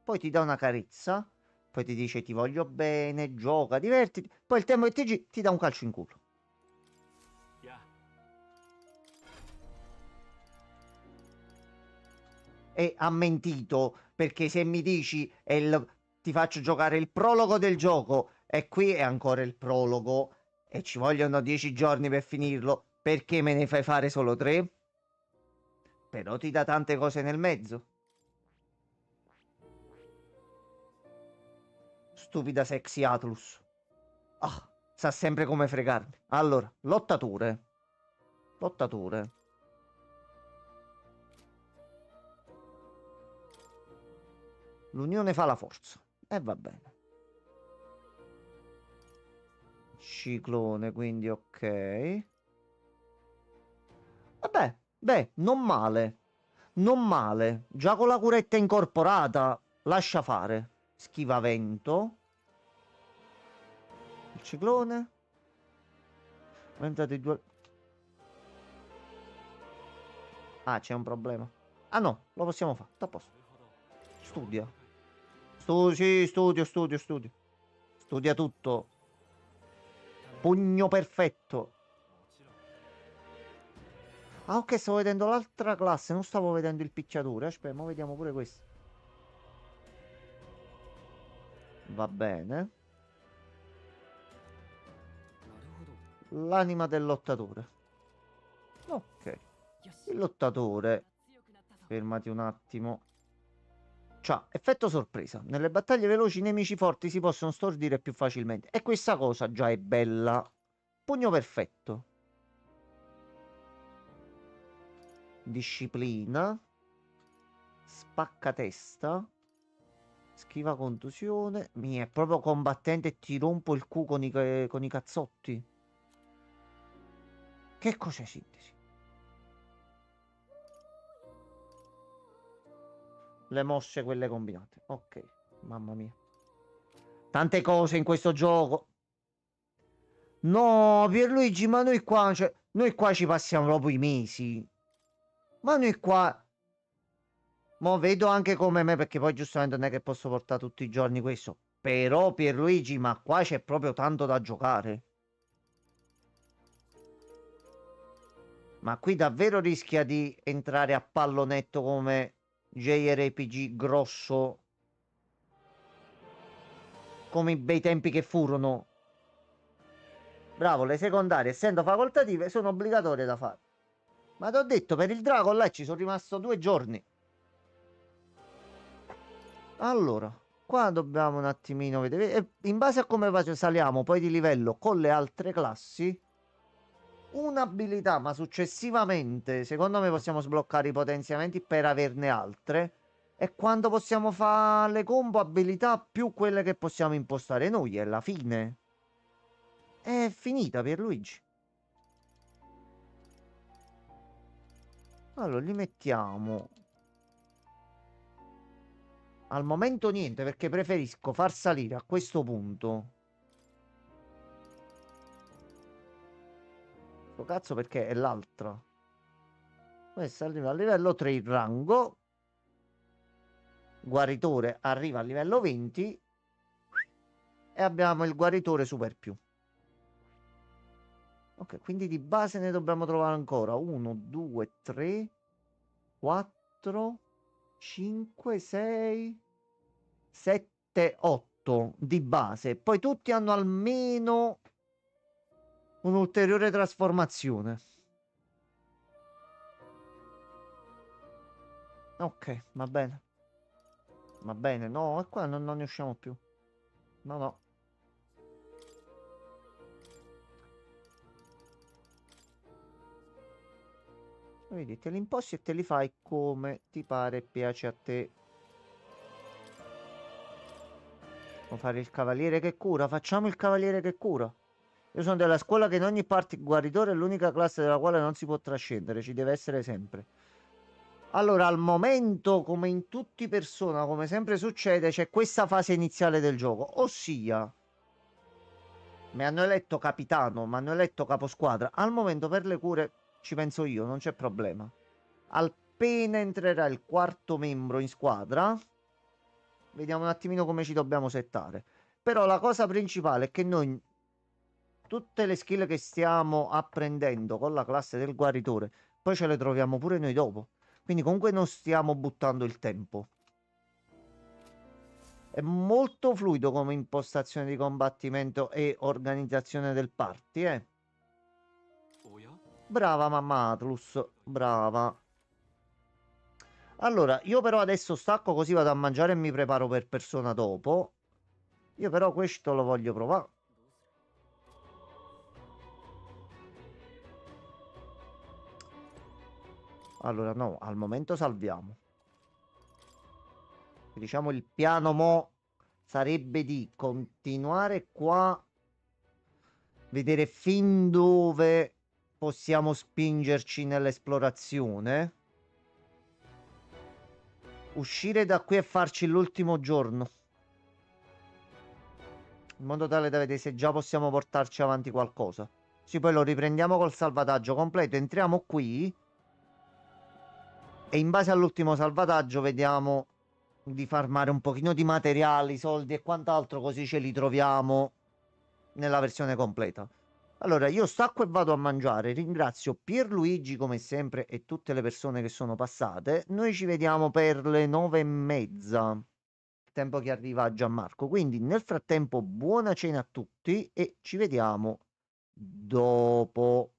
poi ti dà una carezza, poi ti dice ti voglio bene, gioca, divertiti. Poi il tempo che ti dà un calcio in culo. いや、 E ha mentito, perché se mi dici ti faccio giocare il prologo del gioco e qui è ancora il prologo e ci vogliono 10 giorni per finirlo, perché me ne fai fare solo 3? Però ti dà tante cose nel mezzo. Stupida sexy Atlus. Ah, sa sempre come fregarmi. Allora, lottatore. Lottatore. L'unione fa la forza. E va bene. Ciclone, quindi ok. Vabbè, beh, non male. Non male. Già con la curetta incorporata, lascia fare. Schivavento. Il ciclone. Aumentate i due. Ah, c'è un problema. Ah no, lo possiamo fare. Sta a posto. Studia. Sì, studio. Studia tutto. Pugno perfetto. Ah, ok, stavo vedendo l'altra classe, non stavo vedendo il picchiatore. Aspetta, ma vediamo pure questo. Va bene. L'anima del lottatore. Ok. Il lottatore. Fermati un attimo. C'ha effetto sorpresa. Nelle battaglie veloci i nemici forti si possono stordire più facilmente. E questa cosa già è bella. Pugno perfetto. Disciplina. Spaccatesta. Schiva contusione. Mi è proprio combattente e ti rompo il cu con i cazzotti. Che cos'è sintesi? Le mosse quelle combinate. Ok, mamma mia. Tante cose in questo gioco. No, Pierluigi, ma noi qua, cioè, noi qua ci passiamo proprio i mesi. Ma noi qua... Mo' vedo anche come me, perché poi giustamente non è che posso portare tutti i giorni questo. Però, Pierluigi, ma qua c'è proprio tanto da giocare. Ma qui davvero rischia di entrare a pallonetto come JRPG grosso. Come i bei tempi che furono. Bravo, le secondarie, essendo facoltative, sono obbligatorie da fare. Ma ti ho detto, per il Dragon là ci sono rimasto 2 giorni. Allora, qua dobbiamo un attimino vedere. E in base a come saliamo poi di livello con le altre classi, un'abilità, ma successivamente, secondo me possiamo sbloccare i potenziamenti per averne altre. E quando possiamo fare le combo abilità più quelle che possiamo impostare noi, e alla fine è finita Pierluigi. Allora, li mettiamo. Al momento niente, perché preferisco far salire a questo punto. Sto cazzo perché è l'altra. Questo arriva a livello 3 il rango. Guaritore arriva a livello 20. E abbiamo il guaritore super più. Ok, quindi di base ne dobbiamo trovare ancora 1, 2, 3, 4, 5, 6, 7, 8 di base. Poi tutti hanno almeno un'ulteriore trasformazione. Ok, va bene. Va bene, no, e qua non ne usciamo più. No. Vedi, te li imposti e te li fai come ti pare e piace a te. Devo fare il cavaliere che cura. Facciamo il cavaliere che cura. Io sono della scuola che in ogni parte il guaritore è l'unica classe della quale non si può trascendere. Ci deve essere sempre. Allora, al momento, come in tutti Persona, come sempre succede, c'è questa fase iniziale del gioco. Ossia, mi hanno eletto capitano, mi hanno eletto caposquadra. Al momento per le cure ci penso io, non c'è problema. Appena entrerà il quarto membro in squadra, vediamo un attimino come ci dobbiamo settare. Però la cosa principale è che noi, tutte le skill che stiamo apprendendo con la classe del guaritore, poi ce le troviamo pure noi dopo. Quindi comunque non stiamo buttando il tempo. È molto fluido come impostazione di combattimento e organizzazione del party, Brava mamma Atlus, brava. Allora, io però adesso stacco così vado a mangiare e mi preparo per Persona dopo. Io però questo lo voglio provare. Allora, no, al momento salviamo. Diciamo il piano mo sarebbe di continuare qua vedere fin dove possiamo spingerci nell'esplorazione. Uscire da qui e farci l'ultimo giorno, in modo tale da vedere se già possiamo portarci avanti qualcosa. Sì, poi lo riprendiamo col salvataggio completo. Entriamo qui e in base all'ultimo salvataggio vediamo di farmare un pochino di materiali, soldi e quant'altro, così ce li troviamo nella versione completa. Allora, io stacco e vado a mangiare. Ringrazio Pierluigi come sempre e tutte le persone che sono passate. Noi ci vediamo per le 9:30, tempo che arriva Gianmarco. Quindi nel frattempo buona cena a tutti e ci vediamo dopo.